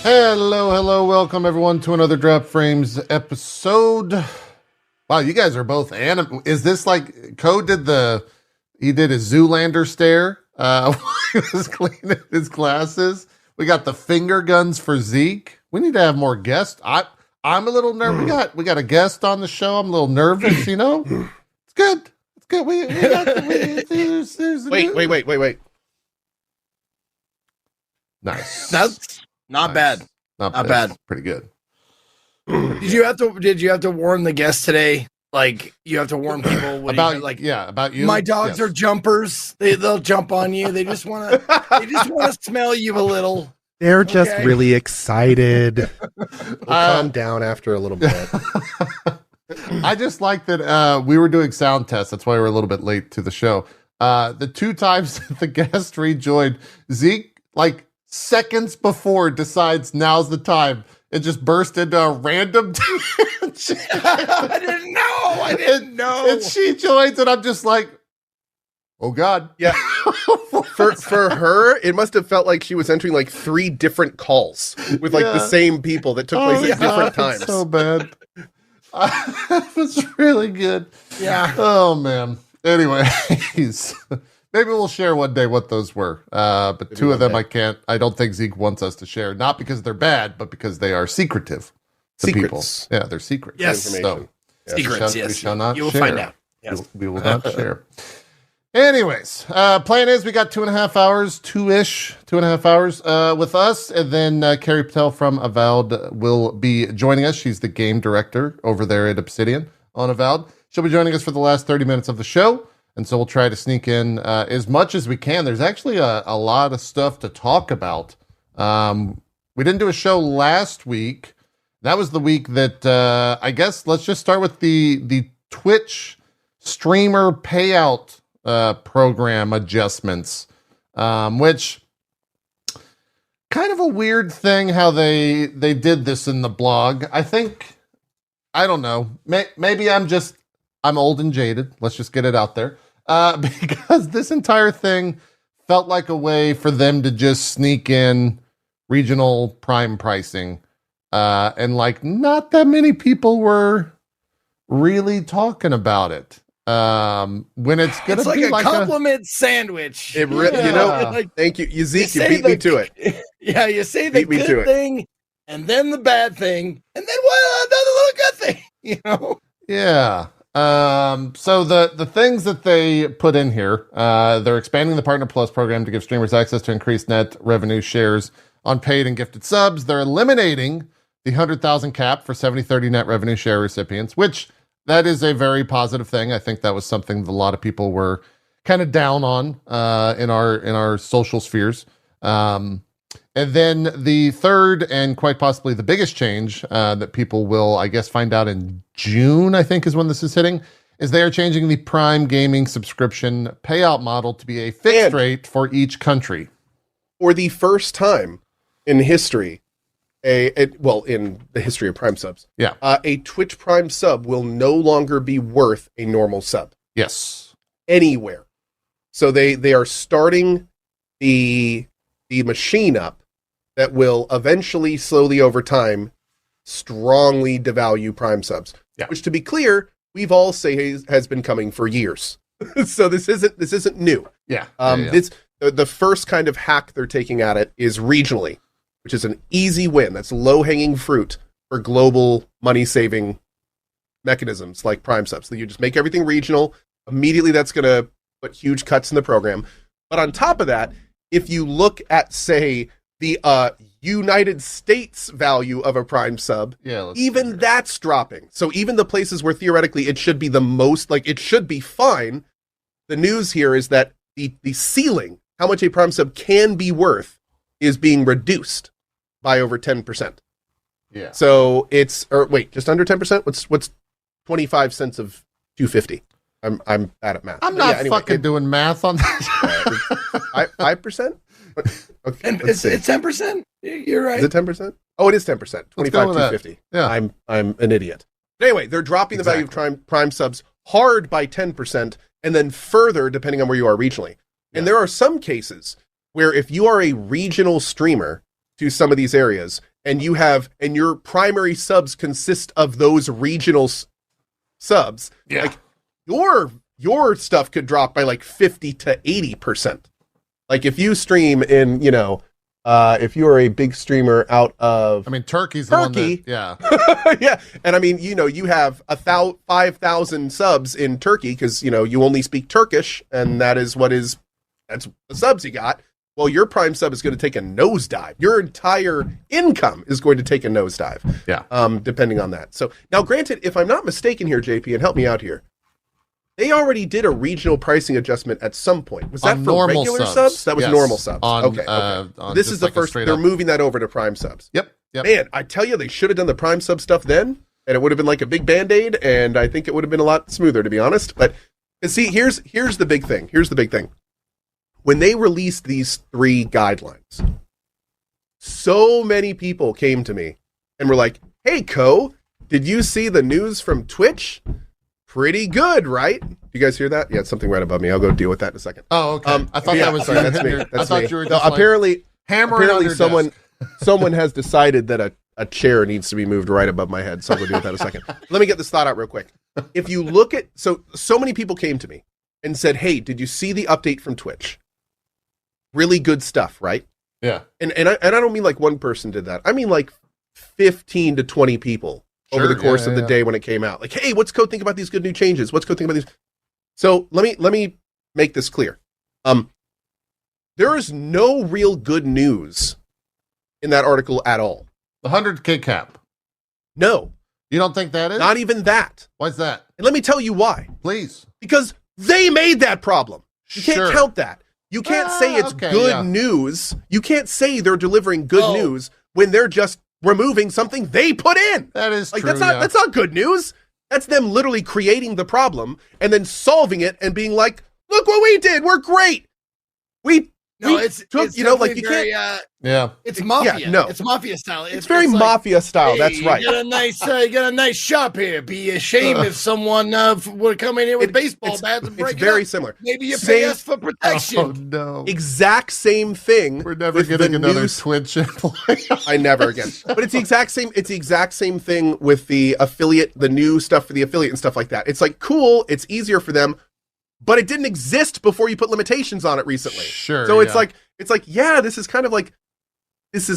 Hello, welcome everyone to another Drop Frames episode. Wow, you guys are both anim. Is this like Code did he did his Zoolander stare while he was cleaning his glasses? We got the finger guns for Zeke. We need to have more guests. I'm a little nervous. We got a guest on the show. I'm a little nervous, you know? It's good. It's good. Wait. Nice. That's not bad. Not bad. Pretty good. Did you have to warn the guests today? Like, you have to warn people about you. My dogs are jumpers. They'll jump on you. They just want to smell you a little. They're just really excited. We'll calm down after a little bit. I just like that we were doing sound tests. That's why we were a little bit late to the show. The two times that the guest rejoined, Zeke, like seconds before, decides now's the time and just burst into a random tangent. I didn't know. And she joins, and I'm just like, oh God. Yeah. for her, it must have felt like she was entering like 3 different calls with like the same people that took place at different times. So bad. It was really good. Yeah. Oh man. Anyways, maybe we'll share one day what those were. But maybe 2 of them I don't think Zeke wants us to share. Not because they're bad, but because they are secretive to people. Yeah, they're secrets. Yes. So, secrets, we yes. shall not you will share. find out. Yes. We will not share. Anyways, plan is we got 2.5 hours, 2.5 hours with us. And then Carrie Patel from Avowed will be joining us. She's the game director over there at Obsidian on Avowed. She'll be joining us for the last 30 minutes of the show. And so we'll try to sneak in as much as we can. There's actually a lot of stuff to talk about. We didn't do a show last week. That was the week that I guess let's just start with the Twitch streamer payout program adjustments, which kind of a weird thing how they did this in the blog. I don't know. Maybe I'm old and jaded. Let's just get it out there. Because this entire thing felt like a way for them to just sneak in regional prime pricing. And like not that many people were really talking about it. When it's gonna be like a compliment sandwich. Thank you. Zeke, you beat me to it. Yeah, you say the good thing and then the bad thing and then another little good thing, you know? Yeah. So the things that they put in here, they're expanding the Partner Plus program to give streamers access to increased net revenue shares on paid and gifted subs. They're eliminating the 100,000 cap for 70/30 net revenue share recipients, which that is a very positive thing. I think that was something that a lot of people were kind of down on in our social spheres. And then the third and quite possibly the biggest change that people will, I guess, find out in June, I think is when this is hitting, is they are changing the Prime Gaming subscription payout model to be a fixed rate for each country. For the first time in history, in the history of Prime subs, a Twitch Prime sub will no longer be worth a normal sub. Yes. Anywhere. So they are starting the machine up that will eventually, slowly over time, strongly devalue Prime subs. Yeah. Which, to be clear, we've all say has been coming for years. So this isn't new. Yeah. This the first kind of hack they're taking at it is regionally, which is an easy win. That's low-hanging fruit for global money-saving mechanisms like Prime subs. So you just make everything regional. Immediately, that's going to put huge cuts in the program. But on top of that, if you look at, say, the United States value of a Prime sub, even that's dropping. So even the places where theoretically it should be the most, like it should be fine, the news here is that the ceiling, how much a Prime sub can be worth, is being reduced by over 10%. Yeah. So it's, just under 10%? What's 25 cents of 250? I'm bad at math. I'm not fucking doing math on that. 5%? Okay, it's 10%. You're right. Is it 10%? Oh, it is 10%. 25 250. Yeah. I'm an idiot. Anyway, they're dropping the value of Prime subs hard by 10%, and then further depending on where you are regionally. And there are some cases where if you are a regional streamer to some of these areas and your primary subs consist of those regional subs, like your stuff could drop by like 50 to 80%. Like if you stream in, if you are a big streamer out of, Turkey's Turkey, the one that, yeah, and you have 5,000 subs in Turkey because you only speak Turkish, and that's the subs you got. Well, your Prime sub is going to take a nosedive. Your entire income is going to take a nosedive. Yeah. Depending on that. So now, granted, if I'm not mistaken here, JP, and help me out here, they already did a regional pricing adjustment at some point. Was that for regular subs? That was normal subs. Okay. This is the first. They're moving that over to Prime subs. Yep. Man, I tell you, they should have done the Prime sub stuff then, and it would have been like a big Band-Aid, and I think it would have been a lot smoother, to be honest. But see, here's the big thing. Here's the big thing. When they released these 3 guidelines, so many people came to me and were like, "Hey, Co, did you see the news from Twitch? Pretty good, right?" You guys hear that? Yeah, it's something right above me. I'll go deal with that in a second. Oh, okay. I thought that was sorry. That's me. I thought me. you were just apparently hammering someone has decided that a chair needs to be moved right above my head. So I'll go deal with that in a second. Let me get this thought out real quick. If you look at so many people came to me and said, "Hey, did you see the update from Twitch? Really good stuff, right?" Yeah. And I don't mean like one person did that. I mean like 15 to 20 people over the course of the day when it came out. Like, "Hey, what's Code think about these good new changes? What's Code think about these?" So let me make this clear. There is no real good news in that article at all. The 100K cap. No. You don't think that is? Not even that. Why's that? And let me tell you why. Please. Because they made that problem. You can't count that. You can't say it's good news. You can't say they're delivering good news when they're just removing something they put in. That is like true. That's not good news. That's them literally creating the problem and then solving it and being like, "Look what we did. We're great. It's you can't. It's mafia. Yeah, no. It's mafia style. It's very mafia style. Hey, that's right. You got a nice shop here. Be a shame if someone would come in here with baseball bats and break it. It's very up. similar. Maybe you pay us for protection. Oh no! Exact same thing. We're never getting another Twitch employee. I never again. But it's the exact same. It's the exact same thing with the affiliate, the new stuff for the affiliate and stuff like that. It's like cool. It's easier for them. But it didn't exist before you put limitations on it recently. Sure. So it's like, this is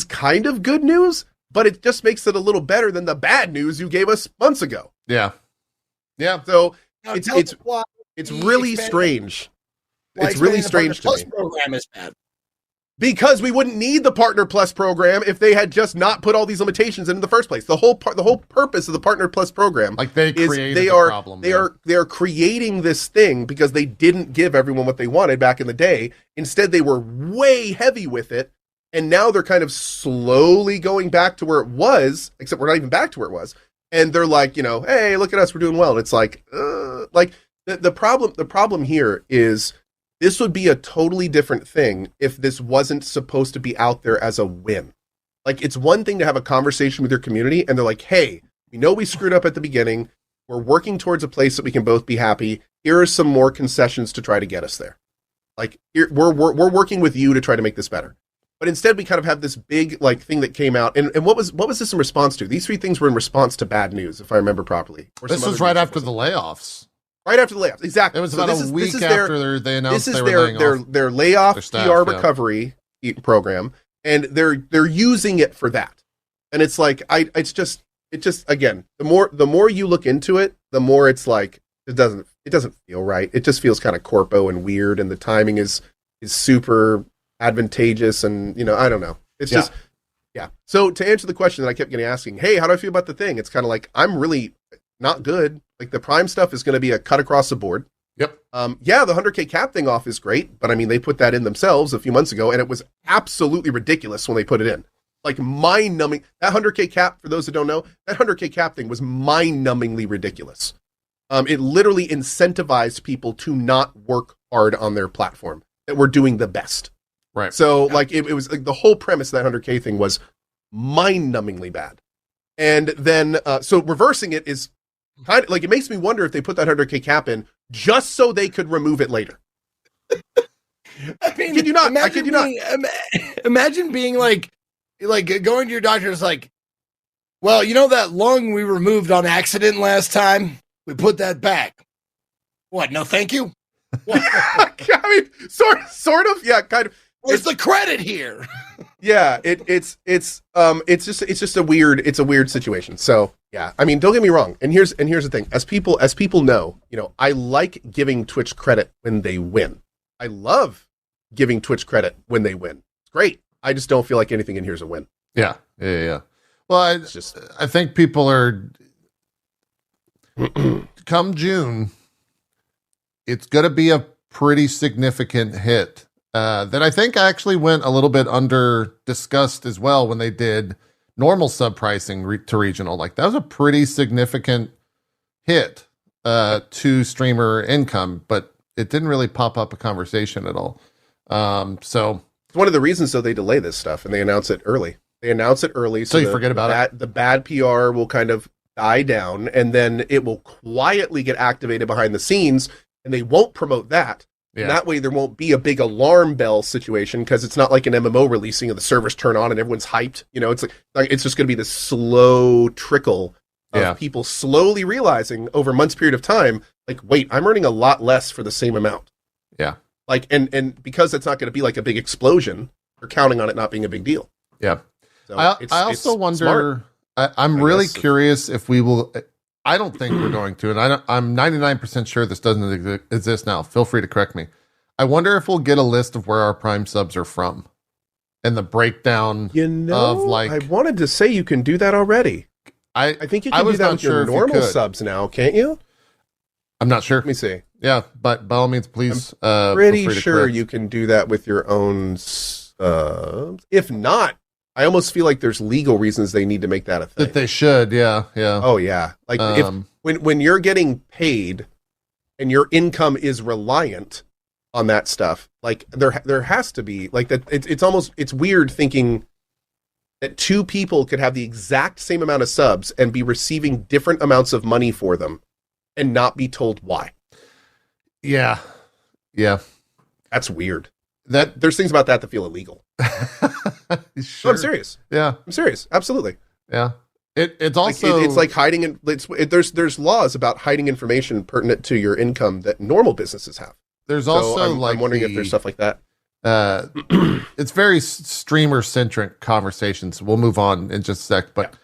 kind of good news, but it just makes it a little better than the bad news you gave us months ago. Yeah. Yeah. So it's really strange. It's really strange to me. Program is bad. Because we wouldn't need the Partner Plus program if they had just not put all these limitations in the first place. The whole purpose of the Partner Plus program, like they are creating this thing because they didn't give everyone what they wanted back in the day. Instead, they were way heavy with it, and now they're kind of slowly going back to where it was. Except we're not even back to where it was, and they're like, hey, look at us, we're doing well. And it's like the problem here is. This would be a totally different thing if this wasn't supposed to be out there as a win. Like, it's one thing to have a conversation with your community, and they're like, "Hey, we know we screwed up at the beginning. We're working towards a place that we can both be happy. Here are some more concessions to try to get us there. Like, we're working with you to try to make this better." But instead, we kind of have this big thing that came out. And what was this in response to? These 3 things were in response to bad news, if I remember properly. This was right after the layoffs. Right after the layoffs, exactly. It was about a week after they announced they were laying off their layoff staff, PR recovery program, and they're using it for that. And it's like it's just again, the more you look into it, the more it's like it doesn't feel right. It just feels kind of corpo and weird, and the timing is super advantageous, and I don't know. It's just So to answer the question that I kept getting asking, hey, how do I feel about the thing? It's kind of like I'm really not good. Like the Prime stuff is going to be a cut across the board. Yep. The 100K cap thing off is great, but I mean, they put that in themselves a few months ago, and it was absolutely ridiculous when they put it in. Like mind-numbing. That 100K cap, for those that don't know, that 100K cap thing was mind-numbingly ridiculous. It literally incentivized people to not work hard on their platform, that were doing the best. Right. So it was like the whole premise of that 100K thing was mind-numbingly bad. And then, so reversing it is kind of like, it makes me wonder if they put that 100K cap in just so they could remove it later. I mean, I kid you not. Imagine being like, like going to your doctor is like, well, you know that lung we removed on accident last time? We put that back. What? No, thank you. What? I mean, sort of, yeah, kind of. Where's the credit here? Yeah, it's just a weird situation. So yeah, I mean, don't get me wrong. And here's the thing: as people know, I like giving Twitch credit when they win. I love giving Twitch credit when they win. It's great. I just don't feel like anything in here is a win. Yeah. Well, I think people are come June. It's going to be a pretty significant hit. That I think actually went a little bit under discussed as well when they did normal sub pricing to regional. Like that was a pretty significant hit to streamer income, but it didn't really pop up a conversation at all. So it's one of the reasons though they delay this stuff and they announce it early. So you forget about it. The bad PR will kind of die down, and then it will quietly get activated behind the scenes, and they won't promote that. Yeah. And that way there won't be a big alarm bell situation because it's not like an MMO releasing and the servers turn on and everyone's hyped. It's like it's just going to be this slow trickle of people slowly realizing over months period of time, like, wait, I'm earning a lot less for the same amount. Yeah. Like, and because it's not going to be like a big explosion, they're counting on it not being a big deal. Yeah. So I also wonder, I'm really curious if we will. I don't think we're going to, and I'm 99% sure this doesn't exist now. Feel free to correct me. I wonder if we'll get a list of where our Prime subs are from, and the breakdown of like. I wanted to say you can do that already. I think you can do that with your normal subs now, can't you? I'm not sure. Let me see. Yeah, but by all means, please. I'm pretty sure you can do that with your own subs. If not, I almost feel like there's legal reasons they need to make that a thing. That they should, yeah. Oh, yeah. Like, when you're getting paid and your income is reliant on that stuff, like, there has to be, like, that. It's weird thinking that two people could have the exact same amount of subs and be receiving different amounts of money for them and not be told why. Yeah. That's weird. There's things about that feel illegal. Sure. No, I'm serious. Yeah, I'm serious. Absolutely. Yeah. It's also it's like hiding. There's laws about hiding information pertinent to your income that normal businesses have. There's also I'm wondering if there's stuff like that. It's very streamer centric conversations. We'll move on in just a sec, but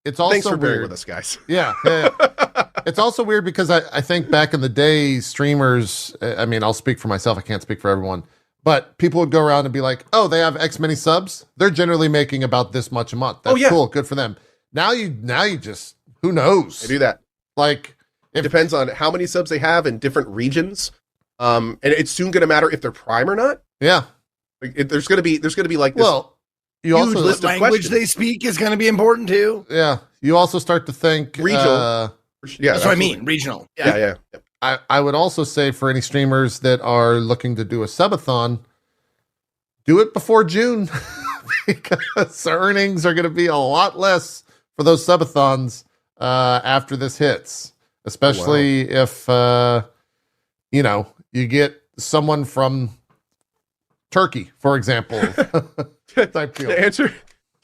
it's also thanks for bearing weird with us, guys. Yeah. It's also weird because I think back in the day, streamers. I mean, I'll speak for myself. I can't speak for everyone. But people would go around and be like, oh, they have X many subs. They're generally making about this much a month. That's cool. Good for them. Now you just, who knows? They do that. Like, it depends on how many subs they have in different regions. And it's soon going to matter if they're Prime or not. Yeah. Like, there's going to be like this you huge also list of language questions. They speak is going to be important too. Yeah. You also start to think regional. That's what I mean. Regional. Yeah. I would also say for any streamers that are looking to do a subathon, do it before June because earnings are going to be a lot less for those subathons after this hits, especially if you get someone from Turkey, for example. Type deal.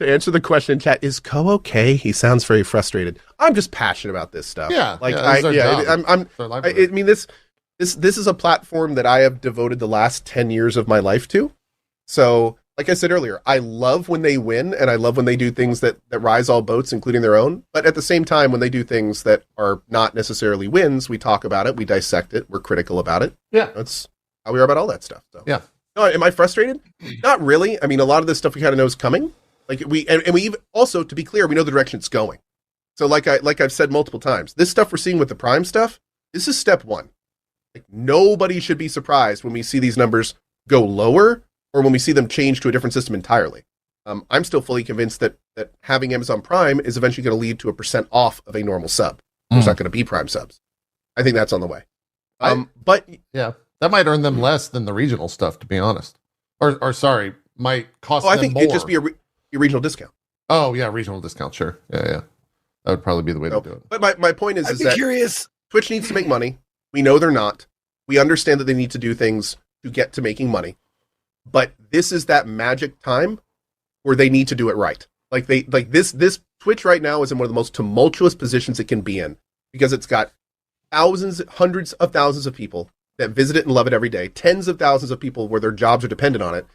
To answer the question, chat, is Ko okay? He sounds very frustrated. I'm just passionate about this stuff. Yeah, like I mean, this is a platform that I have devoted the last 10 years of my life to. So, like I said earlier, I love when they win, and I love when they do things that rise all boats, including their own. But at the same time, when they do things that are not necessarily wins, we talk about it, we dissect it, we're critical about it. Yeah, that's how we are about all that stuff. So. Yeah. No, am I frustrated? Not really. I mean, a lot of this stuff we kind of know is coming. Like we even also, to be clear, we know the direction it's going. So like I've said multiple times, this stuff we're seeing with the Prime stuff, this is step one. Like nobody should be surprised when we see these numbers go lower or when we see them change to a different system entirely. I'm still fully convinced that having Amazon Prime is eventually going to lead to a % off of a normal sub. There's not going to be Prime subs. I think that's on the way. But yeah, that might earn them less than the regional stuff, to be honest. Or sorry, might cost them more. I think it'd just be a regional discount. Oh yeah, regional discount. Sure. Yeah. That would probably be the way to do it. But my point is that curious. Twitch needs to make money. We know they're not. We understand that they need to do things to get to making money. But this is that magic time or they need to do it right. Like this Twitch right now is in one of the most tumultuous positions it can be in, because it's got thousands, hundreds of thousands of people that visit it and love it every day, tens of thousands of people where their jobs are dependent on it,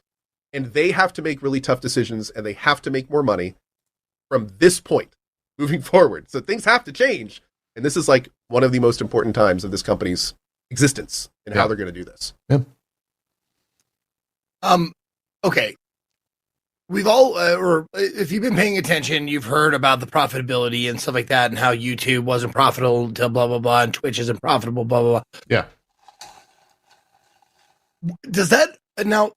and they have to make really tough decisions, and they have to make more money from this point moving forward. So things have to change, and this is like one of the most important times of this company's existence and how they're going to do this. Yeah. Okay. We've all, or if you've been paying attention, you've heard about the profitability and stuff like that, and how YouTube wasn't profitable until blah, blah, blah, and Twitch isn't profitable, blah, blah, blah. Yeah. Does that, now,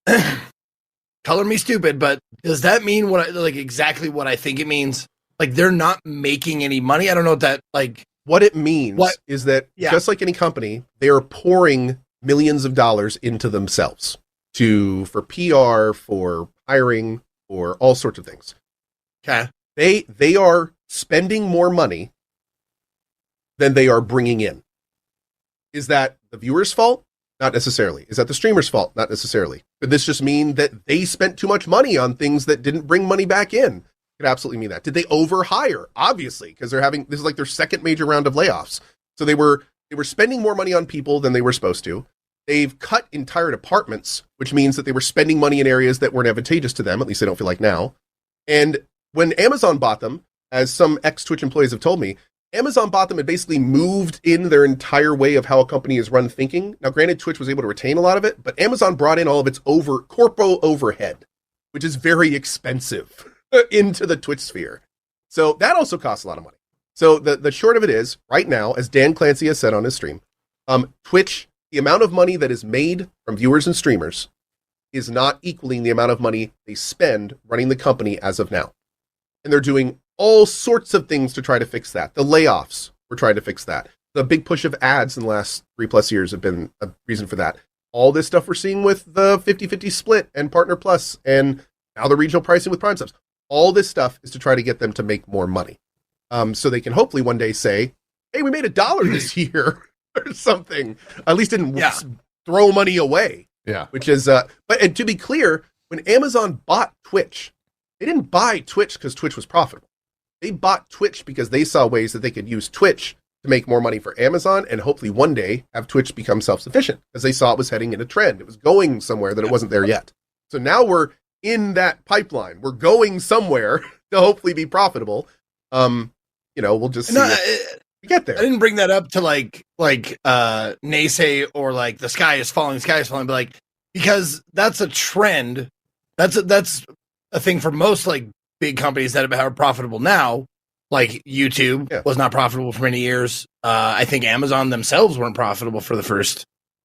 color me stupid, but does that mean exactly what I think it means? Like, they're not making any money? I don't know what that, like... What it means is that, just like any company, they are pouring millions of dollars into themselves for PR, for hiring, for all sorts of things. Okay. They are spending more money than they are bringing in. Is that the viewer's fault? Not necessarily. Is that the streamer's fault? Not necessarily. Could this just mean that they spent too much money on things that didn't bring money back in? Could absolutely mean that. Did they overhire? Obviously, because this is like their second major round of layoffs. So they were spending more money on people than they were supposed to. They've cut entire departments, which means that they were spending money in areas that weren't advantageous to them. At least they don't feel like now. And when Amazon bought them, as some ex-Twitch employees have told me, Amazon bought them and basically moved in their entire way of how a company is run thinking. Now, granted, Twitch was able to retain a lot of it, but Amazon brought in all of its corpo overhead, which is very expensive, into the Twitch sphere. So that also costs a lot of money. So the short of it is, right now, as Dan Clancy has said on his stream, Twitch, the amount of money that is made from viewers and streamers is not equaling the amount of money they spend running the company as of now. And they're doing all sorts of things to try to fix that. The layoffs were trying to fix that. The big push of ads in the last 3+ years have been a reason for that. All this stuff we're seeing with the 50-50 split and Partner Plus and now the regional pricing with Prime subs. All this stuff is to try to get them to make more money. So they can hopefully one day say, hey, we made $1 this year or something. At least didn't throw money away. Yeah. Which is, and to be clear, when Amazon bought Twitch, they didn't buy Twitch because Twitch was profitable. They bought Twitch because they saw ways that they could use Twitch to make more money for Amazon and hopefully one day have Twitch become self-sufficient, because they saw it was heading in a trend. It was going somewhere that it wasn't there yet. So now we're in that pipeline. We're going somewhere to hopefully be profitable. We'll just see we get there. I didn't bring that up to like naysay or like the sky is falling, but like, because that's a trend. That's a thing for most like big companies that are profitable now. Like YouTube was not profitable for many years. I think Amazon themselves weren't profitable for the first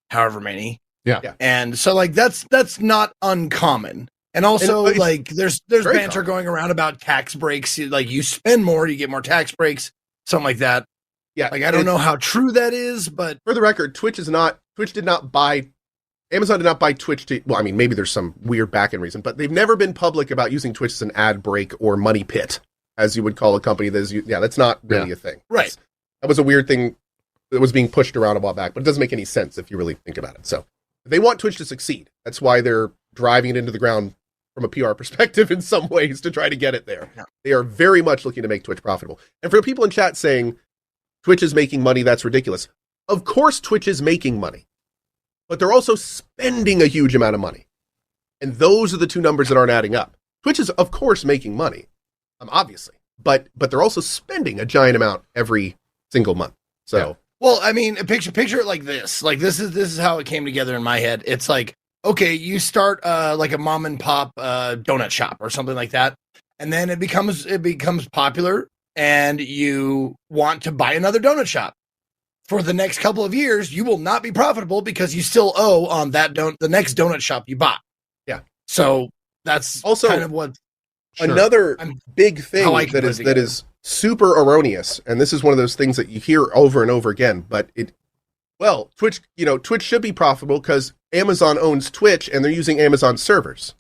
however many. Yeah. And so like that's not uncommon. And also like there's banter going around about tax breaks. Like you spend more, you get more tax breaks, something like that. Yeah. Like I don't know how true that is, but for the record, Amazon did not buy Twitch well, I mean, maybe there's some weird back-end reason, but they've never been public about using Twitch as an ad break or money pit, as you would call a company that is, that's not really a thing. Right. That was a weird thing that was being pushed around a while back, but it doesn't make any sense if you really think about it. So they want Twitch to succeed. That's why they're driving it into the ground from a PR perspective in some ways to try to get it there. Yeah. They are very much looking to make Twitch profitable. And for the people in chat saying Twitch is making money, that's ridiculous. Of course Twitch is making money, but they're also spending a huge amount of money. And those are the two numbers that aren't adding up. Twitch is, of course, making money, obviously, but they're also spending a giant amount every single month. So, well, I mean, picture it like this. Like this is how it came together in my head. It's like, okay, you start like a mom and pop donut shop or something like that, and then it becomes popular, and you want to buy another donut shop. For the next couple of years, you will not be profitable because you still owe on the next donut shop you bought. Yeah. So that's also kind of what another big thing that is super erroneous. And this is one of those things that you hear over and over again, but Twitch should be profitable because Amazon owns Twitch and they're using Amazon servers.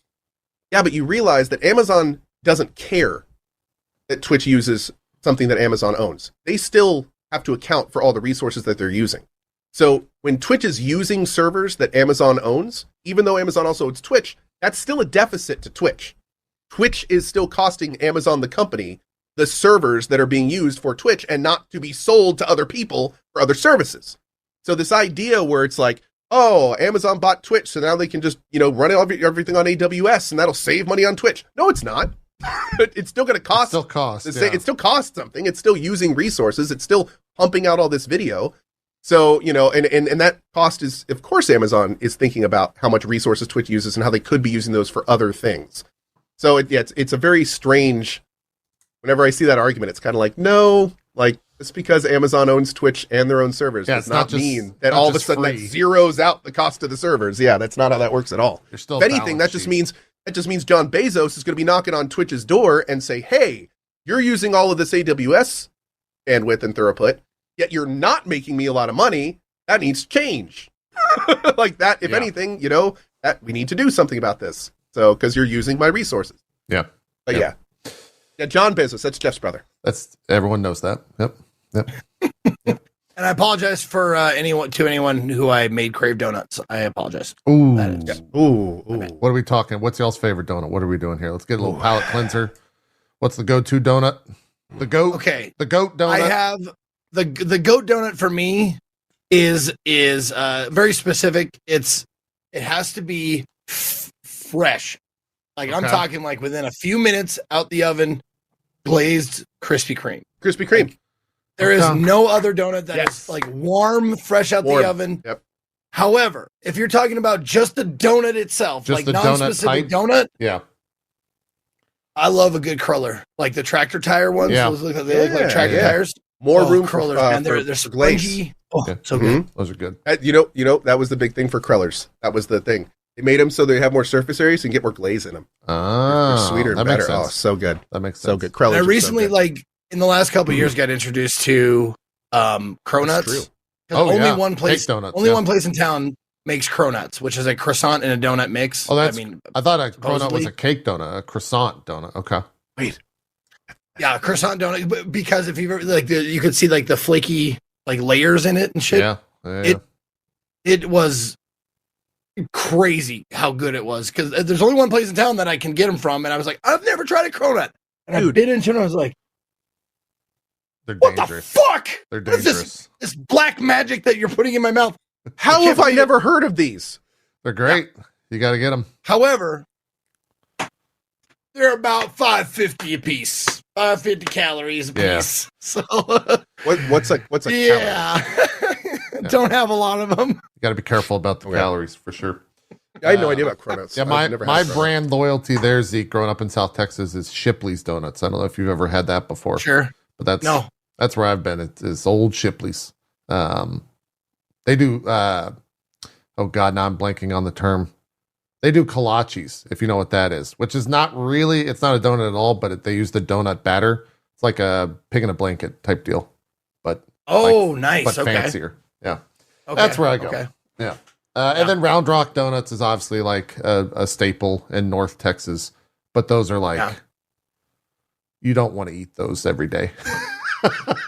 Yeah, but you realize that Amazon doesn't care that Twitch uses something that Amazon owns. They still have to account for all the resources that they're using. So when Twitch is using servers that Amazon owns, even though Amazon also owns Twitch, that's still a deficit to Twitch. Twitch is still costing Amazon, the company, the servers that are being used for Twitch and not to be sold to other people for other services. So this idea where it's like, oh, Amazon bought Twitch, so now they can just, run everything on AWS and that'll save money on Twitch. No, it's not. It's still going to cost. It still costs something. It's still using resources. It's still pumping out all this video. So, and that cost is, of course, Amazon is thinking about how much resources Twitch uses and how they could be using those for other things. So it's a very strange, whenever I see that argument, it's kind of like, no, like, just because Amazon owns Twitch and their own servers does not mean that all of a sudden that zeroes out the cost of the servers. Yeah, that's not how that works at all. If anything, that just means John Bezos is going to be knocking on Twitch's door and say, hey, you're using all of this AWS bandwidth and throughput, yet you're not making me a lot of money. That needs to change. Like that, if anything, that we need to do something about this. So, because you're using my resources. Yeah. But yeah, John Bezos, that's Jeff's brother. Everyone knows that. Yep. And I apologize for anyone who I made crave donuts. I apologize. Ooh. Ooh. What are we talking? What's y'all's favorite donut? What are we doing here? Let's get a little palate cleanser. What's the go-to donut? The goat. Okay. The goat donut. I have the goat donut for me is very specific. It has to be fresh. Like I'm talking like within a few minutes out the oven, glazed Krispy Kreme. Krispy Kreme. There is no other donut that is like warm, fresh out the oven. Yep. However, if you're talking about just the donut itself, just like the non-specific donut, I love a good cruller, like the tractor tire ones. Yeah. They look like tractor tires. More room crullers, for, and they're spongy. Oh, so good. Those are good. That was the big thing for crullers. That was the thing. They made them so they have more surface area, so you can get more glaze in them. They're sweeter and better. Oh, so good. That makes sense. So good. Crullers. I recently, like in the last couple of years, got introduced to Cronuts. Only one place in town makes Cronuts, which is a croissant and a donut mix. Oh, I thought a cronut was a cake donut, a croissant donut. Okay. Wait. Yeah, croissant donut, because if you you could see like the flaky like layers in it and shit. Yeah. It was crazy how good it was, because there's only one place in town that I can get them from, and I was like, I've never tried a cronut, and I bit into it, and I was like, they're what dangerous. the fuck? They're dangerous. This black magic that you're putting in my mouth. How have I never heard of these? They're great. You got to get them. However, they're about $5.50 a piece. 550 calories a piece. So what's a calorie? Don't have a lot of them. You got to be careful about the calories for sure. I had no idea about Cronuts. Yeah, my brand loyalty there, Zeke, growing up in South Texas, is Shipley's Donuts. I don't know if you've ever had that before. Sure, but that's where I've been. It's old Shipley's. They do. Oh God, now I'm blanking on the term. They do kolaches, if you know what that is, which is not really. It's not a donut at all, but they use the donut batter. It's like a pig in a blanket type deal, but nice, but fancier. Yeah, that's where I go. Okay. Yeah. And then Round Rock Donuts is obviously like a staple in North Texas, but those are like, you don't want to eat those every day.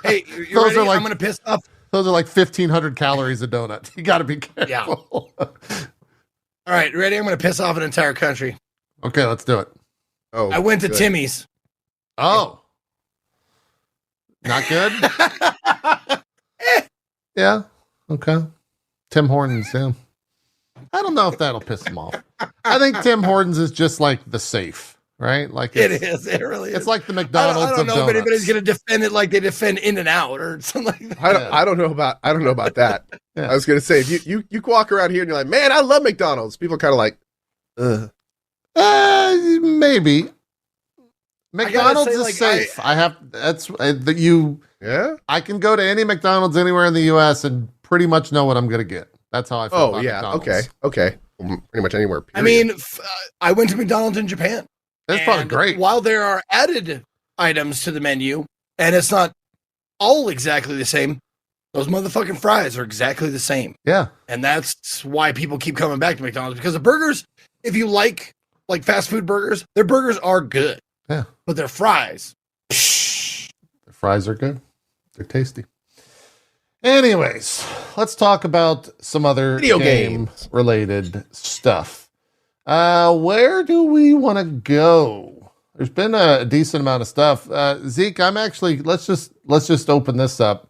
Hey, you're ready? I'm going to piss off. Those are like 1,500 calories a donut. You got to be careful. Yeah. All right, ready? I'm going to piss off an entire country. Okay, let's do it. Oh, I went to Timmy's. Oh. Not good? Yeah. Okay. Tim Hortons, yeah. I don't know if that'll piss him off. I think Tim Hortons is just like the safe, right? Like it is. It really is. It's like the McDonald's. I don't know if anybody's going to defend it like they defend In-N-Out or something like that. I don't know about that. Yeah. I was going to say, if you walk around here and you're like, man, I love McDonald's. People are kind of like, maybe. McDonald's is safe. I can go to any McDonald's anywhere in the U.S. and pretty much know what I'm going to get. That's how I feel about McDonald's. Okay. Pretty much anywhere. Period. I mean, I went to McDonald's in Japan. That's probably great. While there are added items to the menu, and it's not all exactly the same, those motherfucking fries are exactly the same. Yeah. And that's why people keep coming back to McDonald's, because the burgers, if you like fast food burgers, their burgers are good. Yeah. But their fries. Their fries are good. They're tasty. Anyways, let's talk about some other video games related stuff. Where do we want to go? There's been a decent amount of stuff. Zeke, I'm actually let's just open this up.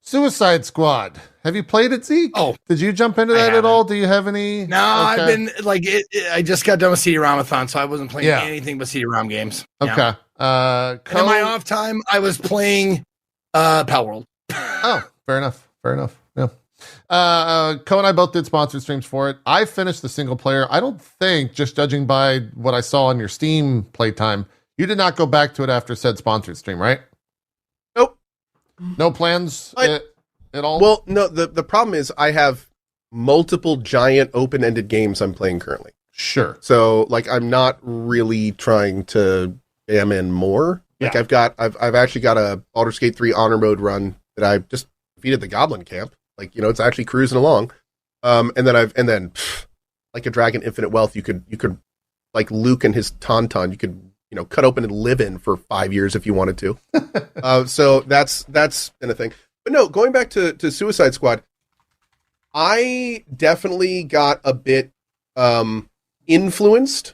Suicide Squad. Have you played it, Zeke? Oh, did you jump into that at all? Do you have any? No, I've been like I just got done with CD-ROM-A-THON, so I wasn't playing anything but CD-ROM games. Okay. And in my off time, I was playing Palworld. Oh, fair enough. Yeah. Co and I both did sponsored streams for it. I finished the single player. I don't think, just judging by what I saw on your Steam playtime, you did not go back to it after said sponsored stream, right? Nope. No plans at all? Well, no, the problem is I have multiple giant open-ended games I'm playing currently. Sure. So, like, I'm not really trying to jam in more. Like, I've actually got a Baldur's Gate 3 honor mode run that I just defeated the Goblin Camp. Like, it's actually cruising along. And then like a Dragon Infinite Wealth, you could like Luke and his Tauntaun, you could, cut open and live in for 5 years if you wanted to. So that's been a thing. But no, going back to Suicide Squad, I definitely got a bit influenced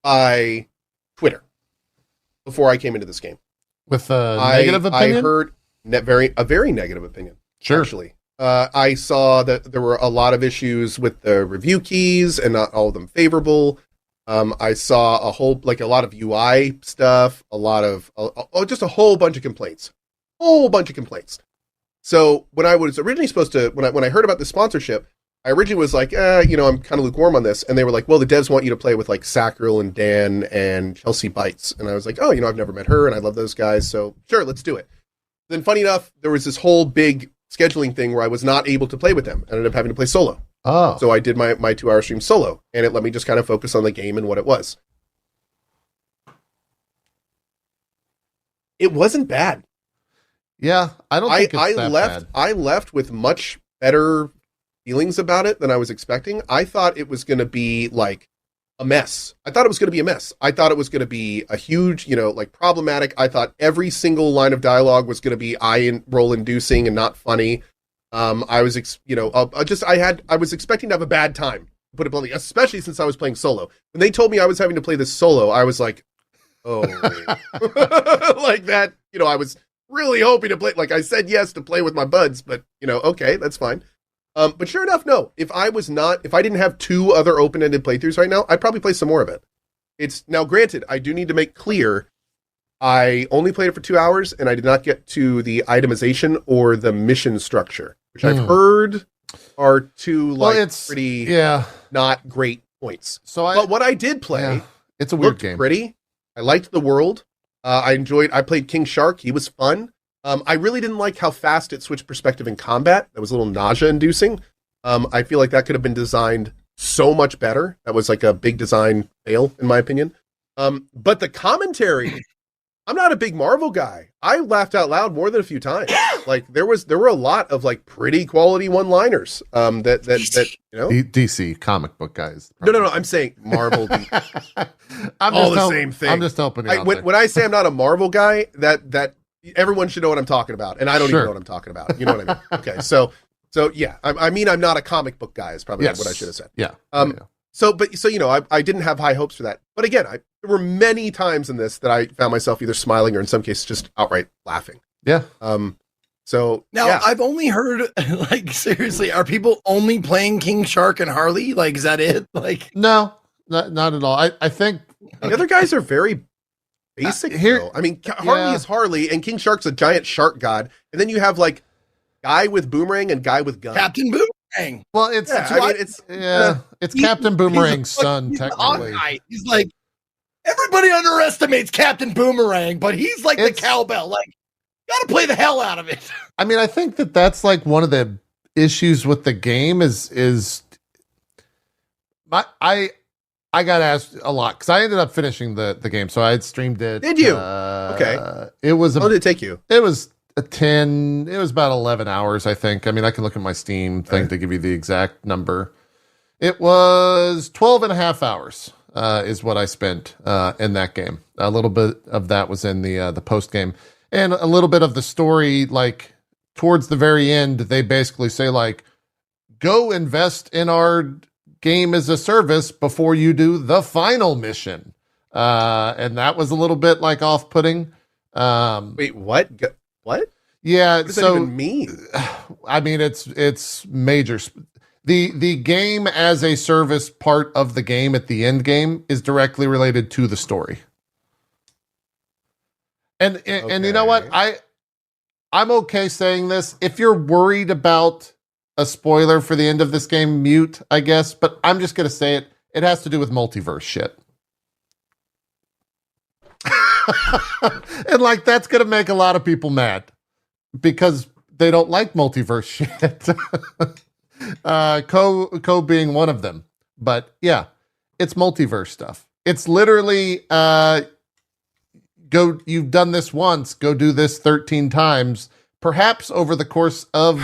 by Twitter before I came into this game. With a negative opinion? I heard a very negative opinion. Sure. Actually. I saw that there were a lot of issues with the review keys and not all of them favorable. I saw a lot of UI stuff, just a whole bunch of complaints. So when I was originally supposed to, when I heard about the sponsorship, I originally was like, I'm kind of lukewarm on this. And they were like, well, the devs want you to play with like Sacril and Dan and Chelsea Bites. And I was like, oh, I've never met her and I love those guys. So sure, let's do it. Then funny enough, there was this whole big scheduling thing where I was not able to play with them. I ended up having to play solo. Oh. So I did my 2-hour stream solo, and it let me just kind of focus on the game and what it was. It wasn't bad. Yeah, I don't think it's that bad. I left with much better feelings about it than I was expecting. I thought it was going to be like a mess. I thought it was going to be a huge, problematic. I thought every single line of dialogue was going to be eye roll inducing and not funny. I was expecting to have a bad time, to put it bluntly, especially since I was playing solo. When they told me I was having to play this solo, I was like, oh, like that, I was really hoping to play, like I said yes to play with my buds, but okay, that's fine. But sure enough, no, if I didn't have 2 other open-ended playthroughs right now, I'd probably play some more of it. It's now granted, I do need to make clear, I only played it for 2 hours and I did not get to the itemization or the mission structure, which I've heard are two pretty not great points. But what I did play, it's a weird game. Pretty. I liked the world. I played King Shark. He was fun. I really didn't like how fast it switched perspective in combat. That was a little nausea-inducing. I feel like that could have been designed so much better. That was like a big design fail, in my opinion. But the commentary, I'm not a big Marvel guy. I laughed out loud more than a few times. Like there were a lot of like pretty quality one-liners. That DC comic book guys. No. I'm saying Marvel. Same thing. I'm just helping you. When I say I'm not a Marvel guy, that everyone should know what I'm talking about, and I don't even know what I'm talking about. You know what I mean? Okay, so yeah, I mean I'm not a comic book guy. Is probably what I should have said. Yeah. So I didn't have high hopes for that. But again, there were many times in this that I found myself either smiling or in some cases just outright laughing. Yeah. So now I've only heard, like, seriously, are people only playing King Shark and Harley? Like, is that it? Like, no, not at all. I think the other guys are very basic. Though. I mean, Harley is Harley, and King Shark's a giant shark god, and then you have like guy with boomerang and guy with gun. Captain Boomerang. Well, it's Captain Boomerang's son, technically. He's like, everybody underestimates Captain Boomerang, but he's like the cowbell. Like, gotta play the hell out of it. I mean, I think that's like one of the issues with the game is I got asked a lot because I ended up finishing the game, so I had streamed it. Did you? Okay. It was. How did it take you? It was it was about 11 hours, I think. I mean, I can look at my Steam thing to give you the exact number. It was 12 and a half hours is what I spent in that game. A little bit of that was in the post game, and a little bit of the story. Like towards the very end, they basically say like, "Go invest in our game as a service before you do the final mission." And that was a little bit like off-putting. Wait, what? What? Yeah, What does that even mean? I mean, it's major. The game as a service part of the game at the end game is directly related to the story. And you know what? I'm okay saying this. If you're worried about a spoiler for the end of this game, mute, I guess. But I'm just going to say it. It has to do with multiverse shit. And like, that's going to make a lot of people mad because they don't like multiverse shit. Co being one of them. But yeah, it's multiverse stuff. It's literally, you've done this once, go do this 13 times, perhaps over the course of,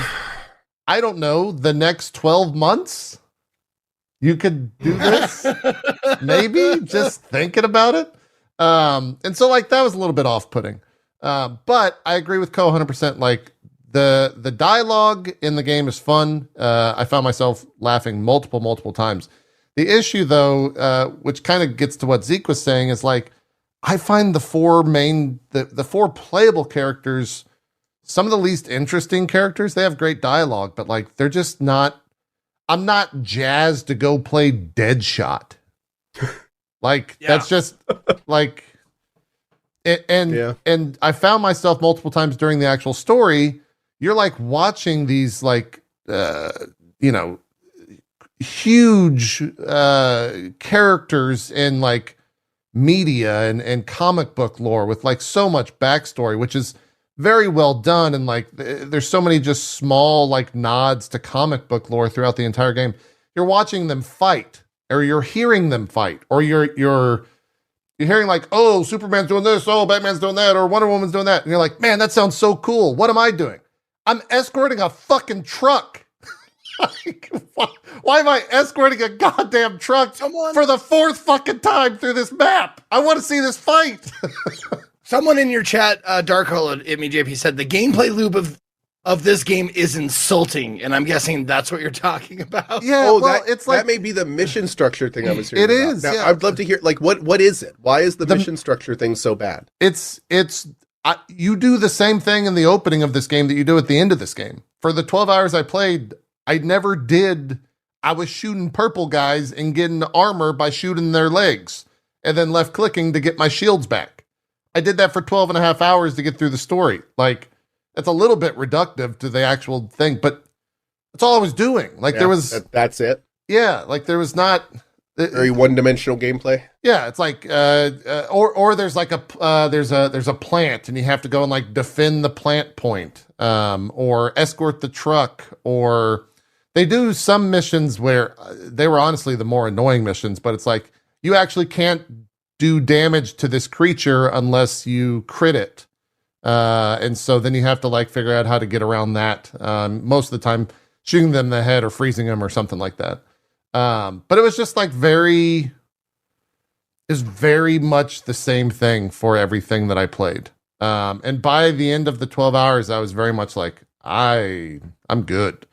I don't know, the next 12 months. You could do this, maybe just thinking about it. And so like, that was a little bit off-putting. But I agree with Co 100%. Like the dialogue in the game is fun. I found myself laughing multiple times. The issue though, which kind of gets to what Zeke was saying, is like, I find the four playable characters, some of the least interesting characters. They have great dialogue, but like, they're just not, I'm not jazzed to go play Deadshot. Like, that's just like, and I found myself multiple times during the actual story. You're like watching these like, huge characters in like media and comic book lore with like so much backstory, which is very well done. And like, there's so many just small like nods to comic book lore throughout the entire game. You're watching them fight, or you're hearing them fight, or you're hearing like, oh, Superman's doing this, oh, Batman's doing that, or Wonder Woman's doing that. And you're like, man, that sounds so cool. What am I doing? I'm escorting a fucking truck. Like, why am I escorting a goddamn truck for the fourth fucking time through this map? I want to see this fight. Someone in your chat, Darkhold at me, JP, said the gameplay loop of this game is insulting, and I'm guessing that's what you're talking about. Yeah, it's like, that may be the mission structure thing I was hearing. It is. Now, yeah. I'd love to hear like what is it? Why is the mission structure thing so bad? You do the same thing in the opening of this game that you do at the end of this game. For the 12 hours I played, I never did. I was shooting purple guys and getting armor by shooting their legs, and then left clicking to get my shields back. I did that for 12 and a half hours to get through the story. Like, it's a little bit reductive to the actual thing, but that's all I was doing. Like, there was... That's it? Yeah, like, there was not... Very one-dimensional gameplay? Yeah, it's like... or there's like there's a plant, and you have to go and, like, defend the plant point, or escort the truck, or... They do some missions where they were honestly the more annoying missions, but it's like, you actually can't do damage to this creature unless you crit it. And so then you have to like figure out how to get around that. Most of the time shooting them in the head or freezing them or something like that. But it was just like very much the same thing for everything that I played. And by the end of the 12 hours, I was very much like, I'm good.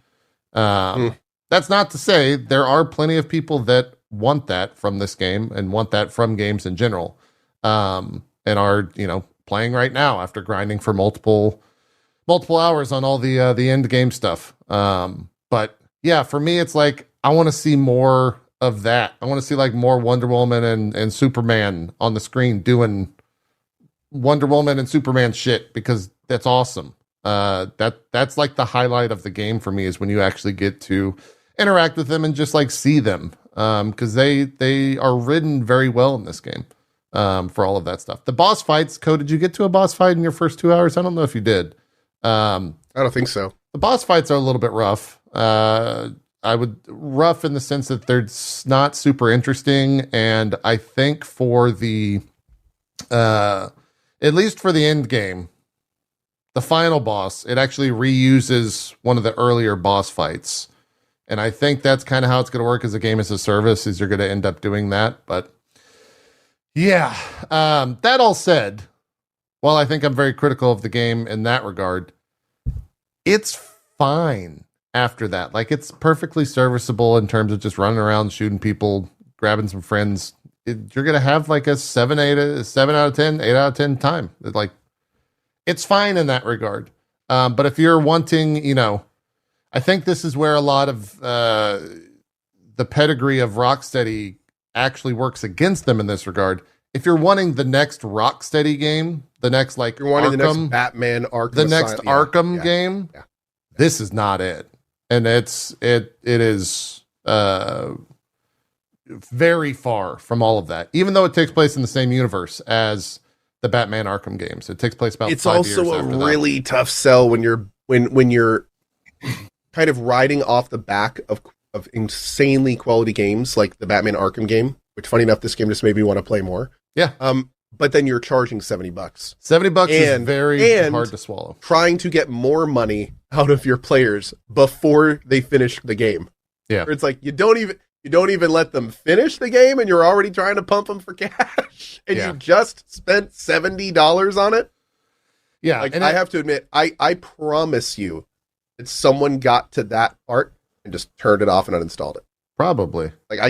That's not to say there are plenty of people that want that from this game and want that from games in general, and are, playing right now after grinding for multiple hours on all the end game stuff. But yeah, for me, it's like, I want to see more of that. I want to see like more Wonder Woman and Superman on the screen doing Wonder Woman and Superman shit, because that's awesome. That's like the highlight of the game for me, is when you actually get to interact with them and just like see them. Cause they are written very well in this game, for all of that stuff. The boss fights, Co, did you get to a boss fight in your first 2 hours? I don't know if you did. I don't think so. The boss fights are a little bit rough. Rough in the sense that they're not super interesting. And I think for the, at least for the end game, the final boss, it actually reuses one of the earlier boss fights. And I think that's kind of how it's going to work as a game as a service, is you're going to end up doing that. But yeah, that all said, while I think I'm very critical of the game in that regard, it's fine after that. Like, it's perfectly serviceable in terms of just running around, shooting people, grabbing some friends, you're gonna have like a 7 out of 10, 8 out of 10 time. Like, it's fine in that regard. But if you're wanting, I think this is where a lot of the pedigree of Rocksteady actually works against them in this regard. If you're wanting the next Rocksteady game, the next You're wanting Arkham, the next Batman Arkham, the next Arkham game, this is not it, and it is very far from all of that. Even though it takes place in the same universe as the Batman Arkham games, it takes place about. It's 5 years also after a that. really tough sell when you're kind of riding off the back of insanely quality games like the Batman Arkham game, which, funny enough, this game just made me want to play more. Yeah. But then you're charging $70. $70 is very hard to swallow. Trying to get more money out of your players before they finish the game. Yeah. Where it's like you don't even let them finish the game, and you're already trying to pump them for cash, and you just spent $70 on it. Yeah. Like, and I have to admit, I promise you that someone got to that part and just turned it off and uninstalled it. Probably. Like,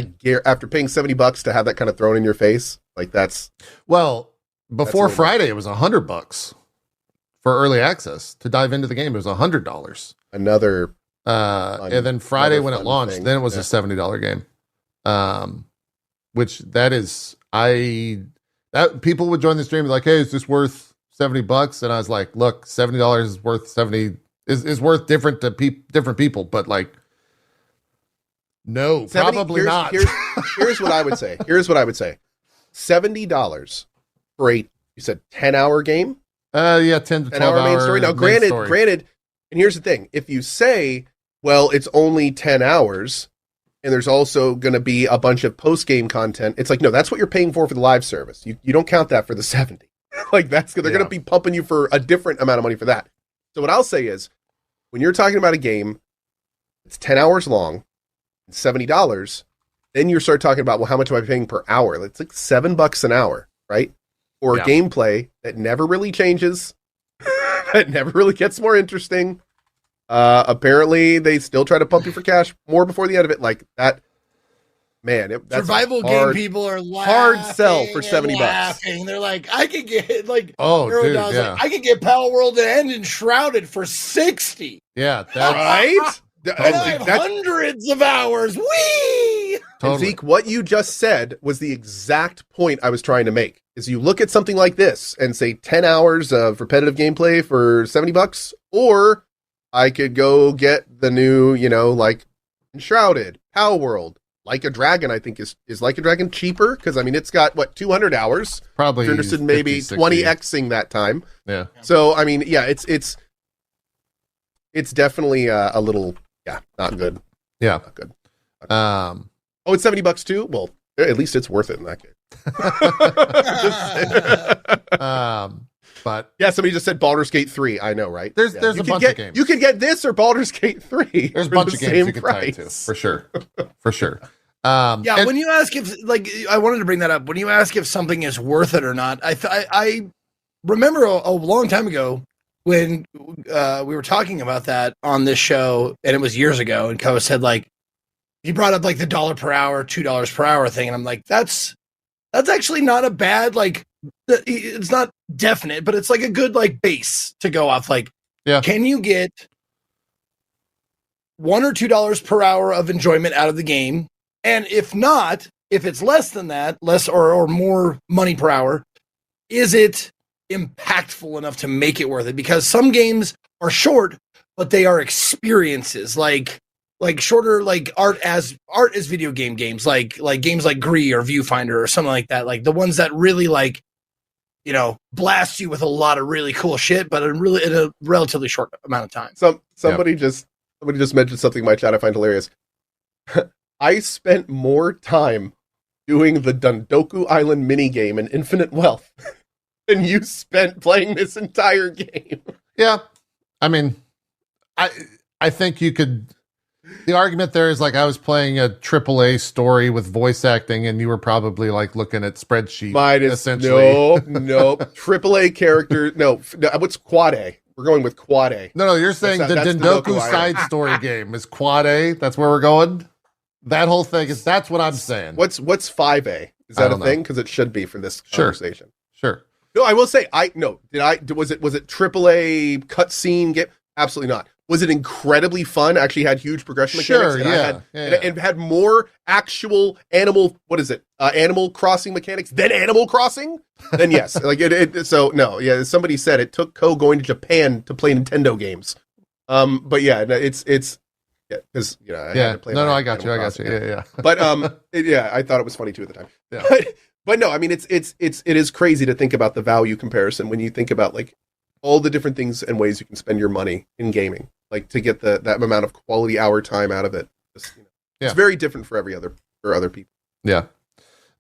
after paying $70 to have that kind of thrown in your face, like, that's... Well, before that's Friday, it was $100 for early access. To dive into the game, it was $100. Another... and then Friday when it launched, thing. then it was a $70 game. Which that is... that people would join the stream and be like, hey, is this worth $70? And I was like, look, $70 is worth 70... is worth different to different people, but like... No, probably not. Here's what I would say. $70 for you said 10-hour game? 10 to 12 hour main story. Now, granted, and here's the thing. If you say, well, it's only 10 hours, and there's also going to be a bunch of post-game content, it's like, no, that's what you're paying for the live service. You don't count that for the 70. Like, they're going to be pumping you for a different amount of money for that. So what I'll say is, when you're talking about a game, it's 10 hours long, $70, then you start talking about, well, how much am I paying per hour? It's like $7 an hour, right? Or gameplay that never really changes, that never really gets more interesting. Apparently, they still try to pump you for cash more before the end of it. Like that, man. That's survival game people are laughing, hard sell for $70. They're like, I could get like, dude, I could get Palworld and Enshrouded for $60. Yeah, that's right. And I have hundreds of hours. Whee! Totally. Zeke, what you just said was the exact point I was trying to make. Is you look at something like this and say 10 hours of repetitive gameplay for $70, or I could go get the new, like Enshrouded, Palworld, Like a Dragon. I think is Like a Dragon cheaper because it's got 200 hours. Probably if you're interested in maybe 20xing that time. Yeah. So it's definitely a little. Yeah, not good. Yeah, not good. It's $70 too. Well, at least it's worth it in that case. But yeah, somebody just said Baldur's Gate 3. I know, right? There's a bunch of games. You can get this or Baldur's Gate 3. There's a bunch of games you can tie to for sure, for sure. When you ask if I wanted to bring that up. When you ask if something is worth it or not, I remember a long time ago when we were talking about that on this show, and it was years ago, and Ko said he brought up the $1 per hour, $2 per hour thing, and I'm like, that's actually not a bad it's not definite, but it's a good base to go off. Can you get $1 or $2 per hour of enjoyment out of the game? And if not, if it's less than that, less or more money per hour, is it impactful enough to make it worth it? Because some games are short, but they are experiences like shorter, art as video games, like games like Gree or Viewfinder or something like that. The ones that really blast you with a lot of really cool shit, but in a relatively short amount of time. Somebody just mentioned something in my chat I find hilarious. I spent more time doing the Dundoku Island minigame in Infinite Wealth than you spent playing this entire game. Yeah. I think you could. The argument there is I was playing a AAA story with voice acting, and you were probably looking at spreadsheet. Essentially, no AAA character. No, what's Quad A? We're going with Quad A. No, you're saying the Dundoku side story game is Quad A. That's where we're going. That whole thing that's what I'm saying. What's 5A? Is that a thing? Because it should be for this conversation. Sure. No, I will say, was it AAA cutscene game? Absolutely not. Was it incredibly fun? Actually had huge progression mechanics. Sure, and had more actual Animal Crossing mechanics than Animal Crossing? Then yes. So no, yeah, as somebody said, it took Ko going to Japan to play Nintendo games. But yeah, it's because I had to play. No, I got you. Yeah. But I thought it was funny too at the time. Yeah. But no, I mean it is crazy to think about the value comparison when you think about like all the different things and ways you can spend your money in gaming, like to get that amount of quality hour time out of it. It's very different for other people. Yeah.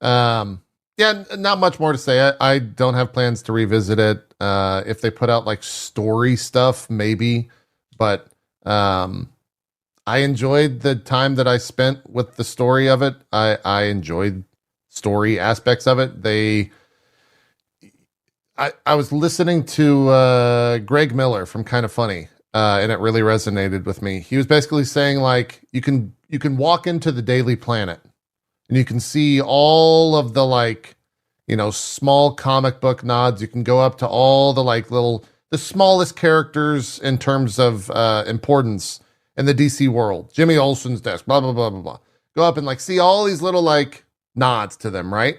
Not much more to say. I don't have plans to revisit it. If they put out like story stuff, maybe, but I enjoyed the time that I spent with the story of it. I enjoyed story aspects of it. I was listening to Greg Miller from Kind of Funny, and it really resonated with me. He was basically saying like you can walk into the Daily Planet and you can see all of the like, small comic book nods. You can go up to all the like the smallest characters in terms of importance in the DC world. Jimmy Olsen's desk, blah, blah, blah, blah, blah. Go up and like see all these little like nods to them, right?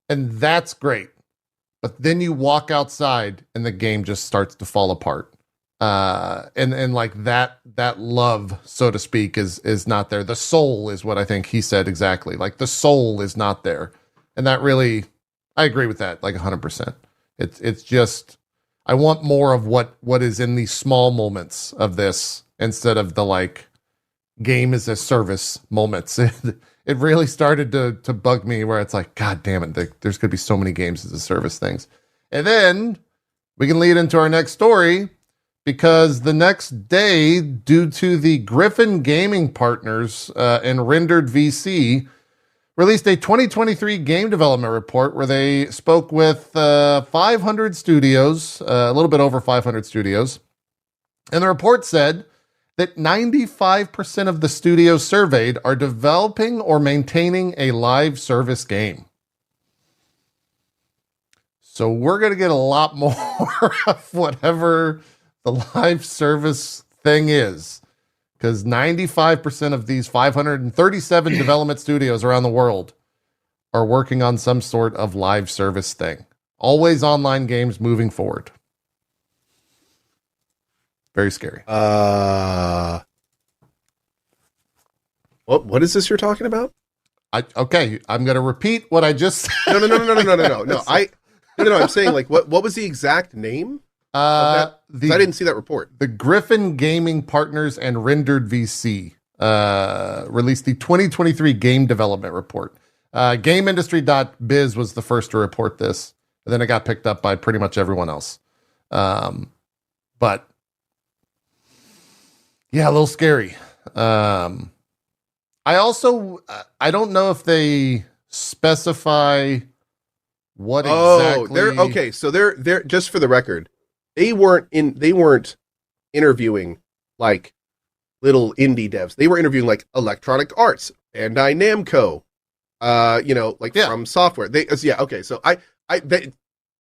And that's great. But then you walk outside and the game just starts to fall apart. And like that love, so to speak, is not there. The soul is what I think he said exactly. Like the soul is not there. And that really, I agree with that, like 100%. It's just, I want more of what is in these small moments of this instead of the like game as a service moments. It really started to bug me where it's like, God damn it, there's going to be so many games as a service things. And then we can lead into our next story because the next day, due to the Griffin Gaming Partners and Rendered VC, released a 2023 game development report where they spoke with 500 studios, a little bit over 500 studios. And the report said that 95% of the studios surveyed are developing or maintaining a live service game. So we're going to get a lot more of whatever the live service thing is, because 95% of these 537 development studios around the world are working on some sort of live service thing. Always online games moving forward. Very scary. What is this you're talking about? Okay, I'm going to repeat what I just said. No. I'm saying like what was the exact name? I didn't see that report. The Griffin Gaming Partners and Rendered VC released the 2023 game development report. GameIndustry.biz was the first to report this, and then it got picked up by pretty much everyone else. But yeah, a little scary. I don't know if they specify what exactly. They're just for the record, they weren't interviewing like little indie devs. They were interviewing like Electronic Arts, Bandai Namco, from software. So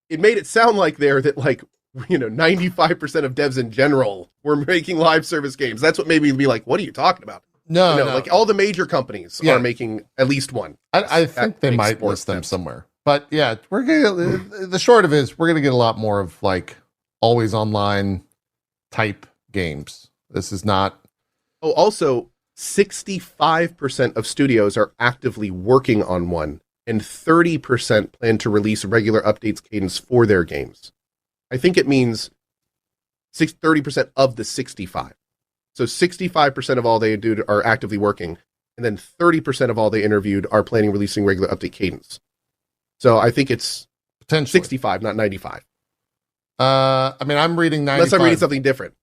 it made it sound like that like 95% of devs in general were making live service games. That's what made me be like, what are you talking about? No. Like all the major companies are making at least one. I think they might list them somewhere. But yeah, the short of it is we're gonna get a lot more of like always online type games. This is not. Oh, also 65% of studios are actively working on one, and 30% plan to release regular updates cadence for their games. I think it means 30% of the 65. So 65% of all they do are actively working, and then 30% of all they interviewed are planning releasing regular update cadence. So I think it's potentially 65, not 95. I'm reading 95. Unless I'm reading something different.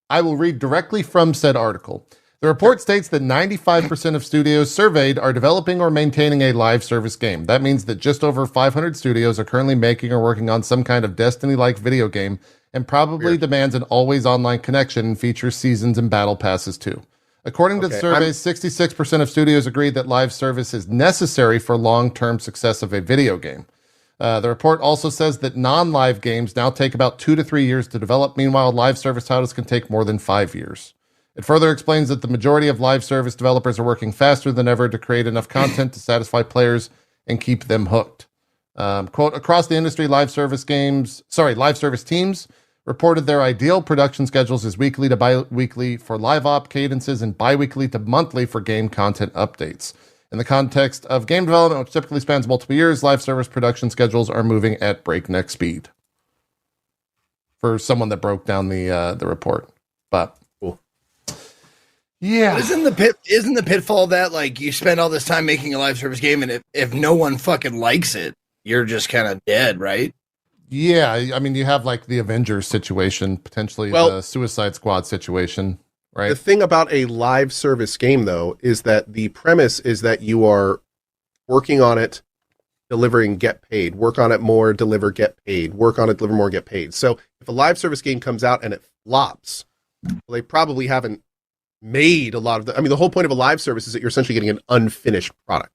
I will read directly from said article. The report states that 95% of studios surveyed are developing or maintaining a live service game. That means that just over 500 studios are currently making or working on some kind of Destiny-like video game and probably demands an always online connection and features seasons and battle passes too. According to the survey, 66% of studios agreed that live service is necessary for long-term success of a video game. The report also says that non-live games now take about 2 to 3 years to develop. Meanwhile, live service titles can take more than 5 years. It further explains that the majority of live service developers are working faster than ever to create enough content to satisfy players and keep them hooked. Quote, across the industry, live service teams reported their ideal production schedules as weekly to bi-weekly for live op cadences and bi-weekly to monthly for game content updates. In the context of game development, which typically spans multiple years, live service production schedules are moving at breakneck speed. For someone that broke down the report. But cool. Yeah. Isn't the pitfall that like you spend all this time making a live service game and if no one fucking likes it, you're just kind of dead, right? Yeah, I mean, you have like the Avengers situation, potentially the Suicide Squad situation, right? The thing about a live service game, though, is that the premise is that you are working on it, delivering, get paid. Work on it more, deliver, get paid. Work on it, deliver more, get paid. So if a live service game comes out and it flops, well, they probably haven't made a lot of the whole point of a live service is that you're essentially getting an unfinished product.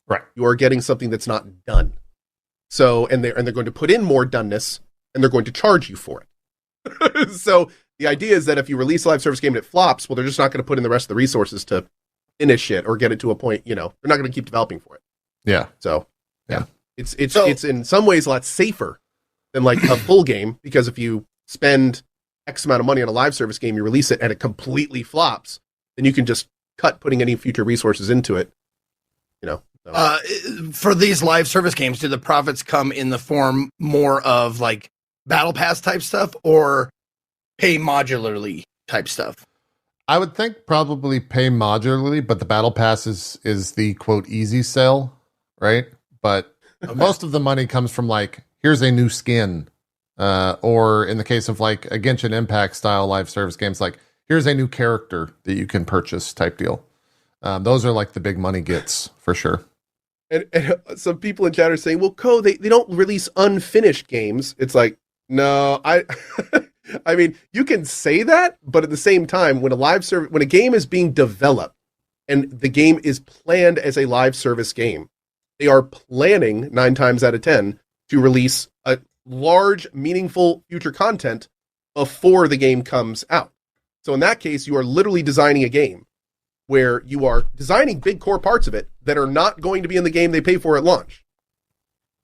Right. You are getting something that's not done. So, and they're going to put in more doneness, and they're going to charge you for it. So the idea is that if you release a live service game and it flops, well, they're just not going to put in the rest of the resources to finish it or get it to a point, they're not going to keep developing for it. Yeah. So, yeah. It's in some ways a lot safer than like a full game, because if you spend X amount of money on a live service game, you release it and it completely flops, then you can just cut putting any future resources into it, For these live service games, do the profits come in the form more of like battle pass type stuff or pay modularly type stuff? I would think probably pay modularly, but the battle pass is the quote easy sell, right? But most of the money comes from like, here's a new skin, or in the case of like a Genshin Impact style live service games, like here's a new character that you can purchase type deal. Those are like the big money gets for sure. And some people in chat are saying, well, they don't release unfinished games. It's like, no, I mean, you can say that, but at the same time, when a game is being developed and the game is planned as a live service game, they are planning 9 times out of 10 to release a large, meaningful future content before the game comes out. So in that case, you are literally designing a game where you are designing big core parts of it that are not going to be in the game they pay for at launch,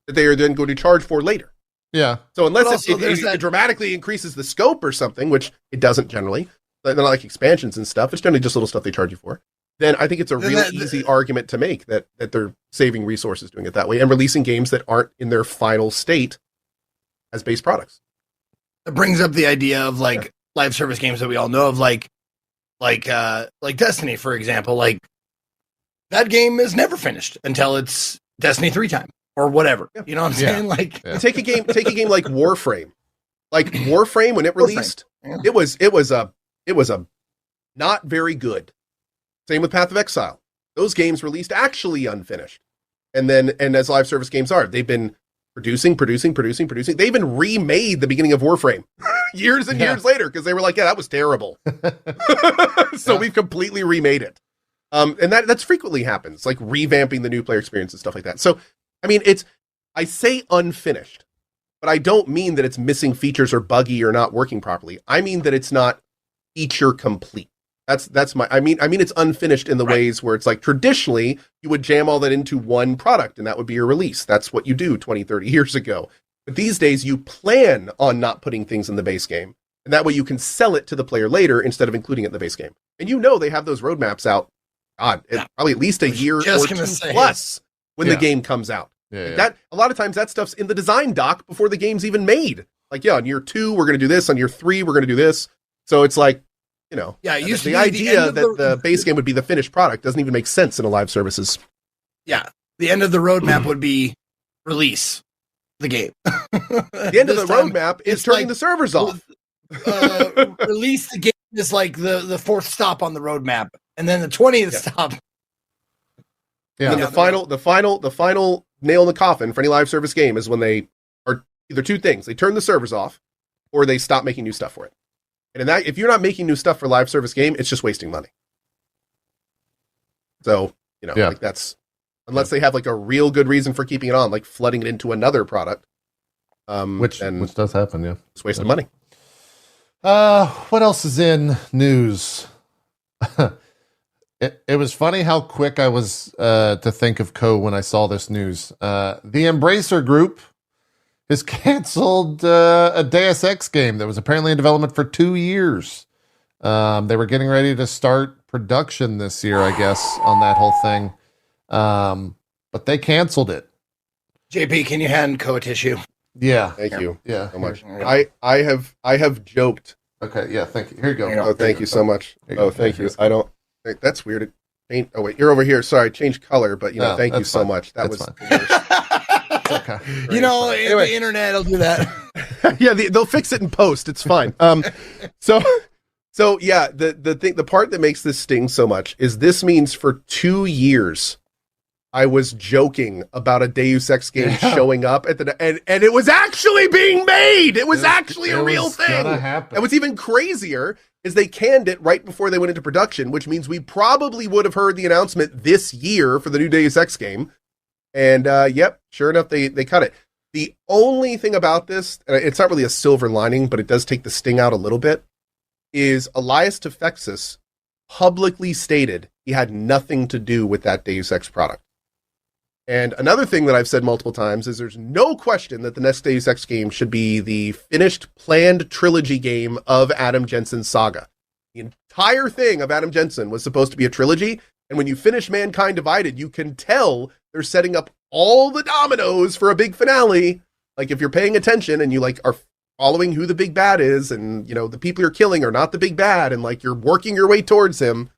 that they are then going to charge for later. Yeah. So unless it dramatically increases the scope or something, which it doesn't generally, they're not like expansions and stuff, it's generally just little stuff they charge you for, then I think it's a really easy argument to make that they're saving resources doing it that way and releasing games that aren't in their final state as base products. It brings up the idea of like live service games that we all know of, like Destiny, for example. Like that game is never finished until it's Destiny 3 time or whatever. Yeah. You know what I'm saying? Like take a game like Warframe. Like Warframe, when it released, it was a not very good. Same with Path of Exile. Those games released actually unfinished. And as live service games are, they've been producing. They even remade the beginning of Warframe years and years later because they were like, yeah, that was terrible. So we've completely remade it. And that's frequently happens, like revamping the new player experience and stuff like that. So, I mean, I say unfinished, but I don't mean that it's missing features or buggy or not working properly. I mean that it's not feature complete. I mean it's unfinished in the ways where it's like traditionally you would jam all that into one product and that would be your release. That's what you do 20, 30 years ago. But these days you plan on not putting things in the base game. And that way you can sell it to the player later instead of including it in the base game. And they have those roadmaps out, probably at least a year or 2 plus when the game comes out. That a lot of times that stuff's in the design doc before the game's even made. Like, on year 2, we're going to do this. On year 3, we're going to do this. So it's like, the idea that the base game would be the finished product doesn't even make sense in a live services. Yeah. The end of the roadmap would be release the game. The end of the roadmap is turning the servers off. Release the game is like the 4th stop on the roadmap. And then the 20th stop. Yeah. And the final nail in the coffin for any live service game is when they are either 2 things. They turn the servers off or they stop making new stuff for it. And if you're not making new stuff for live service game, it's just wasting money. So, like that's, unless they have like a real good reason for keeping it on, like flooding it into another product. Which does happen, yeah. It's a waste of money. What else is in news? It was funny how quick I was to think of Co when I saw this news. The Embracer Group has canceled a Deus Ex game that was apparently in development for 2 years. They were getting ready to start production this year, I guess, on that whole thing. But they canceled it. JP, can you hand Co a tissue? Yeah. Thank you. Yeah. So much. I have joked. Okay. Yeah. Thank you. Here you go. Oh, thank you so much. Oh, thank you. I don't. That's weird. Oh wait, you're over here. Sorry, change color, but thank you so much. That was okay. The internet will do that. Yeah, they'll fix it in post. It's fine. So yeah, the part that makes this sting so much is this means for 2 years I was joking about a Deus Ex game showing up at and it was actually being made. It was actually a real thing. And what's even crazier is they canned it right before they went into production, which means we probably would have heard the announcement this year for the new Deus Ex game. And yep, sure enough, they cut it. The only thing about this, it's not really a silver lining, but it does take the sting out a little bit, is Elias Tefexis publicly stated he had nothing to do with that Deus Ex product. And another thing that I've said multiple times is there's no question that the next Deus Ex game should be the finished, planned trilogy game of Adam Jensen's saga. The entire thing of Adam Jensen was supposed to be a trilogy, and when you finish Mankind Divided, you can tell they're setting up all the dominoes for a big finale. Like, if you're paying attention and you, like, are following who the big bad is, and, the people you're killing are not the big bad, and, like, you're working your way towards him,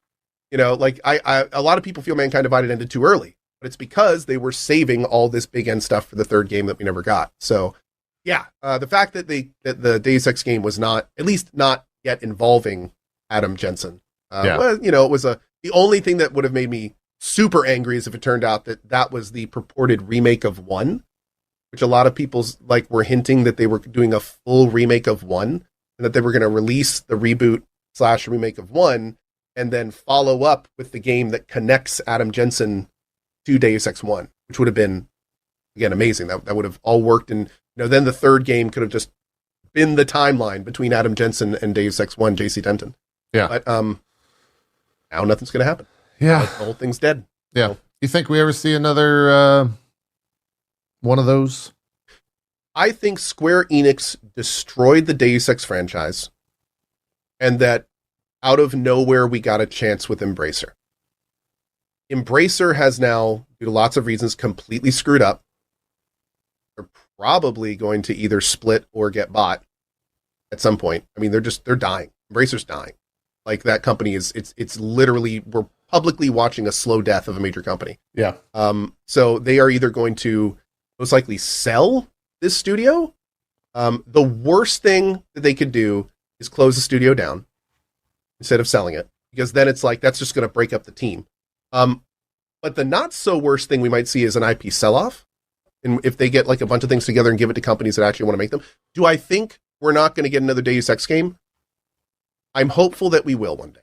like, a lot of people feel Mankind Divided ended too early. But it's because they were saving all this big end stuff for the third game that we never got. So, yeah, the fact that the Deus Ex game was not, at least not yet involving Adam Jensen, it was the only thing that would have made me super angry is if it turned out that was the purported remake of 1, which a lot of people were hinting that they were doing a full remake of 1, and that they were going to release the reboot / remake of 1, and then follow up with the game that connects Adam Jensen to Deus Ex 1, which would have been, again, amazing. That would have all worked, and then the third game could have just been the timeline between Adam Jensen and Deus Ex 1, JC Denton. Yeah. But now nothing's going to happen. Yeah. The whole thing's dead. Yeah. You think we ever see another one of those? I think Square Enix destroyed the Deus Ex franchise, and that out of nowhere we got a chance with Embracer. Embracer has now, due to lots of reasons, completely screwed up. They're probably going to either split or get bought at some point. I mean, they're dying. Embracer's dying. Like, that company it's literally, we're publicly watching a slow death of a major company. Yeah. So they are either going to most likely sell this studio. The worst thing that they could do is close the studio down instead of selling it, because then it's like, that's just going to break up the team. But the not so worst thing we might see is an IP sell-off. And if they get like a bunch of things together and give it to companies that actually want to make them. Do I think we're not going to get another Deus Ex game? I'm hopeful that we will one day.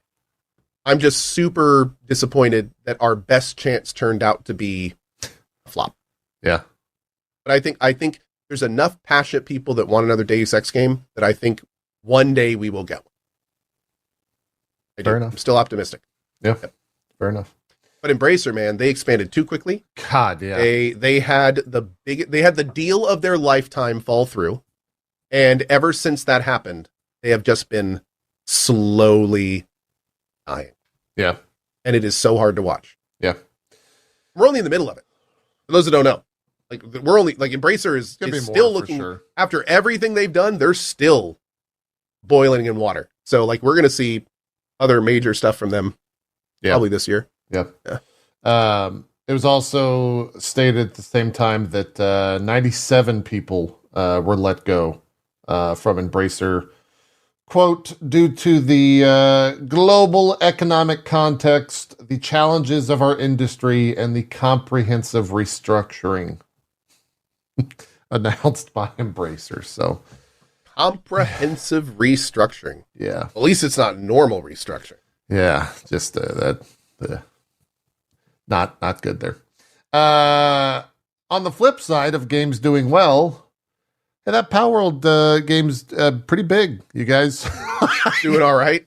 I'm just super disappointed that our best chance turned out to be a flop. Yeah. But I think there's enough passionate people that want another Deus Ex game that I think one day we will get one. Fair enough. I'm still optimistic. Yeah. Yep. Fair enough. But Embracer, man, they expanded too quickly. God, yeah. They had the deal of their lifetime fall through, and ever since that happened, they have just been slowly dying. Yeah. And it is so hard to watch. Yeah. We're only in the middle of it. For those that don't know, like, we're only, like, Embracer is still looking, sure. After everything they've done, they're still boiling in water. So, like, we're going to see other major stuff from them probably this year. Yep. Yeah. It was also stated at the same time that 97 people were let go from Embracer, quote, due to the global economic context, the challenges of our industry, and the comprehensive restructuring announced by Embracer. So, comprehensive restructuring. Yeah. At least it's not normal restructuring. Yeah. Just that. not good there. On the flip side of games doing well, that Palworld game's pretty big, you guys. Doing all right.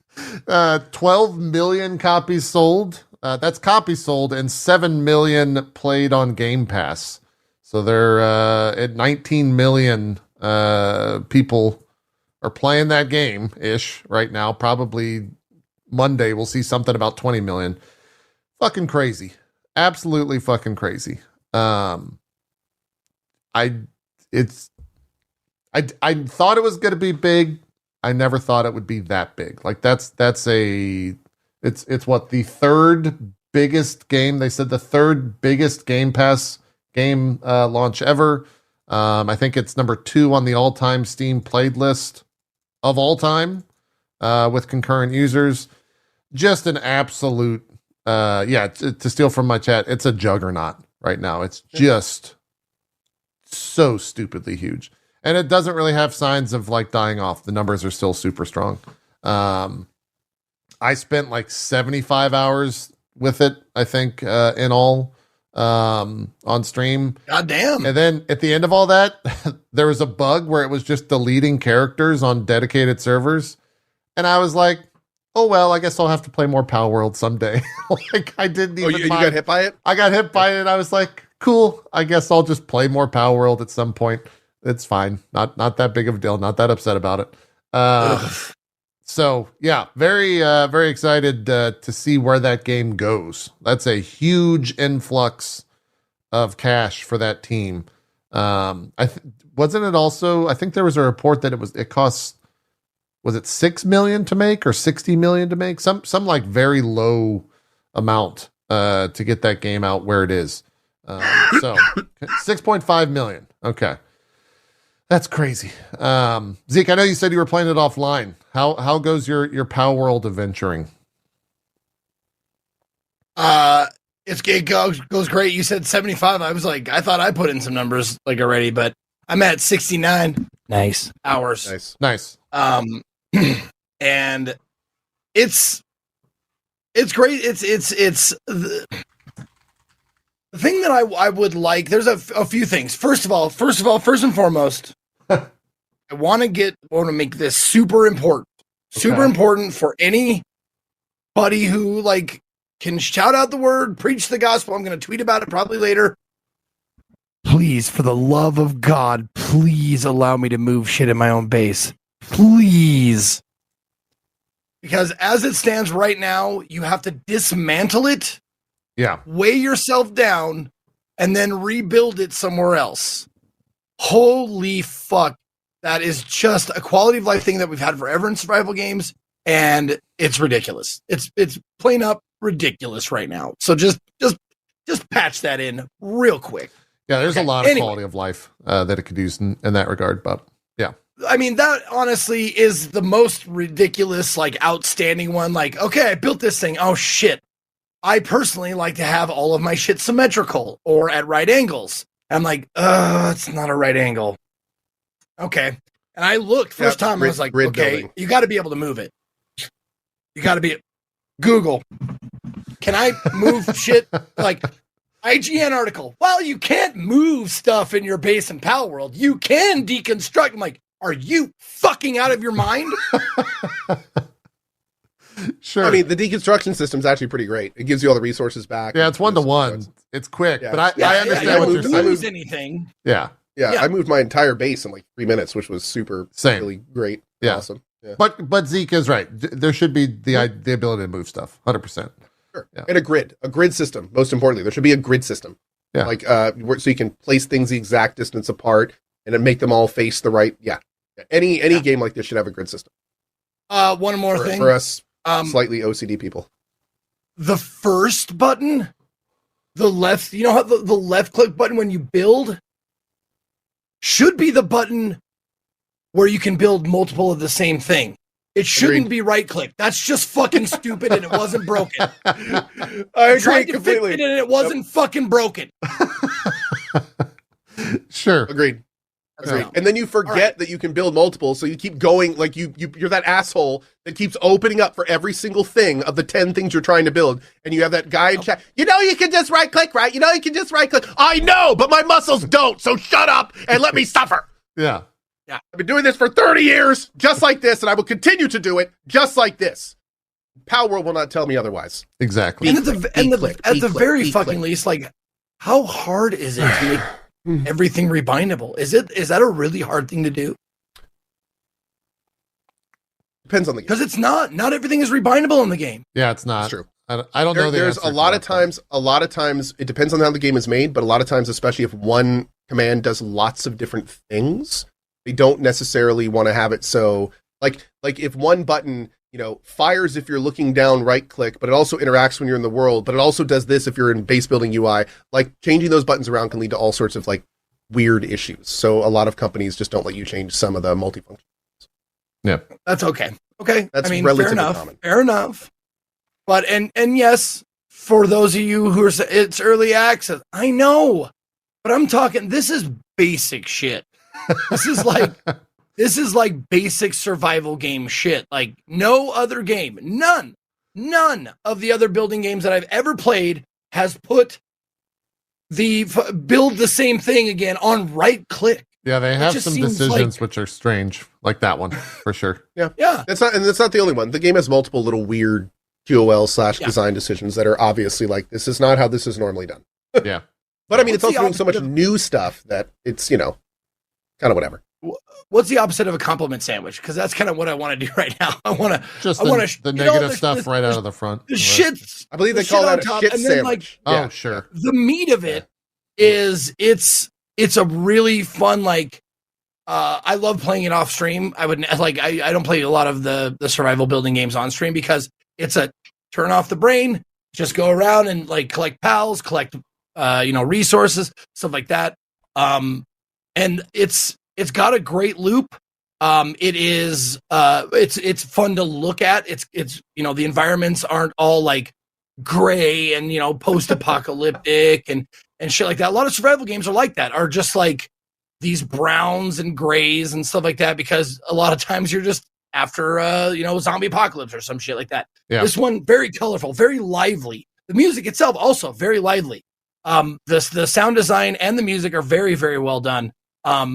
12 million copies sold. That's copies sold and 7 million played on Game Pass. So they're at 19 million people are playing that game-ish right now. Probably Monday we'll see something about 20 million. Fucking crazy. Absolutely fucking crazy. I thought it was going to be big. I never thought it would be that big. Like it's what, the third biggest game. They said the third biggest Game Pass game launch ever. I think it's number 2 on the all-time Steam played list of all time with concurrent users. Just an absolute, to steal from my chat, it's a juggernaut right now. It's just so stupidly huge. And it doesn't really have signs of like dying off. The numbers are still super strong. I spent like 75 hours with it, I think, in all, on stream. God damn. And then at the end of all that, there was a bug where it was just deleting characters on dedicated servers. And I was like, oh, well, I guess I'll have to play more Palworld someday. Like, I didn't even you got hit by it? I got hit by it, and I was like, cool, I guess I'll just play more Palworld at some point. It's fine. Not that big of a deal. Not that upset about it. So, yeah, very, very excited to see where that game goes. That's a huge influx of cash for that team. Wasn't it also, I think there was a report that it costs, was it 6 million to make or 60 million to make? Some like very low amount to get that game out where it is. So 6.5 million. Okay. That's crazy. Zeke, I know you said you were playing it offline. How goes your Palworld adventuring? It goes great. You said 75. I was like, I thought I put in some numbers like already, but I'm at 69. Nice hours. Nice. And it's great. It's the thing that I would like. There's a few things. First and foremost, I want to make this super important. Super important for anybody who like can shout out the word, preach the gospel. I'm going to tweet about it probably later. Please, for the love of God, please allow me to move shit in my own base. Please. Because as it stands right now, you have to dismantle it. Yeah. Weigh yourself down and then rebuild it somewhere else. Holy fuck. That is just a quality of life thing that we've had forever in survival games, and it's ridiculous. It's plain up ridiculous right now. So just patch that in real quick. Yeah, there's a lot of quality of life that it could use in that regard, but yeah. I mean, that honestly is the most ridiculous, like outstanding one. Like, okay, I built this thing. Oh shit. I personally like to have all of my shit symmetrical or at right angles. I'm like, it's not a right angle. Okay. And I looked first time, I was like, okay, building. You got to be able to move it. You got to be Google. Can I move shit? Like IGN article. Well, you can't move stuff in your base in Palworld. You can deconstruct. I'm like, are you fucking out of your mind? Sure. I mean, the deconstruction system is actually pretty great. It gives you all the resources back. Yeah, it's 1-to-1. It's quick, but I understand what you're saying. Lose anything. Yeah. Yeah, I moved my entire base in like 3 minutes, which was really great. Yeah. Awesome. Yeah. But Zeke is right. There should be the ability to move stuff. 100%. Sure. Yeah. And a grid system. Most importantly, there should be a grid system. Yeah. Like so you can place things the exact distance apart and then make them all face the right. Yeah. Any game like this should have a grid system. One more thing for us slightly OCD people. The first button, the left. You know how the left click button when you build should be the button where you can build multiple of the same thing. It shouldn't be right click. That's just fucking stupid, and it wasn't broken. I tried to completely fix it, and it wasn't fucking broken. Sure. Agreed. That's Agreed. dumb. And then you forget that you can build multiple, so you keep going, like you're that asshole that keeps opening up for every single thing of the 10 things you're trying to build, and you have that guy in chat, you can just right click, right? You can just right click. I know, but my muscles don't, so shut up and let me suffer. Yeah. I've been doing this for 30 years, just like this, and I will continue to do it just like this. Palworld will not tell me otherwise. Exactly. And at the very fucking least, like, how hard is it to make everything rebindable? Is that a really hard thing to do? Depends on the game. Because it's not everything is rebindable in the game. Yeah, it's not. It's true. I don't know. There's a lot of times it depends on how the game is made, but a lot of times, especially if one command does lots of different things, they don't necessarily want to have it so like if one button, fires if you're looking down right click, but it also interacts when you're in the world, but it also does this if you're in base building UI. Like changing those buttons around can lead to all sorts of like weird issues. So a lot of companies just don't let you change some of the multifunction. Yeah. That's okay. Okay. That's relatively common. Fair enough. But and yes, for those of you who are it's early access, I know. But I'm talking this is basic shit. This is like basic survival game shit. Like no other game, none of the other building games that I've ever played has put build the same thing again on right click. Yeah, they have some decisions which are strange, like that one for sure. Yeah. That's not the only one. The game has multiple little weird QOL/design decisions that are obviously like, this is not how this is normally done. Yeah. But I mean, it's also doing so much new stuff that it's, kind of whatever. What's the opposite of a compliment sandwich? Because that's kind of what I want to do right now. I want to the negative stuff right out of the front. The shit. I believe they call that a shit sandwich. Oh, sure. The meat of it is it's a really fun, like, I love playing it off stream. I don't play a lot of the survival building games on stream because it's a turn off the brain, just go around and like collect pals, collect resources, stuff like that. And it's got a great loop. It's fun to look at. It's the environments aren't all like gray and post-apocalyptic and shit like that. A lot of survival games are like that, are just like these browns and grays and stuff like that, because a lot of times you're just after zombie apocalypse or some shit like that. Yeah. This one, very colorful, very lively. The music itself also very lively. The sound design and the music are very, very well done.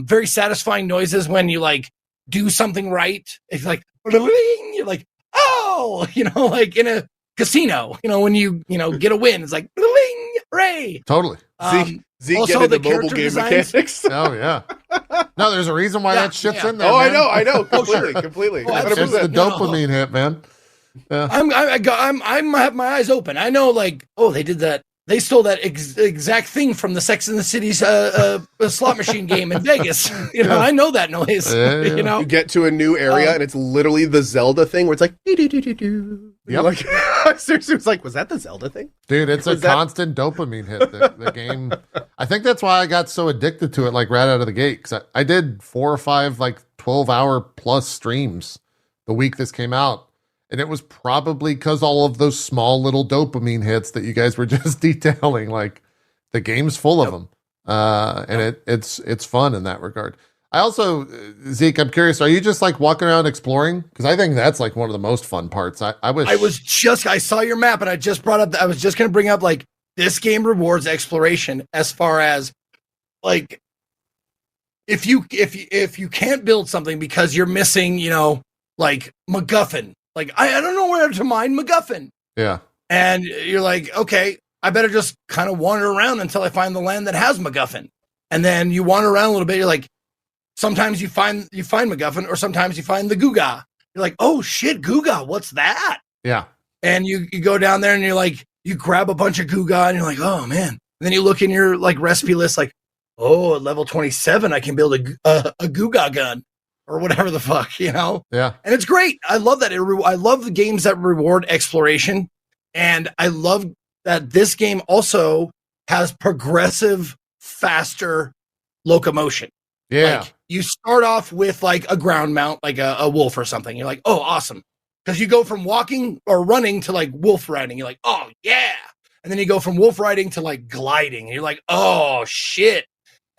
Very satisfying noises when you like do something right. It's like you're like, oh, like in a casino, when you get a win, it's like hooray. Totally. Zeke also getting the the mobile game mechanics. Oh yeah. No, there's a reason why that shit's in there. Oh, man. I know. Completely. It's just the dopamine hit, man. Yeah. I have my eyes open. I know, like, oh, they did that. They stole that exact thing from the Sex and the City's slot machine game in Vegas. I know that noise. Yeah. You get to a new area and it's literally the Zelda thing where it's like, do. Yep. Like, seriously, it's like, was that the Zelda thing? Dude, it's a constant dopamine hit. The game. I think that's why I got so addicted to it, like right out of the gate. Because I did 4 or 5 like 12-hour plus streams the week this came out. And it was probably because all of those small little dopamine hits that you guys were just detailing. Like the game's full of them, and it's fun in that regard. I also, Zeke, I'm curious, are you just like walking around exploring? Because I think that's like one of the most fun parts. I saw your map and I just brought up. I was just going to bring up like this game rewards exploration as far as like if you can't build something because you're missing like MacGuffin. Like, I don't know where to mine MacGuffin. Yeah. And you're like, okay, I better just kind of wander around until I find the land that has MacGuffin. And then you wander around a little bit. You're like, sometimes you find MacGuffin, or sometimes you find the Guga. You're like, oh shit, Guga, what's that? Yeah. And you go down there and you're like, you grab a bunch of Guga and you're like, oh man. And then you look in your like recipe list, like, oh, at level 27, I can build a Guga gun. Or whatever the fuck, Yeah. And it's great. I love that. I love the games that reward exploration. And I love that this game also has progressive, faster locomotion. Yeah. Like, you start off with like a ground mount, like a wolf or something. You're like, oh, awesome. Because you go from walking or running to like wolf riding. You're like, oh, yeah. And then you go from wolf riding to like gliding. And you're like, oh, shit.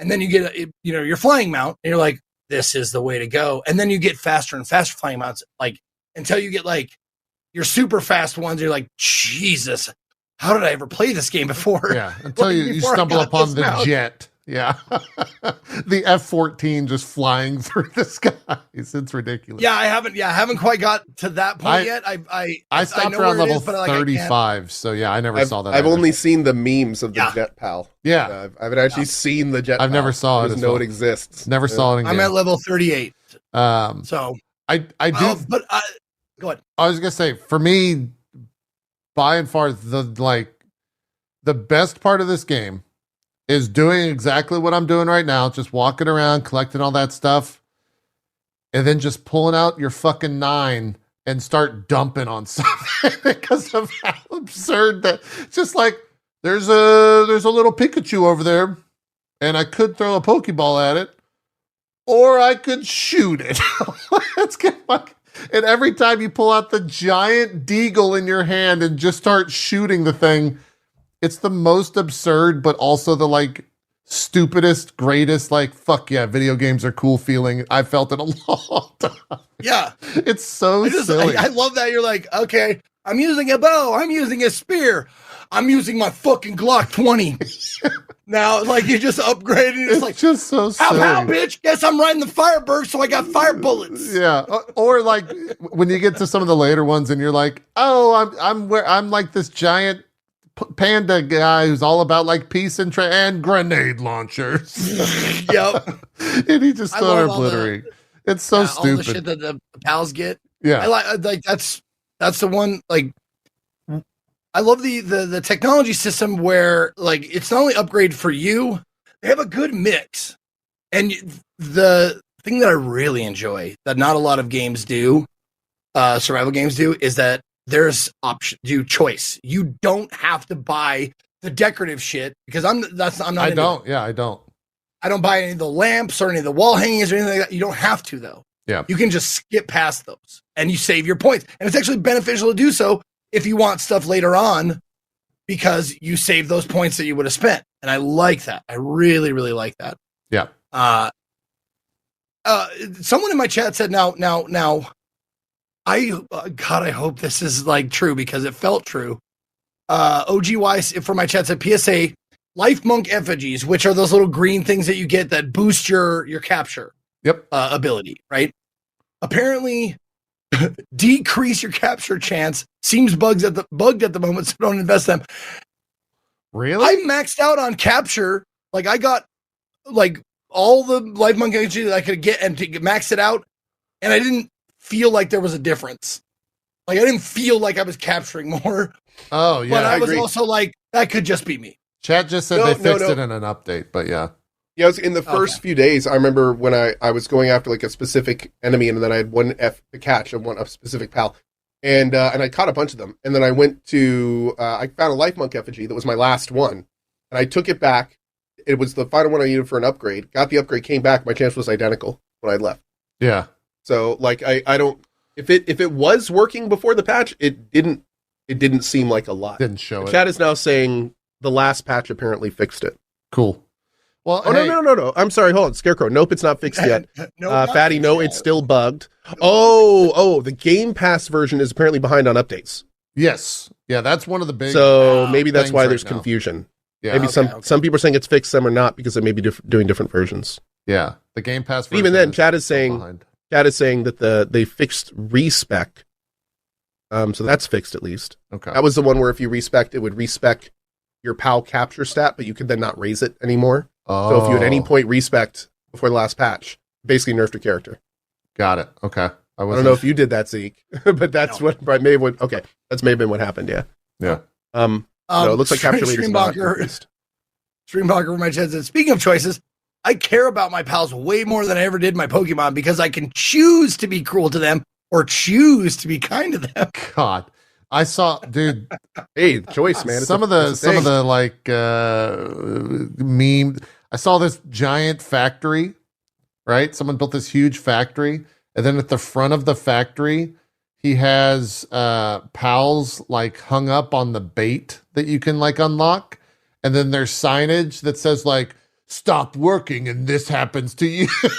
and then you get your flying mount, and you're like, this is the way to go. And then you get faster and faster flying mounts, like until you get like your super fast ones. You're like, Jesus, how did I ever play this game before? Yeah, until you stumble upon the jet. Yeah. The F-14 just flying through the skies. It's ridiculous. Yeah, I haven't quite got to that point yet. I stopped around level 35, so yeah, I never saw that. I've only seen the memes of the jet pal. Yeah. I haven't actually seen the jet I've pal. never saw it. I just know it exists. Never saw it in game. I'm at level 38. So I do go ahead. I was gonna say, for me, by and far, the best part of this game is doing exactly what I'm doing right now, just walking around, collecting all that stuff, and then just pulling out your fucking 9 and start dumping on something because of how absurd that. Just like there's a little Pikachu over there, and I could throw a Pokeball at it, or I could shoot it. Let's get and every time you pull out the giant deagle in your hand and just start shooting the thing, it's the most absurd, but also the like stupidest, greatest, like, fuck yeah, video games are cool feeling I felt in a long time. Yeah. It's so silly. I love that. You're like, okay, I'm using a bow. I'm using a spear. I'm using my fucking Glock 20. Now, like, you just upgraded. It's like, just so silly. How, bitch? Guess I'm riding the Firebird, so I got fire bullets. Yeah. Or like when you get to some of the later ones and you're like, oh, I'm like this giant panda guy who's all about like peace and grenade launchers. Yep. And he just started obliterating. It's so stupid. All the shit that the pals get. Yeah. I like that's the one, like, I love the technology system where, like, it's not only upgrade for you, they have a good mix. And the thing that I really enjoy that not a lot of games do, survival games do, is that there's choice. You don't have to buy the decorative shit because I don't buy any of the lamps or any of the wall hangings or anything like that. You don't have to, though. Yeah. You can just skip past those and you save your points. And it's actually beneficial to do so if you want stuff later on, because you save those points that you would have spent. And I like that. I really, really like that. Yeah. Someone in my chat said, now, I hope this is like true because it felt true. OGY for my chat said PSA life monk effigies, which are those little green things that you get that boost your capture ability, right? Apparently decrease your capture chance. Seems bugged at the moment, so don't invest them. Really? I maxed out on capture. Like, I got like all the life monk effigies that I could get and to max it out, and I didn't feel like there was a difference. Like, I didn't feel like I was capturing more. Oh, yeah. But I was also like, that could just be me. Chat just said they fixed it in an update, but yeah. Yeah, I was in the first few days. I remember when I was going after like a specific enemy, and then I had one catch and a specific pal, and I caught a bunch of them. And then I went to I found a life monk effigy that was my last one, and I took it back. It was the final one I needed for an upgrade. Got the upgrade, came back. My chance was identical when I left. Yeah. So like I don't, if it was working before the patch, it didn't seem like a lot. Didn't show it. Chat is now saying the last patch apparently fixed it. Cool. Well, no. I'm sorry. Hold on. Scarecrow. Nope, it's not fixed yet. Fatty, no, it's still bugged. The Game Pass version is apparently behind on updates. Yes. Yeah, that's one of the big. So maybe that's why there's confusion. Yeah. Maybe some people are saying it's fixed, some are not because they may be doing different versions. Yeah, the Game Pass version. Even then, Chat is saying that they fixed respec. So that's fixed at least. Okay. That was the one where if you respec, it would respec your PAL capture stat, but you could then not raise it anymore. Oh. So if you at any point respect before the last patch, basically nerfed your character. Got it. Okay. I don't know if you did that, Zeke, but that's what may have been. Okay, that's may have been what happened. Yeah. Yeah. No, it looks like capture rate is not increased. Streambocker, my chat said, speaking of choices, I care about my pals way more than I ever did my Pokemon because I can choose to be cruel to them or choose to be kind to them. God, I saw, dude. Hey, choice, man. Some of the like meme. I saw this giant factory, right? Someone built this huge factory, and then at the front of the factory, he has pals like hung up on the bait that you can like unlock, and then there's signage that says like stop working and this happens to you. And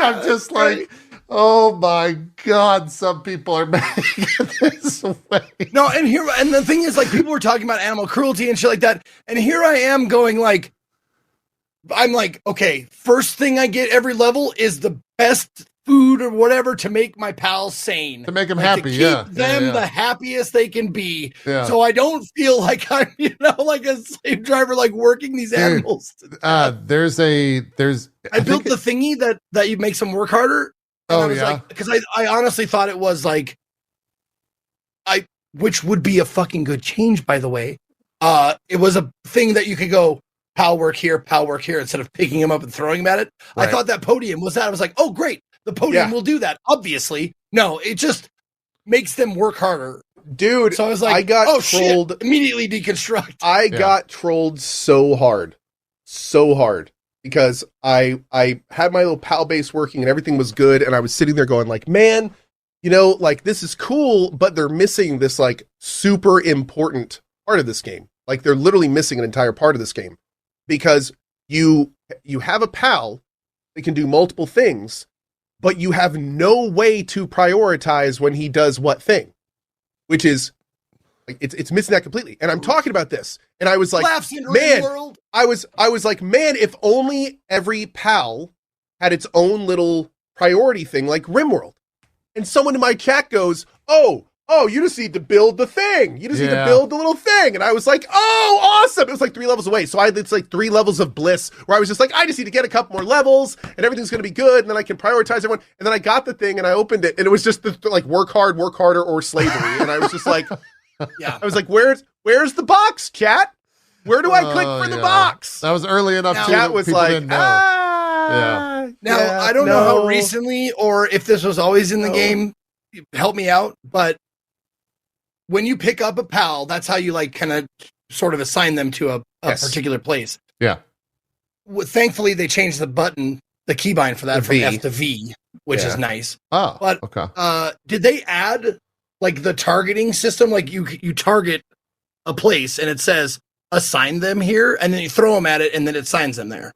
I'm just like, oh my God, some people are making it this way. No, and the thing is, like, people were talking about animal cruelty and shit like that, and here I am going like, I'm like, okay, first thing I get every level is the best food or whatever to make my pals sane. To make them like, happy, to keep yeah. them the happiest they can be. Yeah. So I don't feel like I'm, like a slave driver, like working these animals. I built the thingy that you makes them work harder. And I was like, because I honestly thought it was like, which would be a fucking good change, by the way. It was a thing that you could go, pal work here, instead of picking him up and throwing him at it. Right. I thought that podium was that. I was like, oh, great. The podium will do that. Obviously. No, it just makes them work harder. Dude, so I was like, I got trolled. Shit. Immediately deconstruct. I got trolled so hard. Because I had my little pal base working and everything was good. And I was sitting there going like, man, like this is cool, but they're missing this like super important part of this game. Like they're literally missing an entire part of this game because you have a pal that can do multiple things, but you have no way to prioritize when he does what thing, which is like, it's missing that completely. And I'm talking about this. And I was like, man, I was like, man, if only every pal had its own little priority thing like RimWorld. And someone in my chat goes, oh, you just need to build the thing. You just need to build the little thing. And I was like, oh, awesome. It was like 3 levels away. So it's like 3 levels of bliss where I was just like, I just need to get a couple more levels and everything's going to be good. And then I can prioritize everyone. And then I got the thing and I opened it and it was just like work harder or slavery. And I was just like, I was like, where's the box, chat? Where do I click for the box? That was early enough too. Chat was like, Now, I don't know how recently or if this was always in the game. Help me out. But when you pick up a pal, that's how you like kind of sort of assign them to a particular place. Yeah. Thankfully, they changed the keybind for that from F to V, which is nice. Oh, but okay. Did they add like the targeting system? Like you target a place and it says assign them here, and then you throw them at it, and then it assigns them there.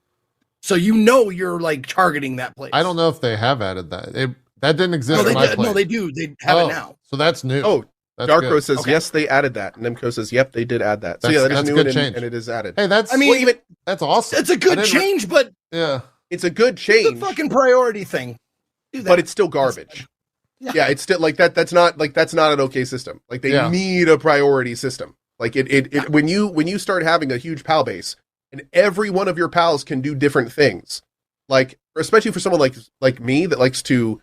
So you're like targeting that place. I don't know if they have added that. That didn't exist in my place. No, they do. They have it now. So that's new. Oh, Darkro says, yes, they added that. And Nemco says, yep, they did add that. So that is new and it is added. Hey, that's awesome. It's a good change, but it's a good change. It's a fucking priority thing. But it's still garbage. Yeah, it's still like that. That's not an okay system. Like they need a priority system. Like when you start having a huge pal base and every one of your pals can do different things, like especially for someone like me that likes to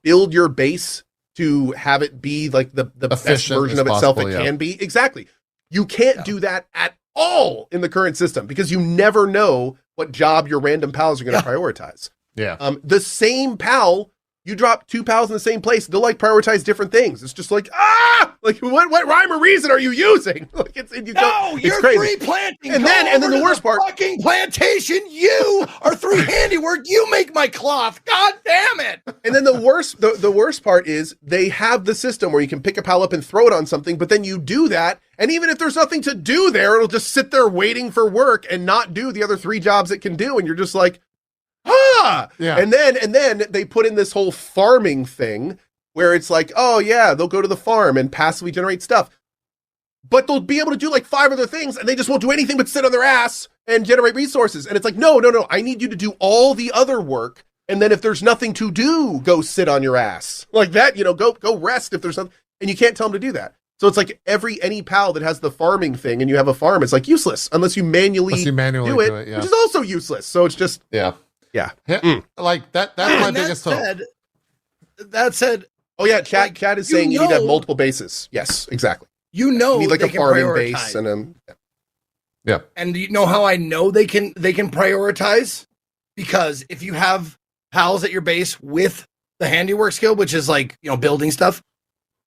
build your base to have it be like the best version of itself it can be. Exactly. You can't do that at all in the current system because you never know what job your random pals are going to prioritize. Yeah. The same pal, you drop 2 pals in the same place, they'll like prioritize different things. It's just like, like what rhyme or reason are you using? Like you're crazy. 3 planting. And then the worst part, fucking plantation. You are 3 handiwork. You make my cloth. God damn it. And then the worst part is they have the system where you can pick a pal up and throw it on something, but then you do that, and even if there's nothing to do there, it'll just sit there waiting for work and not do the other 3 jobs it can do, and you're just like, yeah. And then they put in this whole farming thing where it's like, oh yeah, they'll go to the farm and passively generate stuff, but they'll be able to do like 5 other things and they just won't do anything but sit on their ass and generate resources. And it's like, no, I need you to do all the other work. And then if there's nothing to do, go sit on your ass like that, go rest if there's something, and you can't tell them to do that. So it's like any pal that has the farming thing and you have a farm, it's like useless unless you manually do it, which is also useless. So it's just, Yeah. Like that's my biggest hope. That said, oh yeah, chat is saying you need to have multiple bases. Yes, exactly. You need like a farming base and yeah. And you know how I know they can prioritize? Because if you have pals at your base with the handiwork skill, which is like, building stuff,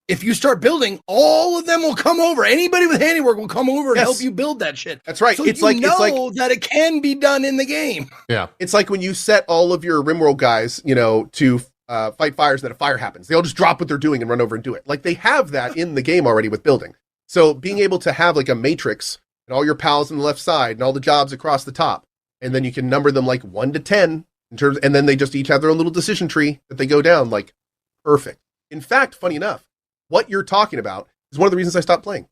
if you start building, all of them will come over. Anybody with handiwork will come over and help you build that shit. That's right. So it's like that it can be done in the game. Yeah. It's like when you set all of your RimWorld guys, to fight fires, and then a fire happens. They all just drop what they're doing and run over and do it. Like they have that in the game already with building. So being able to have like a matrix and all your pals on the left side and all the jobs across the top. And then you can number them like 1 to 10 in terms, and then they just each have their own little decision tree that they go down, like perfect. In fact, funny enough, what you're talking about is one of the reasons I stopped playing.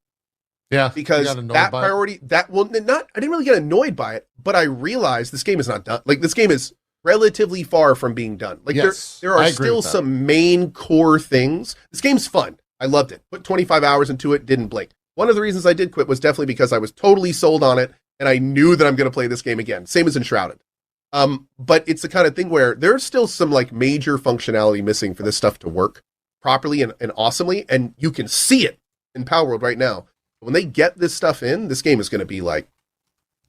Yeah. Because that priority, I didn't really get annoyed by it, but I realized this game is not done. Like, this game is relatively far from being done. Like, yes, there are still some main core things. This game's fun. I loved it. Put 25 hours into it, didn't blink. One of the reasons I did quit was definitely because I was totally sold on it, and I knew that I'm going to play this game again. Same as Enshrouded. But it's the kind of thing where there's still some like major functionality missing for this stuff to work properly and awesomely, and you can see it in Palworld right now. When they get this stuff in, this game is going to be like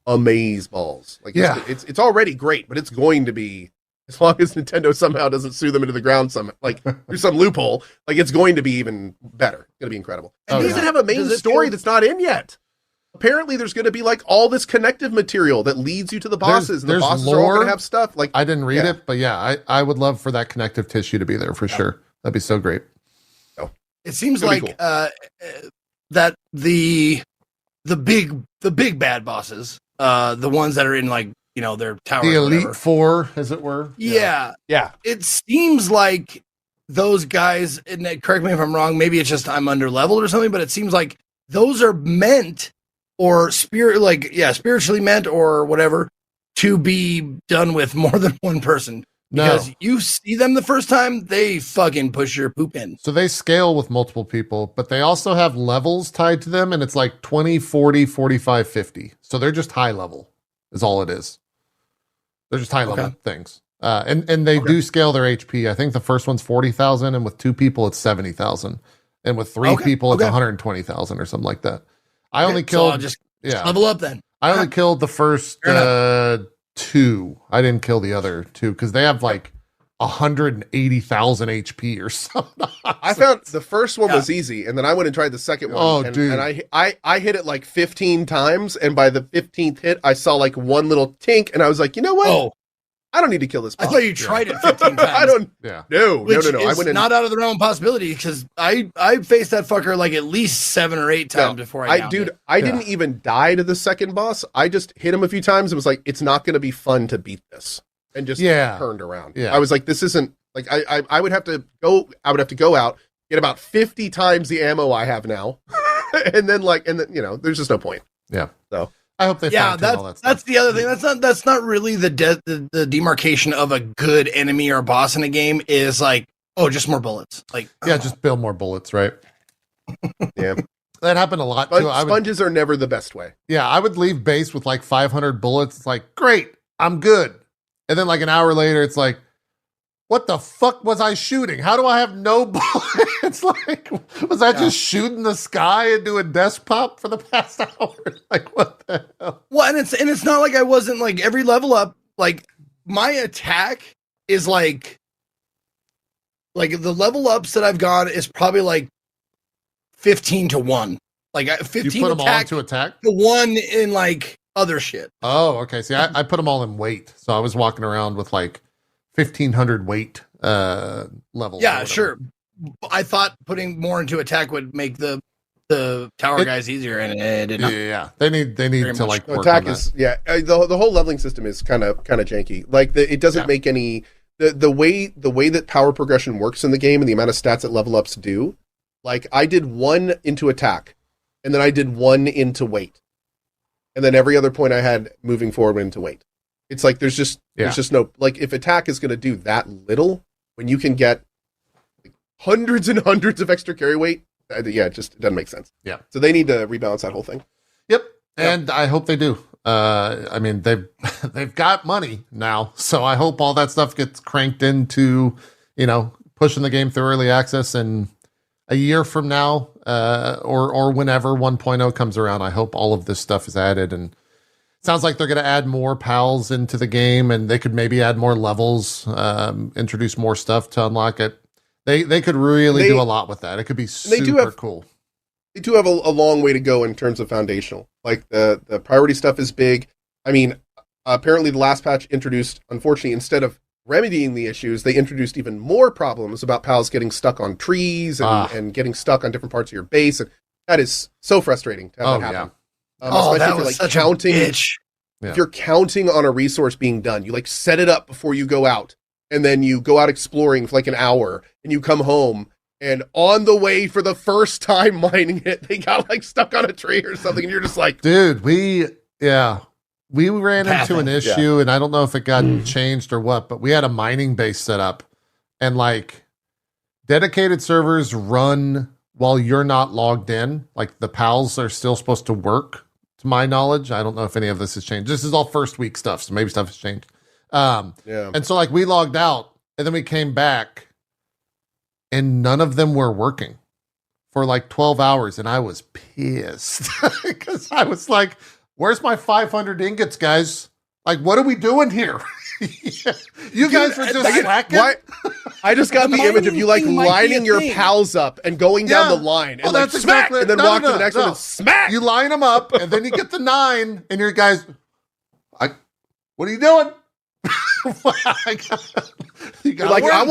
amazeballs. Like, yeah, it's already great, but it's going to be, as long as Nintendo somehow doesn't sue them into the ground through some loophole, like, it's going to be even better. It's going to be incredible. And it doesn't have a main story that's not in yet. Apparently, there's going to be like all this connective material that leads you to the bosses, and the bosses are all going to have stuff. Like, I didn't read it, but yeah, I would love for that connective tissue to be there for sure. That'd be so great. So, it seems like cool. That the big bad bosses, the ones that are in, like, you know, their tower, the Elite Four, as it were. Yeah. It seems like those guys, and correct me if I'm wrong, maybe it's just I'm under leveled or something, but it seems like those are meant, or spiritually meant, or whatever, to be done with more than one person. Because you see them the first time, they fucking push your poop in. So they scale with multiple people, but they also have levels tied to them, and it's like 20, 40, 45, 50. So they're just high level, is all it is. They're just high level things. And they do scale their HP. I think the first one's 40,000, and with 2 people, it's 70,000. And with 3 people, it's 120,000 or something like that. I only killed... So just level up then. I only killed the first 2. I didn't kill the other 2 because they have like 180,000 HP or something. I found the first one was easy, and then I went and tried the second one. And I hit it like 15 times, and by the 15th hit, I saw like one little tink, and I was like, you know what? Oh, I don't need to kill this boss. I thought you tried it 15 times. I don't. Yeah. No. I went not out of the realm of possibility, because I faced that fucker like at least 7 or 8 times before I didn't even die to the second boss. I just hit him a few times and was like, it's not going to be fun to beat this, and just turned around. Yeah. I was like, this isn't like I would have to go out, get about 50 times the ammo I have now, and then you know, there's just no point. Yeah. So I hope they all that stuff. That's the other thing. That's not really the demarcation of a good enemy or boss in a game, is like, oh, just more bullets. Like, just build more bullets, right? Yeah. That happened a lot too. Sponges are never the best way. Yeah, I would leave base with like 500 bullets. It's like, great, I'm good. And then like an hour later, it's like, what the fuck was I shooting? How do I have no bullets? It's like, was I just shooting the sky and doing desk pop for the past hour? Like, what the hell? Well, and it's not like I wasn't, like, every level up, like, my attack is like the level ups that I've gone is probably like 15 to 1. Like, 15 you put them all into attack? To 1 in like other shit. Oh, okay. See, I put them all in weight. So I was walking around with like 1,500 weight levels. Yeah, sure. I thought putting more into attack would make the tower guys easier, and it did not. Yeah, they need to like work attack on is that. The whole leveling system is kind of janky. Like, it doesn't make any the way that power progression works in the game and the amount of stats that level ups do. Like, I did 1 into attack, and then I did 1 into weight, and then every other point I had moving forward went into weight. It's like there's just no, like, if attack is going to do that little when you can get like hundreds and hundreds of extra carry weight, it just doesn't make sense. Yeah. So they need to rebalance that whole thing. Yep. And I hope they do. I mean, they've got money now, so I hope all that stuff gets cranked into, you know, pushing the game through early access, and a year from now, or whenever 1.0 comes around, I hope all of this stuff is added. And sounds like they're going to add more pals into the game, and they could maybe add more levels, introduce more stuff to unlock it. They could really do a lot with that. It could be super cool. They do have a long way to go in terms of foundational. Like, the priority stuff is big. I mean, apparently the last patch introduced, unfortunately, instead of remedying the issues, they introduced even more problems about pals getting stuck on trees and getting stuck on different parts of your base. And that is so frustrating to have that happen. Oh, especially that if you're was like such counting. a bitch. Yeah. If you're counting on a resource being done, you like set it up before you go out, and then you go out exploring for like an hour, and you come home, and on the way for the first time mining it, they got like stuck on a tree or something, and you're just like, dude, we ran into an issue, and I don't know if it got changed or what, but we had a mining base set up, and like dedicated servers run while you're not logged in. Like the pals are still supposed to work, to my knowledge. I don't know if any of this has changed. This is all first week stuff, so maybe stuff has changed. And so like we logged out, and then we came back, and none of them were working for like 12 hours, and I was pissed because I was like, where's my 500 ingots, guys? Like, what are we doing here? You guys were just slacking. I just got the image of you like lining your pals up and going down the line and like smack, and then walk to the next one and smack. You line them up, and then you get the 9, and your guys, what are you doing? You're like, I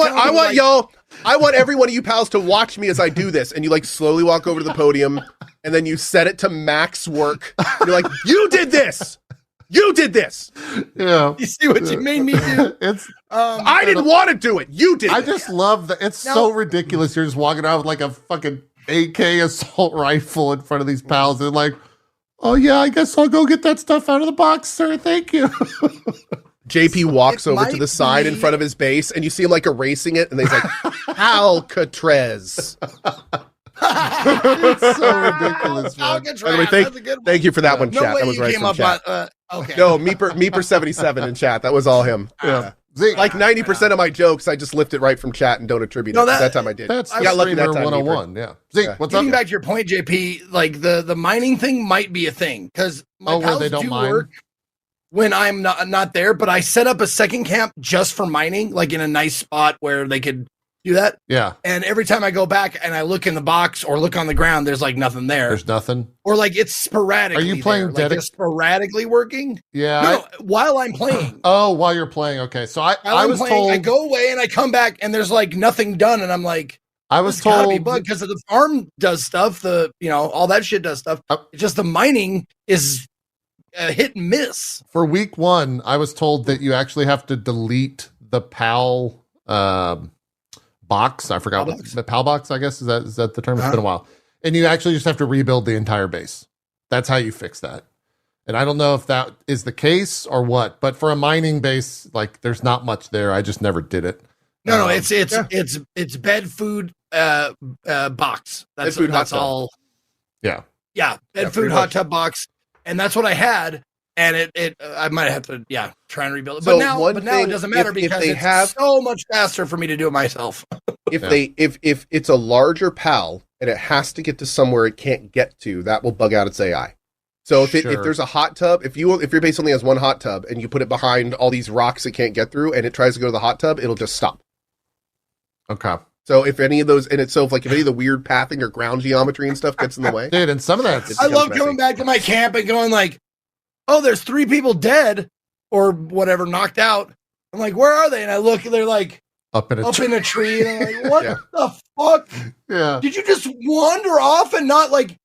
want every one of you pals to watch me as I do this, and you like slowly walk over to the podium, and then you set it to max work. You're like, you did this. You did this. Yeah. You see what you made me do? I didn't want to do it. You did. I just love that. It's so ridiculous. You're just walking around with like a fucking AK assault rifle in front of these pals, and like, oh yeah, I guess I'll go get that stuff out of the box, sir. Thank you. JP walks over to the side in front of his base, and you see him like erasing it, and he's like, Alcatraz. It's so ridiculous, man. Thank you for that one, chat. That was right from chat. Okay. No, Meeper77 in chat. That was all him. Yeah. Zeke, like 90% of my jokes, I just lift it right from chat and don't attribute it. That time I did. That's got lucky that time. 101. Meeper. Yeah. Zeke, what's up? Getting back to your point, JP, like the mining thing might be a thing because my pals they don't do mine? work when I'm not there, but I set up a second camp just for mining, like in a nice spot where they could do that. Yeah. And every time I go back and I look in the box or look on the ground, there's like nothing there. There's nothing. Or like it's sporadically. Are you playing like it's sporadically working? Yeah. No, while I'm playing. Oh, while you're playing. Okay. So I was told I go away and I come back and there's like nothing done, and I'm like, I was told because the farm does stuff, all that shit does stuff. It's just the mining is hit and miss. For week 1, I was told that you actually have to delete the PAL box. I forgot what the PAL box, I guess. Is that the term? It's been a while. And you actually just have to rebuild the entire base. That's how you fix that. And I don't know if that is the case or what, but for a mining base, like there's not much there. I just never did it. No, it's bed food box. That's all. Yeah. Yeah. Bed food hot tub box. And that's what I had. And I might have to, try and rebuild it. So but now it doesn't matter because it's so much faster for me to do it myself. If it's a larger PAL and it has to get to somewhere it can't get to, that will bug out its AI. So if there's a hot tub, if your base only has one hot tub and you put it behind all these rocks it can't get through and it tries to go to the hot tub, it'll just stop. Okay. So if any of those, if any of the weird pathing or ground geometry and stuff gets in the way, dude, and some of that, I love coming back to my camp and going like, oh, there's 3 people dead or whatever, knocked out. I'm like, where are they? And I look and they're like up in a tree. And I'm like, what the fuck? Yeah. Did you just wander off and not like,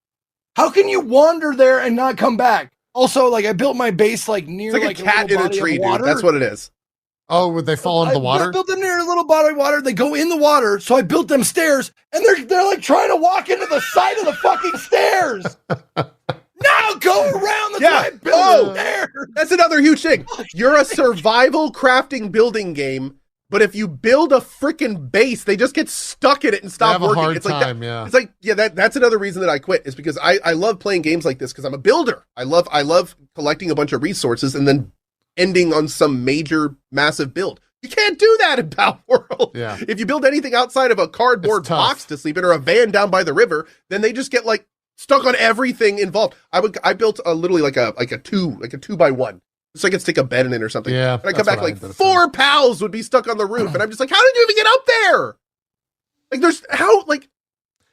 how can you wander there and not come back? Also, like I built my base like near it's like a cat in a tree, dude. That's what it is. Oh, would they fall into the water? I built them near a little body of water. They go in the water. So I built them stairs and they're like trying to walk into the side of the fucking stairs. No, go around the side, build stairs. That's another huge thing. You're a survival crafting building game, but if you build a freaking base, they just get stuck in it and stop working. It's like that's another reason that I quit, is because I love playing games like this because I'm a builder. I love collecting a bunch of resources and then ending on some major massive build. You can't do that in Palworld. Yeah. If you build anything outside of a cardboard box to sleep in or a van down by the river, then they just get like stuck on everything involved. I built literally like a 2x1. So I could stick a bed in it or something. Yeah. And I come back like 4 pals would be stuck on the roof. And I'm just like, how did you even get up there? Like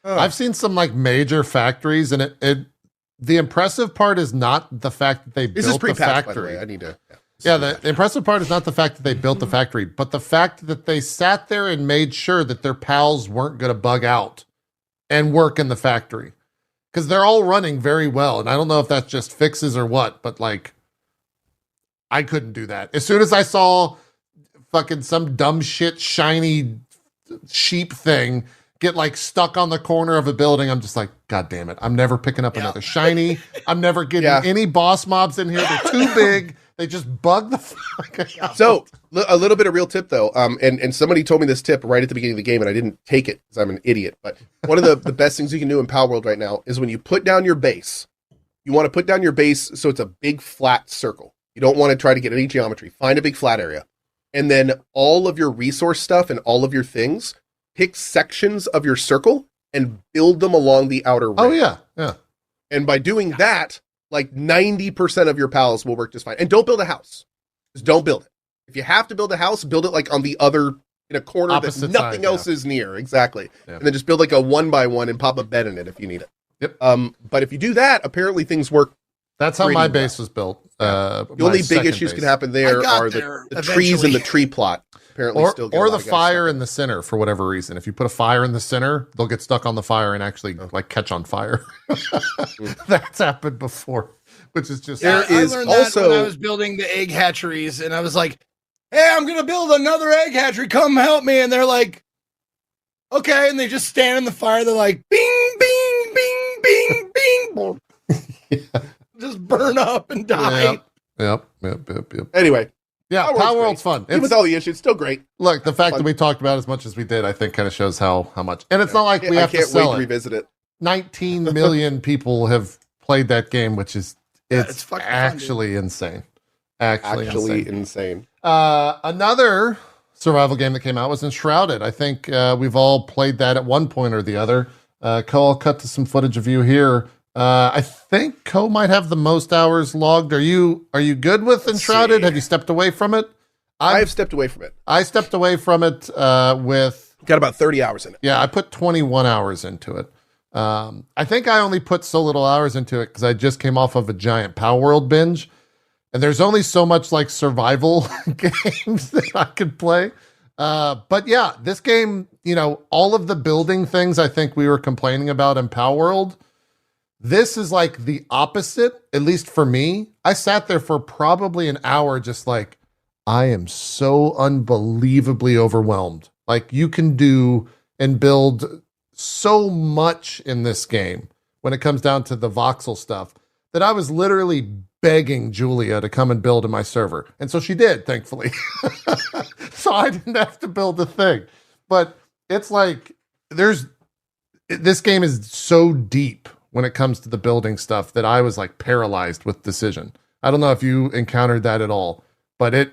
I've seen some like major factories, and the impressive part is not the fact that they built the factory. By the way. I need to. The impressive part is not the fact that they built the factory, but the fact that they sat there and made sure that their pals weren't going to bug out and work in the factory. because they're all running very well. And I don't know if that's just fixes or what, but like, I couldn't do that. As soon as I saw fucking some dumb shit, shiny sheep thing get like stuck on the corner of a building, I'm just like, God damn it. I'm never picking up another shiny. I'm never getting any boss mobs in here. They're too big. They just bug the fuck out. So a little bit of real tip though. And somebody told me this tip right at the beginning of the game and I didn't take it because I'm an idiot. But one of the best things you can do in Palworld right now is when you put down your base, you want to put down your base so it's a big flat circle. You don't want to try to get any geometry. Find a big flat area. And then all of your resource stuff and all of your things, pick sections of your circle and build them along the outer rim. Oh, yeah. Yeah. And by doing that, like 90% of your pals will work just fine. And don't build a house. Just don't build it. If you have to build a house, build it like on the other, in a corner Opposite that nothing side, else is near. Exactly. Yeah. And then just build like a 1x1 and pop a bed in it if you need it. Yep. But if you do that, apparently things work. That's how my base was built. The only big issues can happen there are the trees in the tree plot. Apparently still get or the fire in the center for whatever reason. If you put a fire in the center, they'll get stuck on the fire and actually like catch on fire. That's happened before, which is just I learned that when I was building the egg hatcheries, and I was like, "Hey, I'm gonna build another egg hatchery. Come help me!" And they're like, "Okay," and they just stand in the fire. They're like, "Bing, bing, bing, bing, bing," yeah. Just burn up and die. Yep. Anyway. Yeah, Palworld's fun. Even with all the issues, it's still great. Look, the fact that we talked about as much as we did, I think kind of shows how much. And it's not like we have to sell it. I can't wait to revisit it. 19 million people have played that game, which is it's actually fun, insane. Actually insane. Another survival game that came out was Enshrouded. I think we've all played that at one point or the other. I'll cut to some footage of you here. I think Co might have the most hours logged. Are you good with Enshrouded? Have you stepped away from it? I've stepped away from it. I stepped away from it with... Got about 30 hours in it. Yeah, I put 21 hours into it. I think I only put so little hours into it because I just came off of a giant Palworld binge. And there's only so much like survival games that I could play. But yeah, this game, all of the building things I think we were complaining about in Palworld, this is like the opposite, at least for me. I sat there for probably an hour just like, I am so unbelievably overwhelmed. Like you can do and build so much in this game when it comes down to the voxel stuff that I was literally begging Julia to come and build in my server. And so she did, thankfully. So I didn't have to build a thing. But it's like, this game is so deep when it comes to the building stuff that I was like paralyzed with decision. I don't know if you encountered that at all, but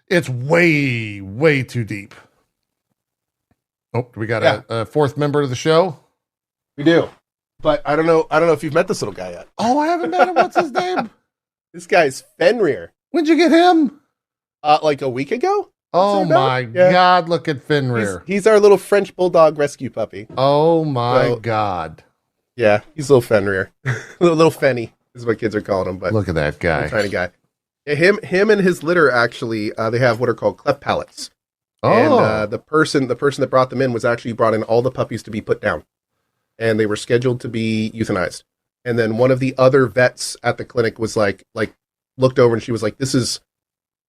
it's way, way too deep. Oh, we got a fourth member of the show. We do. But I don't know if you've met this little guy yet. Oh, I haven't met him. What's his name? This guy's Fenrir. When'd you get him? Like a week ago. Oh my God, look at Fenrir. He's our little French bulldog rescue puppy. Oh my God. Yeah, he's little Fenrir. little Fenny is what kids are calling him. But look at that guy. Tiny guy. Yeah, him and his litter actually, they have what are called cleft palates. Oh. And the person that brought them in was actually brought in all the puppies to be put down. And they were scheduled to be euthanized. And then one of the other vets at the clinic was like looked over and she was like, this is,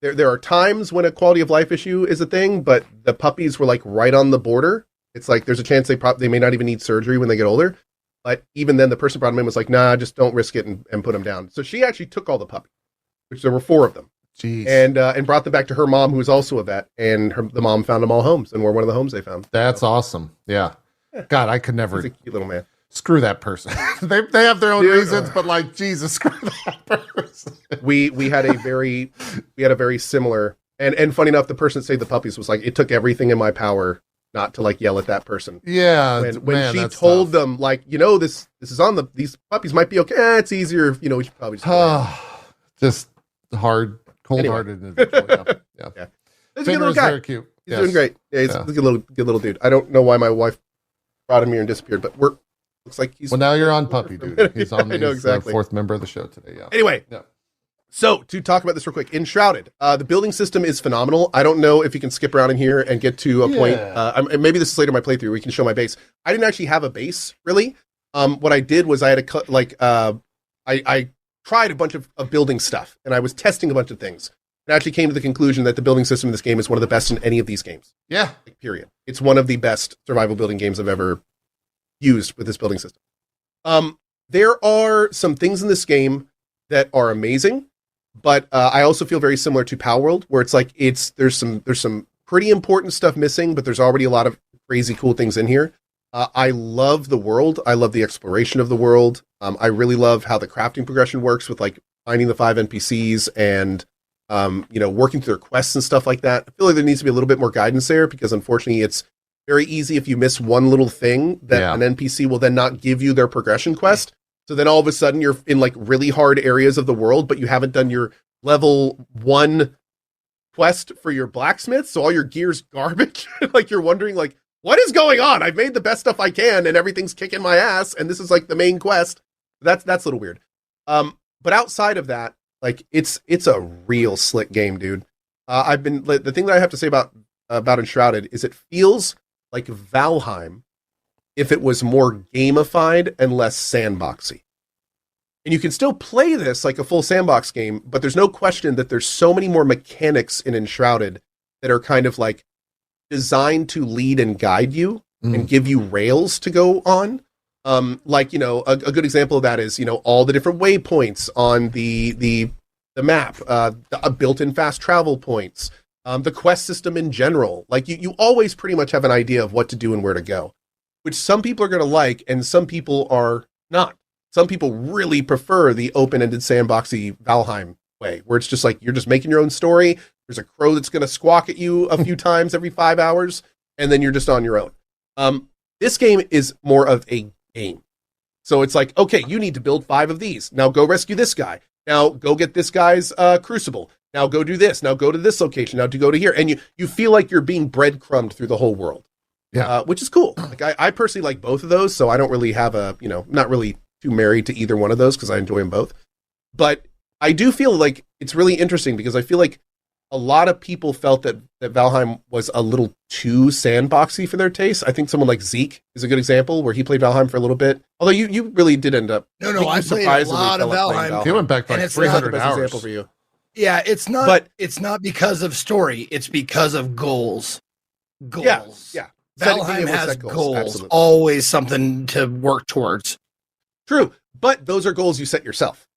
there are times when a quality of life issue is a thing, but the puppies were like right on the border. It's like, there's a chance they may not even need surgery when they get older. But even then the person brought them in was like, nah, just don't risk it and put them down. So she actually took all the puppies, which there were 4 of them. Jeez. And brought them back to her mom, who was also a vet, and the mom found them all homes, and we're one of the homes they found. That's awesome. Yeah. God, I could never. He's a cute little man. Screw that person. they have their own reasons, but like Jesus, screw that person. We had a very similar and funny enough, the person that saved the puppies was like, it took everything in my power not to like yell at that person. Yeah. When she told them like, this is on these puppies might be okay. It's easier, we should probably just hard. Cold-hearted individual. Yeah. This is a good little guy. Very cute. He's doing great. Yeah, he's a good little dude. I don't know why my wife brought him here and disappeared, but looks like he's. Well, now you're on puppy duty. He's on. I know exactly. The 4th member of the show today. Yeah. Anyway, so to talk about this real quick, Enshrouded. The building system is phenomenal. I don't know if you can skip around in here and get to a point. Maybe this is later in my playthrough. We can show my base. I didn't actually have a base really. what I did was I had I tried a bunch of building stuff, and I was testing a bunch of things. And I actually came to the conclusion that the building system in this game is one of the best in any of these games. Yeah. Period. It's one of the best survival building games I've ever used with this building system. There are some things in this game that are amazing, but I also feel very similar to Palworld, where it's like there's some pretty important stuff missing, but there's already a lot of crazy cool things in here. I love the world. I love the exploration of the world. I really love how the crafting progression works with like finding the 5 NPCs and working through their quests and stuff like that. I feel like there needs to be a little bit more guidance there, because unfortunately it's very easy if you miss one little thing that an NPC will then not give you their progression quest. So then all of a sudden you're in like really hard areas of the world, but you haven't done your level 1 quest for your blacksmith. So all your gear's garbage. Like you're wondering like, what is going on? I've made the best stuff I can and everything's kicking my ass. And this is like the main quest. That's a little weird. But outside of that, like it's a real slick game, dude. The thing that I have to say about Enshrouded is it feels like Valheim if it was more gamified and less sandboxy. And you can still play this like a full sandbox game, but there's no question that there's so many more mechanics in Enshrouded that are kind of like designed to lead and guide you and give you rails to go on. A good example of that is, all the different waypoints on the map, built-in fast travel points, the quest system in general. Like you always pretty much have an idea of what to do and where to go, which some people are going to like and some people are not. Some people really prefer the open-ended sandboxy Valheim way, where it's just like you're just making your own story. There's a crow that's going to squawk at you a few times every 5 hours, and then you're just on your own. This game is more of a game. So it's like, okay, you need to build 5 of these. Now go rescue this guy. Now go get this guy's crucible. Now go do this. Now go to this location. Now to go to here. And you feel like you're being breadcrumbed through the whole world. Yeah. Which is cool. Like I personally like both of those, so I don't really have not really too married to either one of those because I enjoy them both. But I do feel like it's really interesting because I feel like a lot of people felt that Valheim was a little too sandboxy for their taste. I think someone like Zeke is a good example where he played Valheim for a little bit. Although you really did end up. No, I played a lot of Valheim. He went back to like 300 hours. Example for you. Yeah, it's not because of story. It's because of goals. Goals. Yeah. Valheim has goals. Absolutely. Always something to work towards. True. But those are goals you set yourself.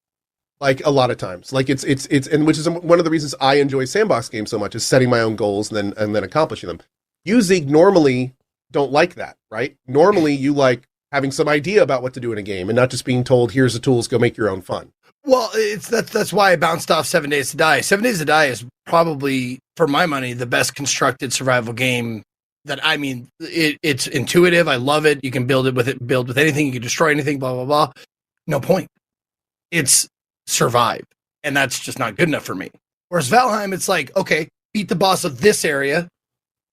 Like a lot of times, like it's, and which is one of the reasons I enjoy sandbox games so much is setting my own goals and then accomplishing them. You, Zeke, normally don't like that, right? Normally you like having some idea about what to do in a game and not just being told, here's the tools, go make your own fun. Well, that's why I bounced off 7 Days to Die. 7 Days to Die is probably, for my money, the best constructed survival game it's intuitive. I love it. You can build with anything. You can destroy anything, blah, blah, blah. No point. It's survive. And that's just not good enough for me. Whereas Valheim, it's like, okay, beat the boss of this area,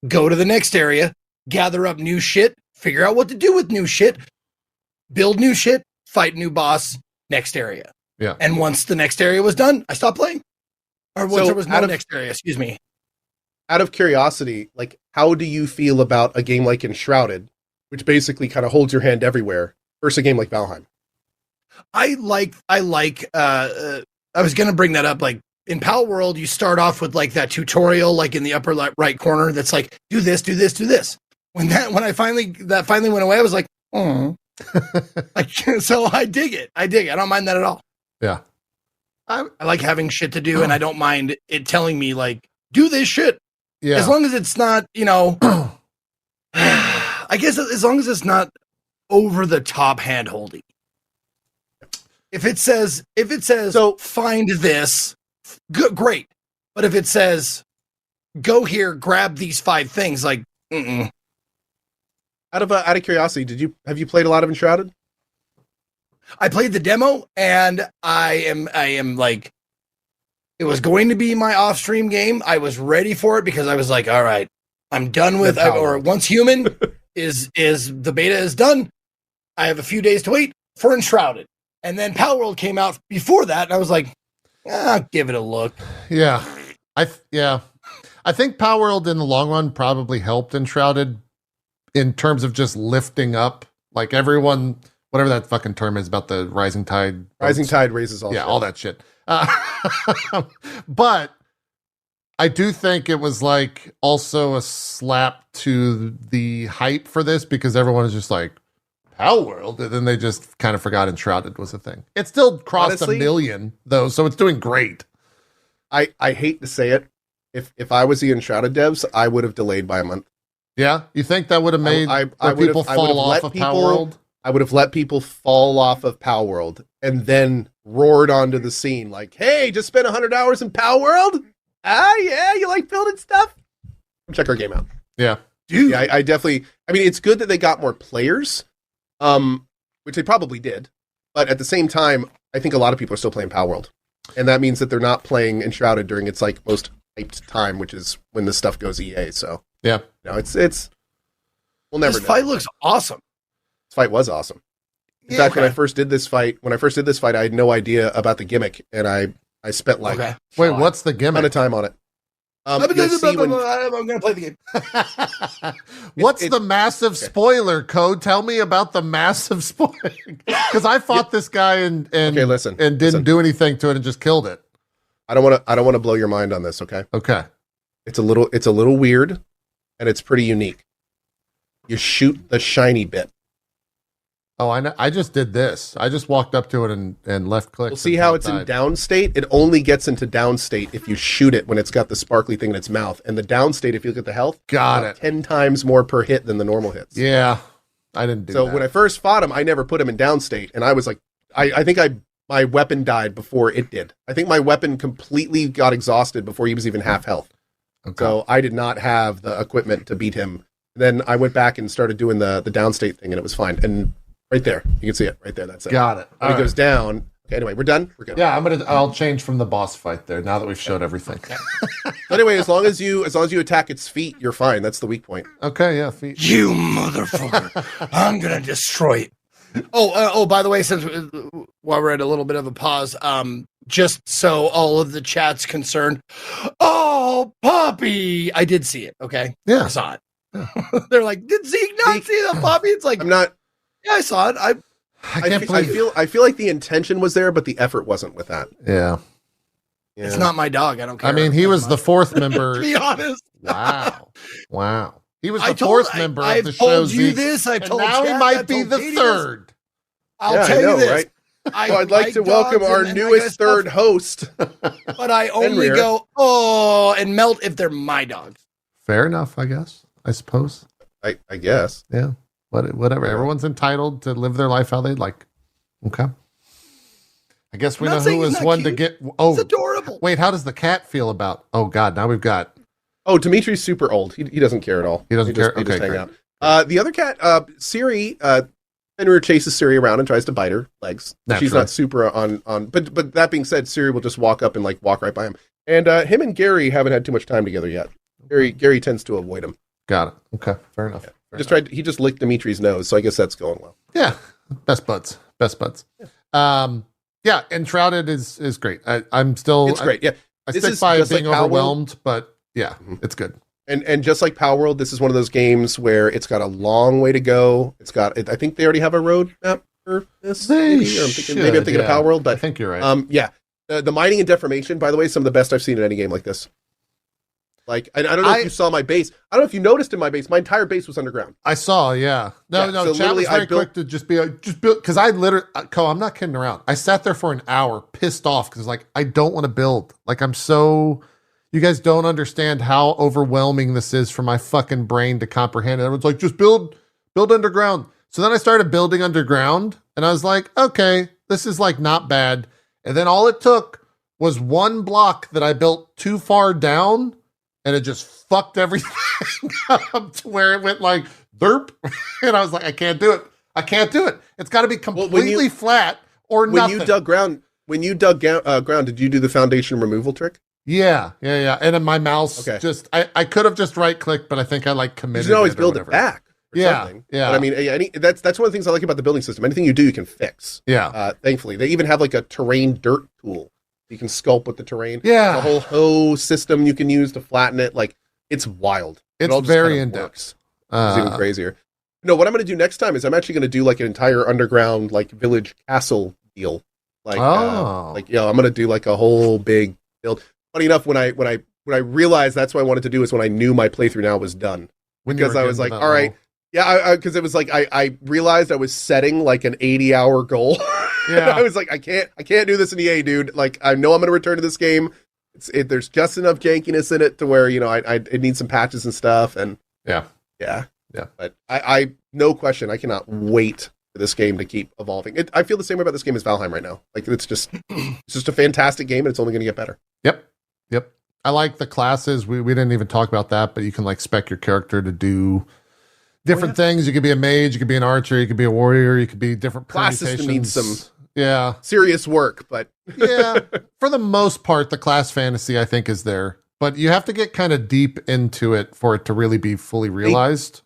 go to the next area, gather up new shit, figure out what to do with new shit, build new shit, fight new boss, next area. Yeah. And once the next area was done, I stopped playing. Or once there was no next area, excuse me. Out of curiosity, like, how do you feel about a game like Enshrouded, which basically kind of holds your hand everywhere, versus a game like Valheim? I was going to bring that up. Like in Palworld, you start off with like that tutorial, like in the upper right corner. That's like, do this, do this, do this. When that finally went away, I was like, oh, so I dig it. I don't mind that at all. Yeah. I like having shit to do and I don't mind it telling me like, do this shit. Yeah. As long as it's not, I guess as long as it's not over the top hand holding. If it says, so find this, great. But if it says, go here, grab these 5 things, like, Out of curiosity, have you played a lot of Enshrouded? I played the demo, and I am like, it was going to be my off-stream game. I was ready for it because I was like, all right, I'm done with, once human is the beta is done, I have a few days to wait for Enshrouded. And then Palworld came out before that, and I was like, I'll give it a look. Yeah. I think Palworld in the long run probably helped Enshrouded in terms of just lifting up. Like everyone whatever that fucking term is about the rising tide. Rising tide raises all. Yeah, shit. all that shit. But I do think it was like also a slap to the hype for this because everyone is just like Palworld, and then they just kind of forgot Enshrouded was a thing. It still crossed Honestly, 1 million though, so it's doing great. I hate to say it. If I was the Enshrouded devs, I would have delayed by a month. Yeah, you think that would have made people fall off of Palworld? I would have let people fall off of Palworld and then roared onto the scene like, "Hey, just spent 100 hours in Palworld? Ah, yeah, you like building stuff? Check our game out." Yeah, dude. Yeah, I definitely. I mean, it's good that they got more players, which they probably did. But at the same time, I think a lot of people are still playing Palworld, and that means that they're not playing Enshrouded during its like most hyped time, which is when this stuff goes EA. So yeah, no, it's. We'll never. This fight looks awesome. This fight was awesome. In fact, when I first did this fight, I had no idea about the gimmick, and I spent like wait, what's the gimmick? A ton of time on it. I'm going to play the game. What's the massive spoiler code? Tell me about the massive spoiler. Because I fought this guy and didn't do anything to it and just killed it. I don't want to blow your mind on this. Okay. Okay. It's a little weird, and it's pretty unique. You shoot the shiny bit. Oh, I know. I just did this. I just walked up to it and left click. We'll see how it's in down state. It only gets into down state if you shoot it when it's got the sparkly thing in its mouth. And the down state, if you look at the health, got it. 10 times more per hit than the normal hits. Yeah, I didn't do that. So when I first fought him, I never put him in down state. And I was like, I think my weapon died before it did. I think my weapon completely got exhausted before he was even half health. Okay. So I did not have the equipment to beat him. Then I went back and started doing the down state thing, and it was fine. And right there, you can see it right there. That's it. Got it. When it goes down. Okay, anyway, we're done. We're good. Yeah, I'll change from the boss fight there now that we've showed everything. So anyway, as long as you attack its feet, you're fine. That's the weak point. Okay, yeah, feet. You motherfucker! I'm gonna destroy it. Oh, by the way, since while we're at a little bit of a pause, just so all of the chat's concerned, oh, puppy! I did see it. Okay, yeah, I saw it. Yeah. They're like, did Zeke not see the puppy? It's like I'm not. Yeah, I saw it. I feel like the intention was there, but the effort wasn't with that. Yeah. It's not my dog. I don't care. I mean, he was the fourth member. To be honest. Wow. He was the fourth member of the show. I've told you this. I've told now he might be the third. I'll tell you this. Right? I'd like to welcome our newest third host. But I only go, and melt if they're my dogs. Fair enough, I guess. I suppose. I guess. Yeah. Whatever. Everyone's entitled to live their life how they like. Okay. I guess we know who is one to get. Oh, it's adorable. Wait, how does the cat feel about? Oh God, now we've got. Oh, Dimitri's super old. He doesn't care at all. He doesn't care. He just hang out. The other cat, Siri, Fenrir chases Siri around and tries to bite her legs. Naturally. She's not super on. But that being said, Siri will just walk up and like walk right by him. And him and Gary haven't had too much time together yet. Gary tends to avoid him. Got it. Okay, fair enough. Yeah. He just licked Dimitri's nose, so I guess that's going well. Yeah, best buds. Yeah. Enshrouded is great. I'm still. It's great. Yeah, I stick by being overwhelmed, but yeah, it's good. And just like Palworld, this is one of those games where it's got a long way to go. I think they already have a roadmap for this. Maybe I'm thinking of Palworld, but I think you're right. Yeah, the mining and deformation, by the way, is some of the best I've seen in any game like this. Like, I don't know if you saw my base. I don't know if you noticed in my base. My entire base was underground. I saw, yeah. No. So chat was very quick to just build because I literally, I'm not kidding around. I sat there for an hour, pissed off because like I don't want to build. Like you guys don't understand how overwhelming this is for my fucking brain to comprehend. Everyone's like, just build underground. So then I started building underground, and I was like, okay, this is like not bad. And then all it took was one block that I built too far down. And it just fucked everything up to where it went like derp. And I was like, I can't do it. It's got to be completely flat or nothing. When you dug ground, did you do the foundation removal trick? Yeah. And then my mouse I could have just right clicked, but I think I like committed. You can always build it back. Yeah. But I mean, that's one of the things I like about the building system. Anything you do, you can fix. Yeah. Thankfully, they even have like a terrain dirt tool. You can sculpt with the terrain. Yeah. The whole hoe system you can use to flatten it. Like, it's wild. It's very in-depth. It's even crazier. No, what I'm going to do next time is I'm actually going to do like an entire underground like village castle deal. Like, I'm going to do like a whole big build. Funny enough, when I realized that's what I wanted to do is when I knew my playthrough now was done. Because I was like, all right. Yeah, because it was like I realized I was setting like an 80-hour goal. Yeah, I was like, I can't do this in EA, dude. Like, I know I'm going to return to this game. There's just enough jankiness in it to where it needs some patches and stuff. And yeah. But I no question, I cannot wait for this game to keep evolving. I feel the same way about this game as Valheim right now. Like, it's just a fantastic game, and it's only going to get better. Yep. I like the classes. We didn't even talk about that, but you can like spec your character to do different things. You could be a mage, you could be an archer, you could be a warrior, you could be different classes. Need some serious work, but for the most part, the class fantasy I think is there, but you have to get kind of deep into it for it to really be fully realized.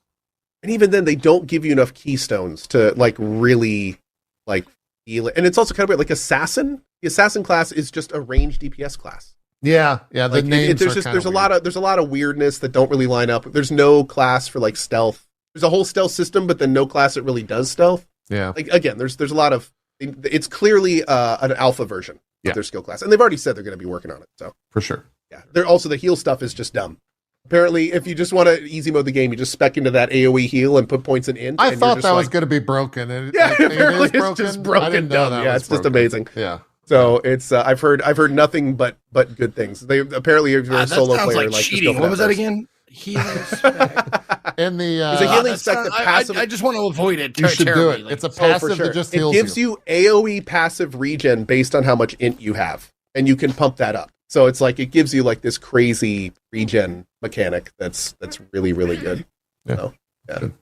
And even then, they don't give you enough keystones to like really like feel it. And it's also kind of weird. Like assassin, the assassin class is just a ranged DPS class. Yeah. The like, names there's a lot of weirdness that don't really line up. There's no class for like stealth. There's a whole stealth system, but then no class that really does stealth. Yeah. Like again, there's a lot of. It's clearly an alpha version of their skill class, and they've already said they're going to be working on it. So for sure. Yeah. They're also the heal stuff is just dumb. Apparently, if you just want to easy mode the game, you just spec into that AoE heal and put points in int. I thought that was going to be broken. Apparently it's just broken dumb. Yeah, it's just amazing. Yeah. So it's I've heard nothing but good things. They apparently if you're a solo player like cheating. What was that again? Healing spec. In the it's a healing spec that passive. I just want to avoid it. You should do it. It's a passive that just heals you. It gives you AoE passive regen based on how much int you have, and you can pump that up. So it's like it gives you like this crazy regen mechanic that's really really good. Yeah. So, Good.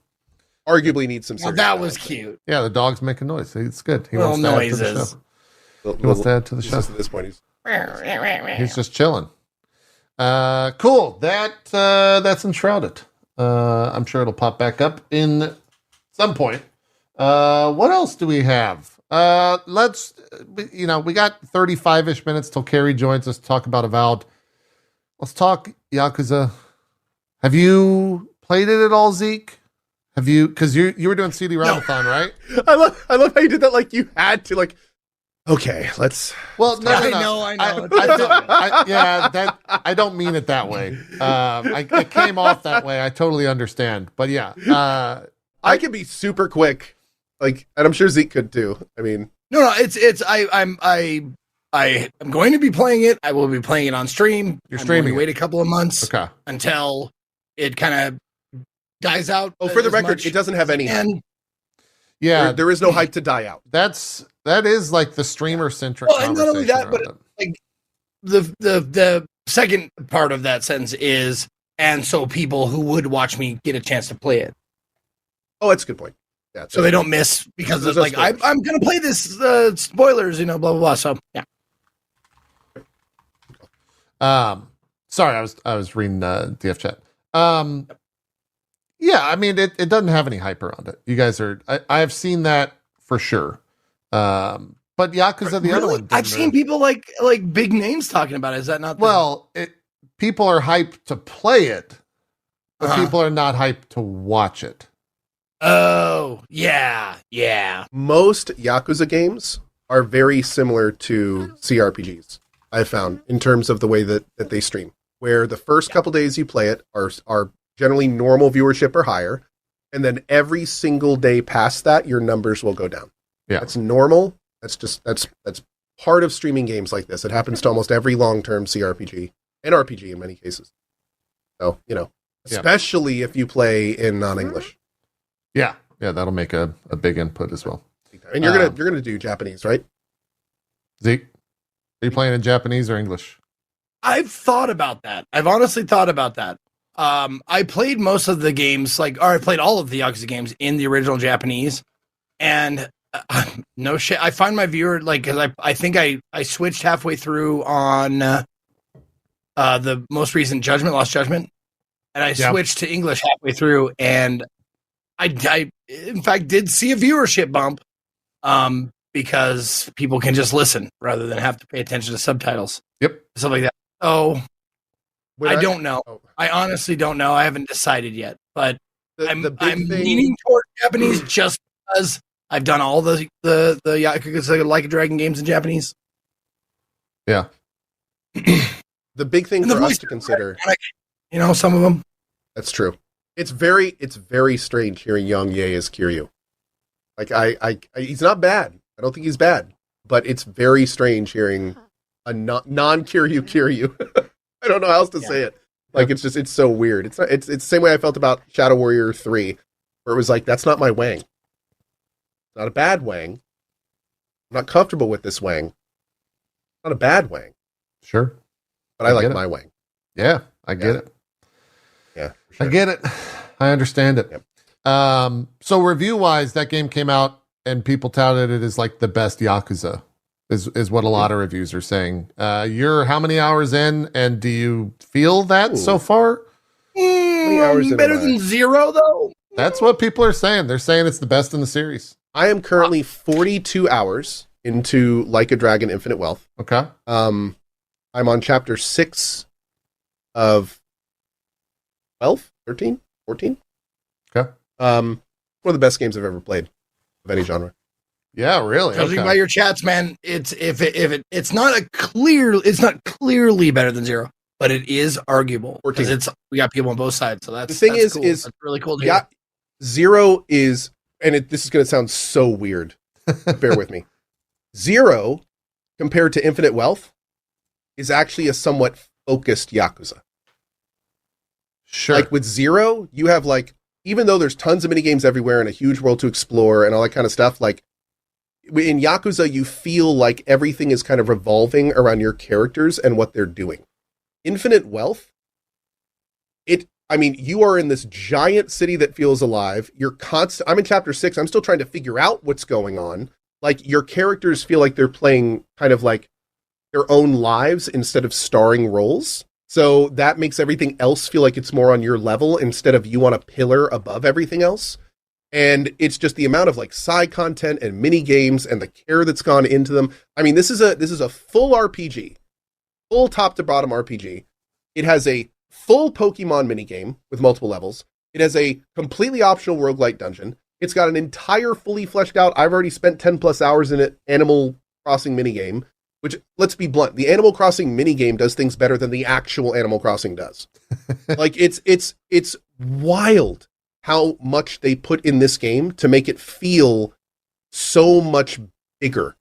Arguably needs some. That was cute. Yeah, the dog's making noise. It's good. He wants noises. To add to the show. He wants to add to the show. At this point, he's just chilling. Cool. That's Enshrouded. I'm sure it'll pop back up in some point. What else do we have? We got 35-ish minutes till Carrie joins us to talk about Avowed. Let's talk Yakuza. Have you played it at all, Zeke? Have you? Because you were doing CD-ROM-A-THON, right? I love how you did that. Like you had to like. Okay, let's. Well, no. I know. I don't mean it that way. It came off that way. I totally understand, but yeah, I can be super quick, like, and I'm sure Zeke could too. I mean, no. I'm going to be playing it. I will be playing it on stream. You're streaming. Wait a couple of months, until it kind of dies out. Oh, for the record, it doesn't have any. And yeah, there is no hype to die out. That is like the streamer centric. Well, and not only that, but like the second part of that sentence is, and so people who would watch me get a chance to play it. Oh, that's a good point. Yeah, so they don't miss because it's like I'm going to play this. Spoilers, blah blah blah. So yeah. Sorry, I was reading DF chat. Yeah, I mean it doesn't have any hype around it. You guys are. I've seen that for sure. But Yakuza, the other one, I've seen people like big names talking about it. Is that not? Well, people are hyped to play it, but people are not hyped to watch it. Oh, yeah. Most Yakuza games are very similar to CRPGs, I've found, in terms of the way that they stream. Where the first couple days you play it are generally normal viewership or higher, and then every single day past that, your numbers will go down. Yeah. That's normal. That's part of streaming games like this. It happens to almost every long-term CRPG and RPG in many cases. So, especially if you play in non-English. Yeah, that'll make a big input as well. And you're gonna do Japanese, right? Zeke, are you playing in Japanese or English? I've thought about that. I've honestly thought about that. I played most of the games, I played all of the Yakuza games in the original Japanese, and no shit. I find my viewer because I think I switched halfway through on the most recent Lost Judgment, and I switched to English halfway through, and I in fact did see a viewership bump, because people can just listen rather than have to pay attention to subtitles. Yep, stuff like that. Oh, I don't know. I honestly don't know. I haven't decided yet, but I'm big thing, leaning toward Japanese just because I've done all the Yakuza Like a Dragon games in Japanese. Yeah. the big thing for us to consider. Some of them. That's true. It's very strange hearing Yang Ye as Kiryu. Like he's not bad. I don't think he's bad, but it's very strange hearing a non-Kiryu Kiryu. I don't know how else to say it. Like it's so weird. It's the same way I felt about Shadow Warrior 3, where it was like, that's not my Wang. It's not a bad Wang. I'm not comfortable with this Wang. Not a bad Wang. Sure. But I like my Wang. Yeah, I get it. Yeah, for sure. I get it. I understand it. Yep. So review-wise, that game came out and people touted it as like the best Yakuza, is what a lot of reviews are saying. You're how many hours in, and do you feel that so far? Better than 0, though. That's what people are saying. They're saying it's the best in the series. I am currently 42 hours into Like a Dragon Infinite Wealth. Okay. I'm on chapter 6 of 12, 13, 14. Okay. One of the best games I've ever played of any genre. Yeah, really. Judging by your chats, man, it's not clearly better than 0, but it is arguable because we got people on both sides. So that's the thing cool. is that's really cool to hear. 0 is, and this is going to sound so weird. Bear with me. 0 compared to Infinite Wealth is actually a somewhat focused Yakuza. Sure. Like with 0, you have like, even though there's tons of minigames everywhere and a huge world to explore and all that kind of stuff, like in Yakuza, you feel like everything is kind of revolving around your characters and what they're doing. Infinite Wealth, you are in this giant city that feels alive. I'm in chapter 6. I'm still trying to figure out what's going on. Like your characters feel like they're playing kind of like their own lives instead of starring roles. So that makes everything else feel like it's more on your level instead of you on a pillar above everything else. And it's just the amount of like side content and mini games and the care that's gone into them. I mean, this is a full RPG, full top to bottom RPG. It has a full Pokemon minigame with multiple levels. It has a completely optional roguelite dungeon. It's got an entire fully fleshed out, I've already spent 10 plus hours in it, Animal Crossing minigame, which, let's be blunt, the Animal Crossing minigame does things better than the actual Animal Crossing does. Like it's wild how much they put in this game to make it feel so much bigger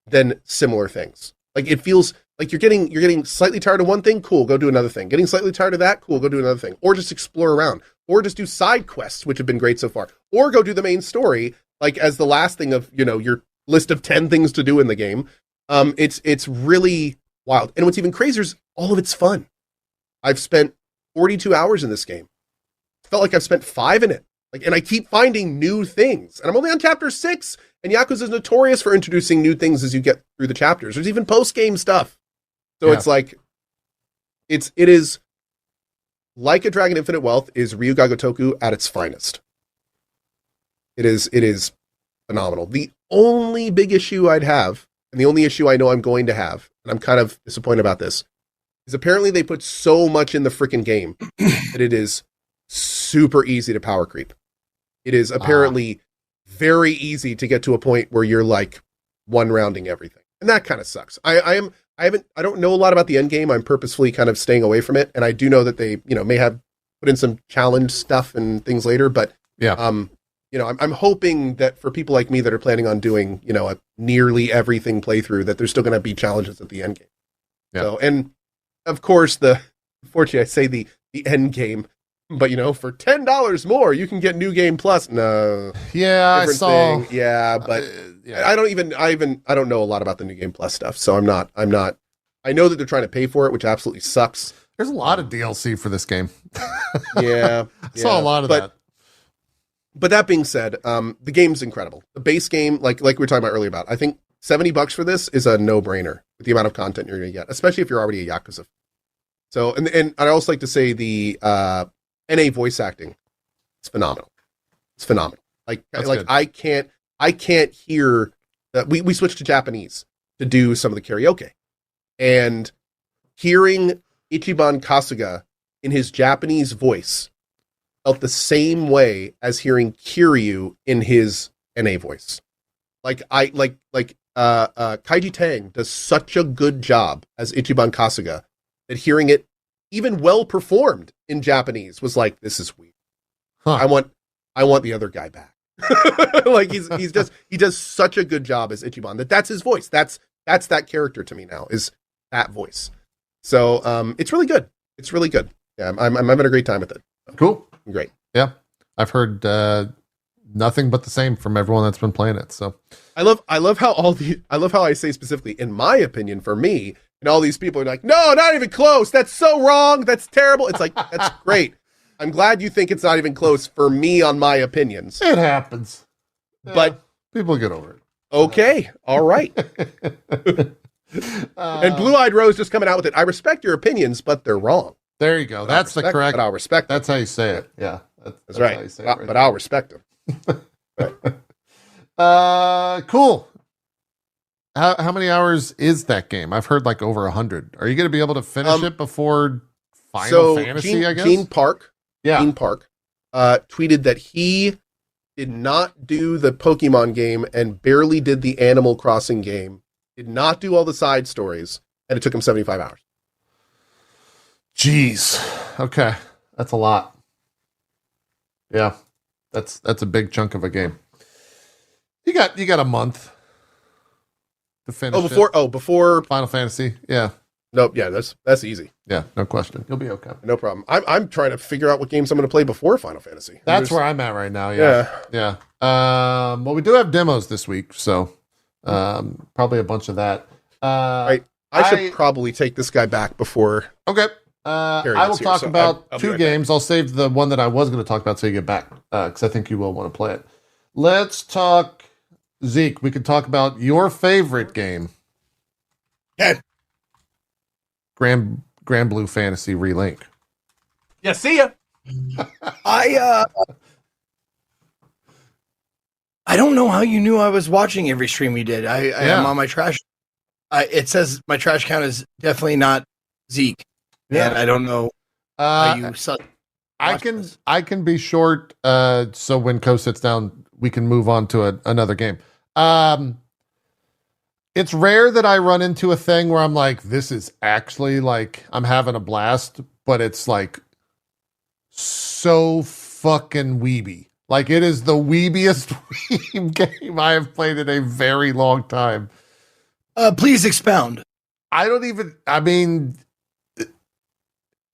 than similar things. Like it feels like you're getting slightly tired of one thing, cool, go do another thing. Getting slightly tired of that, cool, go do another thing. Or just explore around. Or just do side quests, which have been great so far. Or go do the main story, like as the last thing of, your list of 10 things to do in the game. It's really wild. And what's even crazier is all of it's fun. I've spent 42 hours in this game. Felt like I've spent 5 in it. And I keep finding new things. And I'm only on chapter 6, and Yakuza is notorious for introducing new things as you get through the chapters. There's even post-game stuff. So It's like, it is Like a Dragon Infinite Wealth is Ryuga Gotoku at its finest. It is phenomenal. The only big issue I'd have, and the only issue I know I'm going to have, and I'm kind of disappointed about this, is apparently they put so much in the freaking game that it is super easy to power creep. It is apparently very easy to get to a point where you're like one rounding everything. And that kind of sucks. I don't know a lot about the end game. I'm purposefully kind of staying away from it. And I do know that they, may have put in some challenge stuff and things later, but I'm hoping that for people like me that are planning on doing, a nearly everything playthrough, that there's still going to be challenges at the end game. Yeah. So, and of course unfortunately I say the end game, but for $10 more, you can get New Game Plus. No. Yeah, I saw. Thing. Yeah, but I don't know a lot about the New Game Plus stuff. So I'm not, I know that they're trying to pay for it, which absolutely sucks. There's a lot of DLC for this game. Yeah. I saw a lot of that. But that being said, the game's incredible. The base game, like we were talking about earlier about, I think $70 for this is a no-brainer with the amount of content you're going to get, especially if you're already a Yakuza. So, and I'd also like to say the NA voice acting, it's phenomenal. It's phenomenal. Good. I can't hear that. We switched to Japanese to do some of the karaoke, and hearing Ichiban Kasuga in his Japanese voice felt the same way as hearing Kiryu in his NA voice. Kaiji Tang does such a good job as Ichiban Kasuga that hearing it even well performed in Japanese was like, this is weird. Huh. I want the other guy back. Like he does such a good job as Ichiban that's his voice. That's that character to me now, is that voice. So it's really good. It's really good. Yeah, I'm having a great time with it. Cool. Great. Yeah. I've heard nothing but the same from everyone that's been playing it. So I love how I say specifically, in my opinion, for me, and all these people are like, no, not even close. That's so wrong. That's terrible. It's like, that's great. I'm glad you think it's not even close for me on my opinions. it happens. But people get over it. okay. All right. And Blue Eyed Rose just coming out with it. I respect your opinions, but they're wrong. There you go. That's the correct. But I'll respect them. That's how you say it. Yeah. That's right. How you say it right but I'll respect them. Cool. How many hours is that game? I've heard like over 100. Are you going to be able to finish it before Final Fantasy, I guess? Gene Park tweeted tweeted that he did not do the Pokemon game and barely did the Animal Crossing game, did not do all the side stories, and it took him 75 hours. Jeez. Okay. That's a lot. Yeah. That's a big chunk of a game. You got a month to finish before Final Fantasy. Yeah. Nope, yeah, that's easy. Yeah, no question. You'll be okay. No problem. I'm trying to figure out what games I'm going to play before Final Fantasy. That's where I'm at right now. Yeah. Well, we do have demos this week, so probably a bunch of that. I should probably take this guy back before. Okay. I will talk about two games. I'll save the one that I was going to talk about till you get back, because I think you will want to play it. Let's talk, Zeke. We can talk about your favorite game. Okay. Granblue Fantasy Relink. Yeah, see ya. I don't know how you knew I was watching every stream you did. I am on my trash. It says my trash count is definitely not Zeke. Yeah. And I don't know how you I can be short, so when Ko sits down, we can move on to another game. It's rare that I run into a thing where I'm like, this is actually like, I'm having a blast, but it's like so fucking weeby. Like, it is the weebiest weeb game I have played in a very long time. Please expound.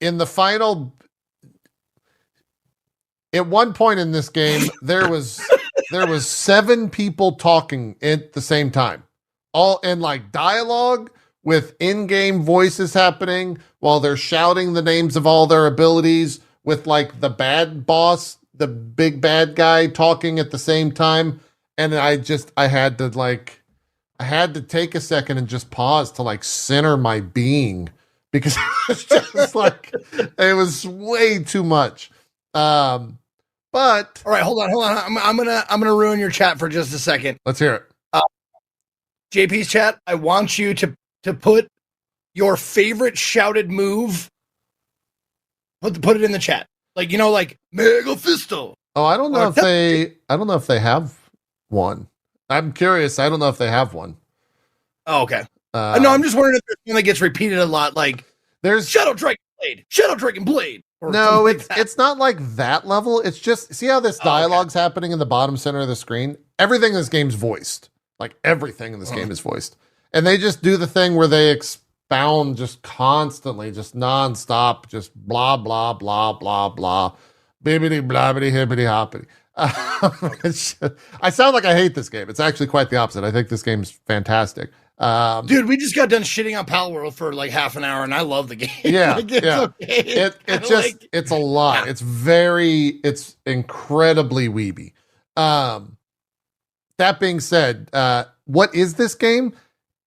In the final, at one point in this game, there was 7 people talking at the same time. All in like dialogue with in-game voices happening while they're shouting the names of all their abilities, with like the bad boss, the big bad guy, talking at the same time. And I had to take a second and just pause to like center my being, because it was just like, it was way too much. But all right, hold on. I'm gonna ruin your chat for just a second. Let's hear it. JP's chat, I want you to put your favorite shouted move. Put it in the chat. Like, like Mega Fisto. Oh, I don't know if they have one. I'm curious. I don't know if they have one. Oh, okay. No, I'm just wondering if there's one that gets repeated a lot. Like, there's Shadow Dragon Blade. No, it's not like that level. It's just, see how this dialogue's happening in the bottom center of the screen? Everything in this game's voiced. Like, everything in this game is voiced. And they just do the thing where they expound just constantly, just nonstop, just blah, blah, blah, blah, blah. Bibbity, blabbity, hibbity, hoppity. I sound like I hate this game. It's actually quite the opposite. I think this game's fantastic. Dude, we just got done shitting on Palworld for like half an hour, and I love the game. Yeah, like, it's okay. It's a lot. Yeah. It's incredibly weeby. That being said, what is this game?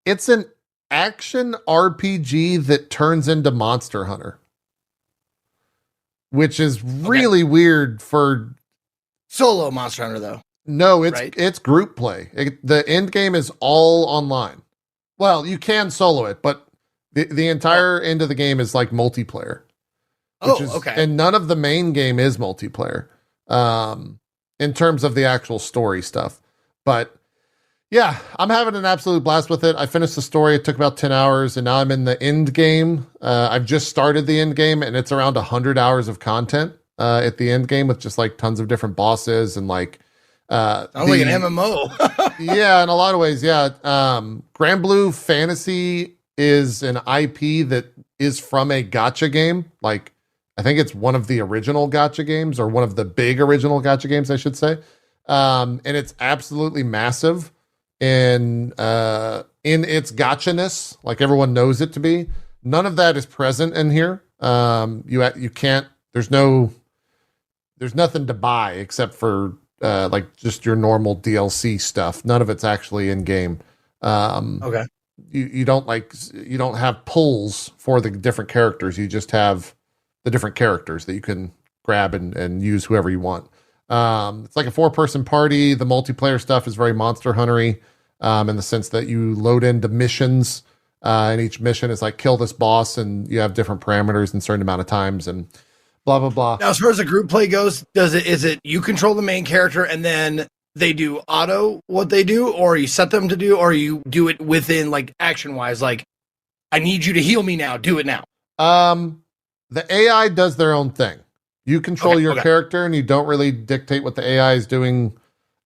It's an action RPG that turns into Monster Hunter, which is really weird for solo Monster Hunter, though. No, it's group play. The end game is all online. Well, you can solo it, but the entire end of the game is like multiplayer. Okay. And none of the main game is multiplayer, in terms of the actual story stuff. But yeah, I'm having an absolute blast with it. I finished the story. It took about 10 hours, and now I'm in the end game. I've just started the end game, and it's around 100 hours of content at the end game with just like tons of different bosses and like sounds like an MMO. yeah, in a lot of ways, yeah. Granblue Fantasy is an IP that is from a gacha game. Like, I think it's one of the original gacha games, or one of the big original gacha games, I should say. And it's absolutely massive in its gotcha-ness, like everyone knows it to be. None of that is present in here. You can't. There's nothing to buy except for like just your normal DLC stuff. None of it's actually in game. Okay. You don't have pulls for the different characters. You just have the different characters that you can grab and use whoever you want. It's like a 4-person party. The multiplayer stuff is very Monster Hunter-y, in the sense that you load into missions, and each mission is like kill this boss, and you have different parameters in a certain amount of times, and blah blah blah. Now, as far as the group play goes, is it you control the main character and then they do auto what they do, or you set them to do, or you do it within like action wise? Like, I need you to heal me now. Do it now. The AI does their own thing. You control your character, and you don't really dictate what the AI is doing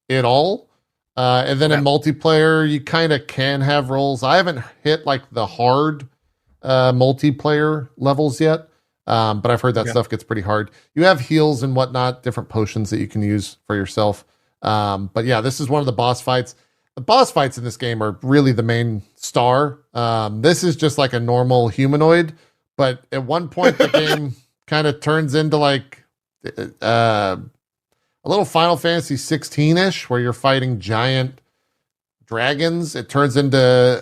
at all. And then in multiplayer, you kind of can have roles. I haven't hit like the hard multiplayer levels yet, but I've heard that stuff gets pretty hard. You have heals and whatnot, different potions that you can use for yourself. But yeah, this is one of the boss fights. The boss fights in this game are really the main star. This is just like a normal humanoid, but at one point the game kind of turns into like a little Final Fantasy 16-ish, where you're fighting giant dragons. It turns into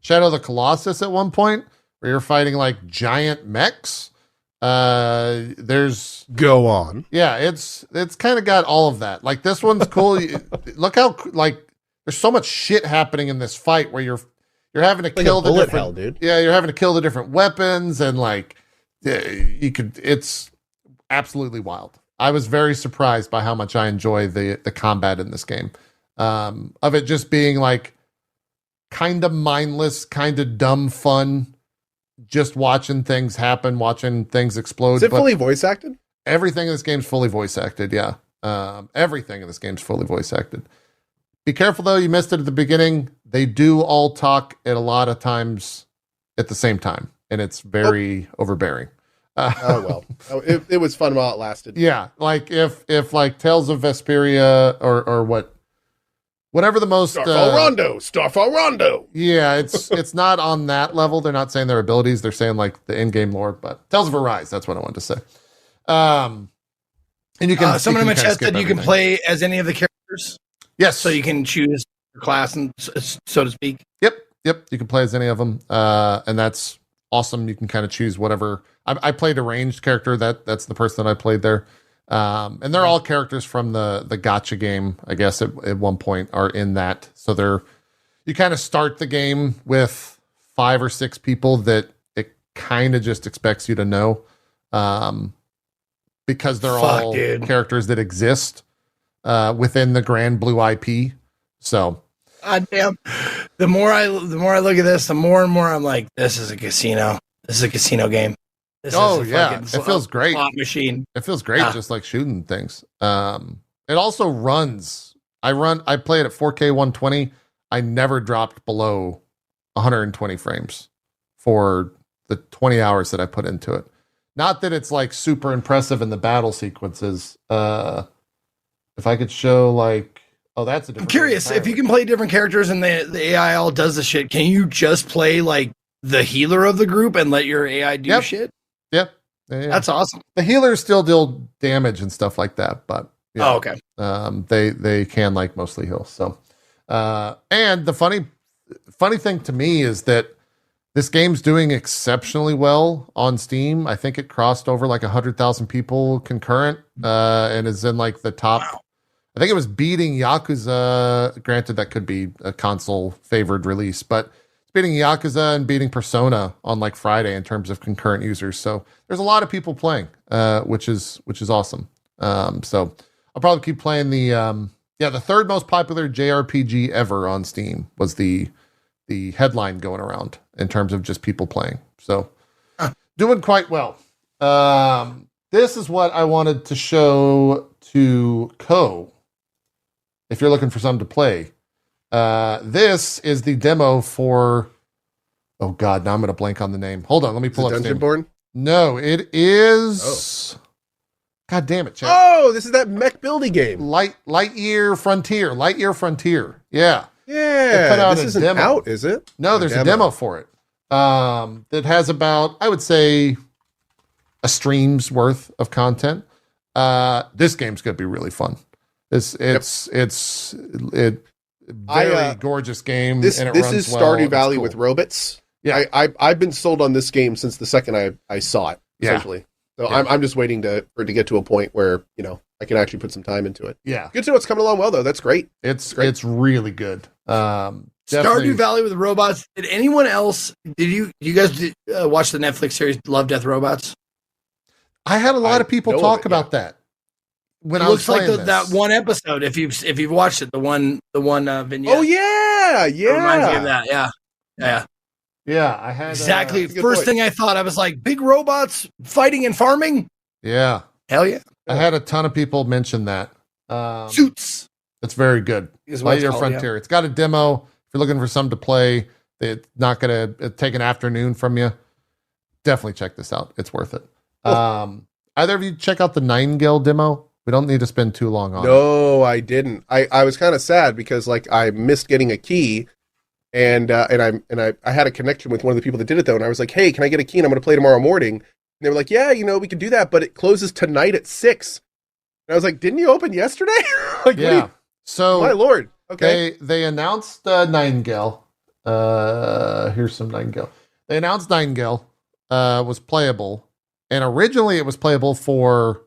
Shadow of the Colossus at one point, where you're fighting like giant mechs. There's Go on. Yeah, it's kind of got all of that. Like, this one's cool. Look how like there's so much shit happening in this fight where you're having to Like kill a the bullet different hell, dude. Yeah, you're having to kill the different weapons, and like it's absolutely wild. I was very surprised by how much I enjoy the combat in this game. Of it just being like kind of mindless, kind of dumb fun, just watching things happen, watching things explode. Is it fully voice acted? Everything in this game's fully voice acted, yeah. Everything in this game's fully voice acted. Be careful, though. You missed it at the beginning. They do all talk at a lot of times at the same time, and it's very overbearing. It was fun while it lasted. Yeah, like if like Tales of Vesperia or whatever the most Starfall Rondo. Yeah, it's not on that level. They're not saying their abilities. They're saying like the in-game lore. But Tales of Arise, that's what I wanted to say. And you can. Someone in my chat said you can play as any of the characters. Yes, so you can choose your class, and so to speak. Yep. You can play as any of them, and that's awesome. You can kind of choose whatever. I played a ranged character. That's the person that I played there. And they're all characters from the gacha game, I guess, at one point are in that. So you kind of start the game with 5 or 6 people that it kind of just expects you to know, because they're all characters that exist within the Granblue IP. So, damn. The more I look at this, the more and more I'm like, this is a casino. This is a casino game. It feels great. Slot machine. It feels great, just like shooting things. It also runs. I play it at 4K 120. I never dropped below 120 frames for the 20 hours that I put into it. Not that it's like super impressive in the battle sequences. If I could show that's a different. I'm curious if you can play different characters and the AI all does the shit. Can you just play like the healer of the group and let your AI do shit? Yep. Yeah. That's awesome. The healers still deal damage and stuff like that, but yeah. Oh, okay. They can like mostly heal. So, and the funny thing to me is that this game's doing exceptionally well on Steam. I think it crossed over like 100,000 people concurrent, and is in like the top. Wow. I think it was beating Yakuza. Granted, that could be a console favored release, but beating Yakuza and beating Persona on like Friday in terms of concurrent users. So there's a lot of people playing, which is awesome. So I'll probably keep playing the third most popular JRPG ever on Steam was the headline going around in terms of just people playing. So doing quite well. This is what I wanted to show to Co. If you're looking for something to play. This is the demo for, oh God, now I'm going to blank on the name. Hold on, let me pull up Dungeon Born? No, it is, God damn it, Chad. Oh, this is that mech building game. Lightyear Frontier. Yeah. Yeah, put out this a isn't demo. out, is it? No, there's a demo for it. That has about, I would say, a stream's worth of content. This game's going to be really fun. It's very gorgeous game. This and it this runs is well. Stardew It's Valley cool. with robots. Yeah. I've been sold on this game since the second I saw it. Essentially, so Yeah. I'm just waiting for it to get to a point where I can actually put some time into it. Yeah, Good to know it's coming along well though. That's great. it's great. really good. Stardew Definitely- Valley with robots. Did anyone else? Did you guys watch the Netflix series Love, Death, Robots? I had a lot I of people know of talk it, about that when It I was looks like playing that this. one episode. If you've watched it, the one vignette. Oh yeah, It reminds me of yeah. that. Yeah. Yeah, I had Exactly. That's a good First point. thing I thought, I was like, big robots fighting and farming. Yeah, Hell yeah. I had a ton of people mention that. Suits. It's very good. Is what it's Lightyear called, Frontier. It's got a demo. If you're looking for something to play, it's not going to take an afternoon from you. Definitely check this out. It's worth it. Cool. Either of you check out the Nightingale demo? We don't need to spend too long on it. No, I didn't. I was kind of sad because I missed getting a key, and I had a connection with one of the people that did it though, and I was like, hey, can I get a key? And I'm going to play tomorrow morning. And they were like, yeah, we can do that, but it closes tonight at 6. And I was like, didn't you open yesterday? Like, Yeah. So my lord. Okay. they announced Nightingale. Here's some Nightingale. They announced Nightingale was playable, and originally it was playable for,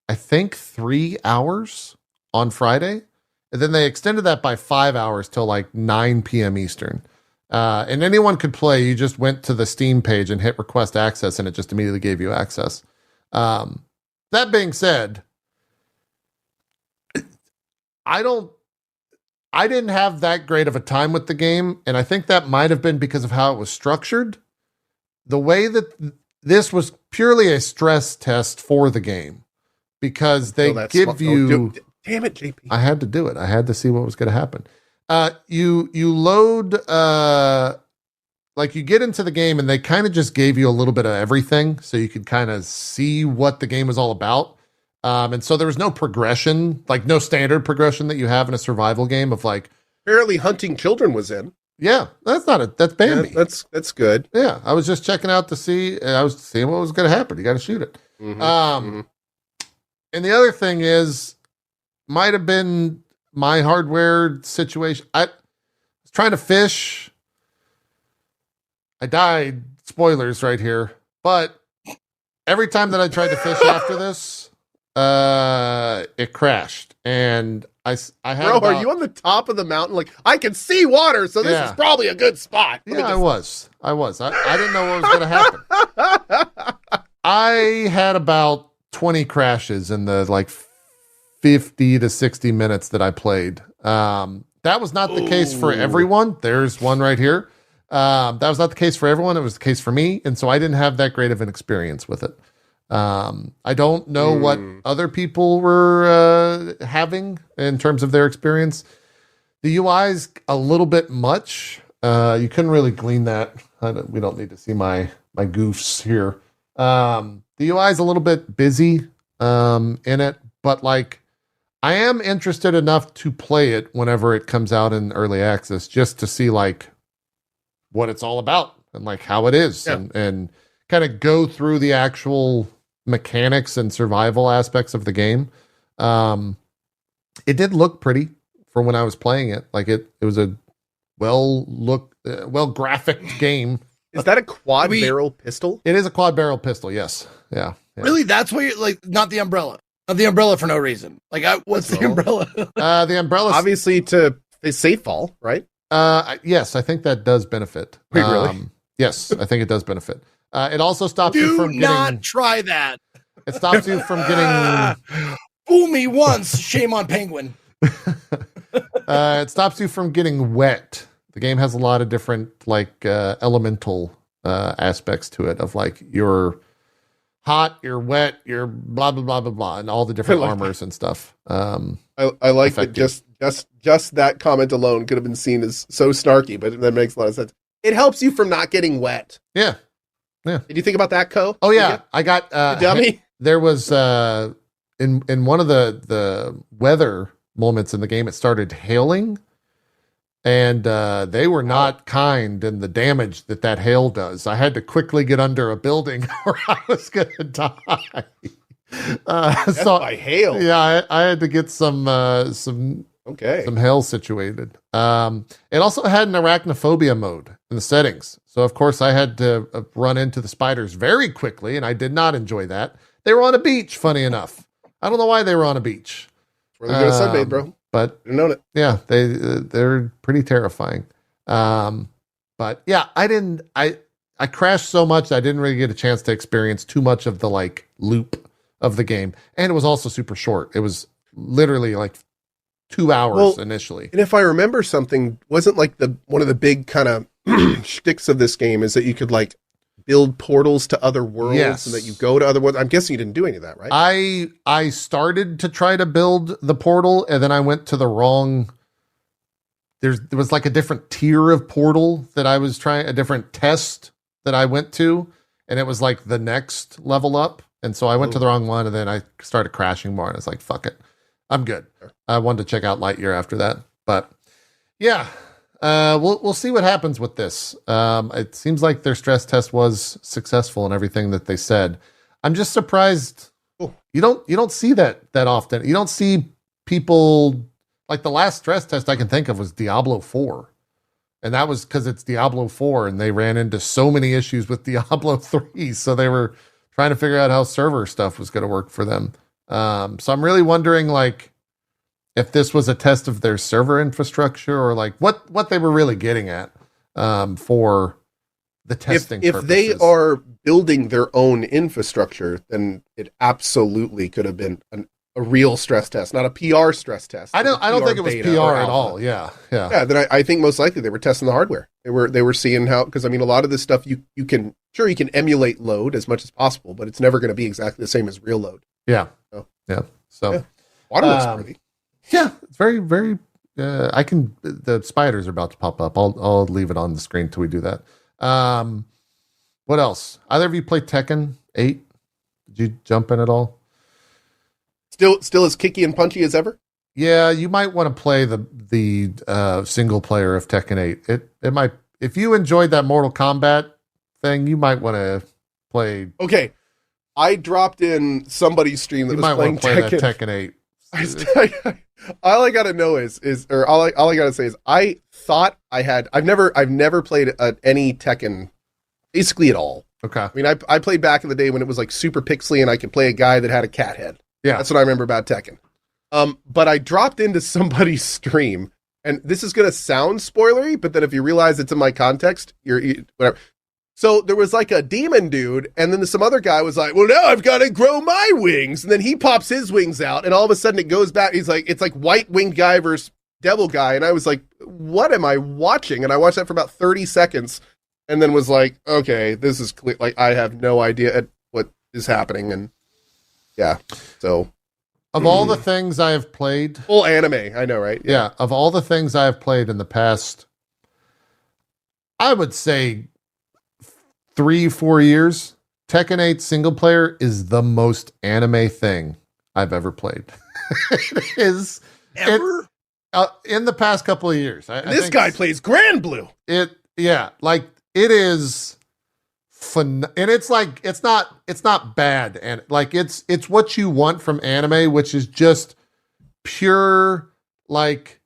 I think, 3 hours on Friday, and then they extended that by 5 hours till like 9 p.m. Eastern. And anyone could play. You just went to the Steam page and hit request access, and it just immediately gave you access. That being said, I didn't have that great of a time with the game, and I think that might have been because of how it was structured. The way that this was purely a stress test for the game, because they give you. Damn it, JP. I had to do it. I had to see what was going to happen. You load, like you get into the game, and they kind of just gave you a little bit of everything, so you could kind of see what the game was all about. And so there was no progression, like no standard progression that you have in a survival game of like. Apparently, hunting children was in. Yeah, that's Bambi. Yeah, that's good. Yeah, I was just checking out to see. I was seeing what was going to happen. You got to shoot it. Mm-hmm. And the other thing is, might have been my hardware situation. I was trying to fish. I died. Spoilers right here. But every time that I tried to fish after this, it crashed. And I had. Bro, are you on the top of the mountain? Like, I can see water, so this is probably a good spot. Yeah, I was. I didn't know what was going to happen. I had about 20 crashes in the like 50 to 60 minutes that I played. That was not the case for everyone. There's one right here. That was not the case for everyone. It was the case for me. And so I didn't have that great of an experience with it. I don't know what other people were having in terms of their experience. The UI's a little bit much. You couldn't really glean that. We don't need to see my goofs here. The UI's a little bit busy in it, but like I am interested enough to play it whenever it comes out in early access, just to see like what it's all about and like how it is, and kind of go through the actual mechanics and survival aspects of the game. It did look pretty for when I was playing it. Like it was a well graphic game. Is that a quad barrel pistol? It is a quad barrel pistol. Yes. Yeah. Really? That's why you're like, not the umbrella. Not the umbrella for no reason. Like, what's the umbrella? The umbrella. Obviously to safe fall, right? Yes, I think that does benefit. Wait, really? Yes, I think it does benefit. It also stops you Do from not getting. try that. It stops you from getting. Fool me once, shame on Penguin. It stops you from getting wet. The game has a lot of different like elemental aspects to it of like you're hot, you're wet, you're blah blah blah blah blah, and all the different armors and stuff. I like that. Just that comment alone could have been seen as so snarky, but that makes a lot of sense. It helps you from not getting wet. Yeah. Did you think about that, Co? Oh yeah, I got dummy. There was in one of the weather moments in the game, it started hailing, and they were not kind in the damage that hail does. I had to quickly get under a building or I was gonna die. So by hail. Yeah, I had to get some hail situated. It also had an arachnophobia mode in the settings. So of course I had to run into the spiders very quickly, and I did not enjoy that. They were on a beach, funny enough. I don't know why they were on a beach. Where they're going to sunbathe, bro. But I didn't know it. Yeah, they're pretty terrifying. But yeah, I crashed so much that I didn't really get a chance to experience too much of the like loop of the game. And it was also super short. It was literally like 2 hours initially. And if I remember something, wasn't like one of the big kind of shticks of this game is that you could like build portals to other worlds and that you go to other worlds. I'm guessing you didn't do any of that, right? I started to try to build the portal, and then I went to the wrong. There was like a different tier of portal that I was trying, a different test that I went to, and it was like the next level up. And so I went to the wrong one, and then I started crashing more, and it's like, fuck it. I'm good. I wanted to check out Lightyear after that. But yeah, we'll see what happens with this. It seems like their stress test was successful and everything that they said. I'm just surprised. You don't see that often. You don't see people like the last stress test I can think of was Diablo 4. And that was because it's Diablo 4 and they ran into so many issues with Diablo 3. So they were trying to figure out how server stuff was going to work for them. So I'm really wondering like if this was a test of their server infrastructure or like what they were really getting at for the testing if purposes. They are building their own infrastructure, then it absolutely could have been a real stress test, not a PR stress test. I don't think it was PR at all. Yeah. Then I think most likely they were testing the hardware. They were seeing how, because I mean a lot of this stuff you can emulate load as much as possible, but it's never going to be exactly the same as real load. Yeah. So water looks pretty. Yeah, it's very, very. The spiders are about to pop up. I'll leave it on the screen till we do that. What else? Either of you play Tekken 8? Did you jump in at all? Still as kicky and punchy as ever? Yeah, you might want to play the single player of Tekken 8. It might, if you enjoyed that Mortal Kombat thing, you might want to play. Okay, I dropped in somebody's stream that was playing play Tekken. That Tekken 8. All I gotta know all I gotta say is I've never played any Tekken basically at all. Okay. I mean, I played back in the day when it was like super pixely and I could play a guy that had a cat head. Yeah. That's what I remember about Tekken. But I dropped into somebody's stream, and this is going to sound spoilery, but then if you realize it's in my context, whatever. So there was like a demon dude, and then some other guy was like, well, now I've got to grow my wings. And then he pops his wings out, and all of a sudden it goes back. He's like, it's like white winged guy versus devil guy. And I was like, what am I watching? And I watched that for about 30 seconds, and then was like, okay, this is clear. Like, I have no idea what is happening. And yeah, so. Of all the things I have played. Full anime, I know, right? Yeah, of all the things I have played in the past, I would say 3-4 years, Tekken 8 single player is the most anime thing I've ever played. It is. Ever? In the past couple of years. This guy plays Granblue. It is fun, and it's like it's not bad, and like it's what you want from anime, which is just pure like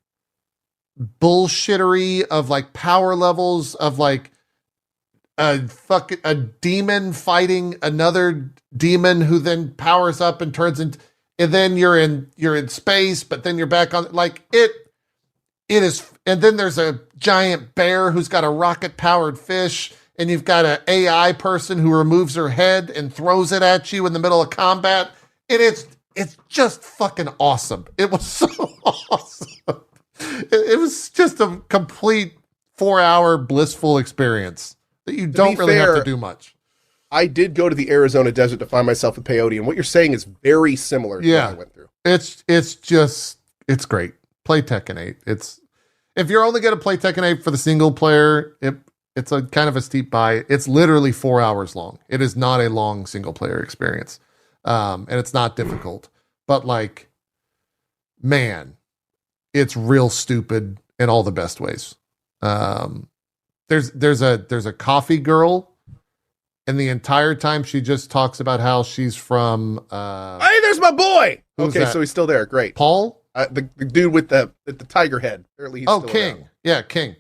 bullshittery of like power levels of like a demon fighting another demon who then powers up and turns into, and then you're in space, but then you're back on like it. It is, and then there's a giant bear who's got a rocket-powered fish, and you've got an AI person who removes her head and throws it at you in the middle of combat. And it's just fucking awesome. It was so awesome. It was just a complete 4-hour blissful experience that you don't really have to do much. I did go to the Arizona desert to find myself with peyote, and what you're saying is very similar to what I went through. It's great. Play Tekken 8. If you're only going to play Tekken 8 for the single player, it's a kind of a steep buy. It's literally 4 hours long. It is not a long single player experience. And it's not difficult, but like, man, it's real stupid in all the best ways. There's a coffee girl, and the entire time she just talks about how she's from, hey, there's my boy. Okay. That? So he's still there. Great. Paul? The dude with the tiger head. Apparently he's still King. around. Yeah, King.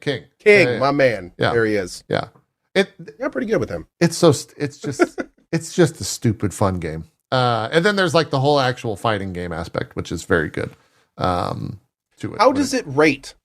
My man. Yeah. There he is. Yeah. Yeah, pretty good with him. It's just it's just a stupid fun game. And then there's like the whole actual fighting game aspect, which is very good. To it. How does it rate?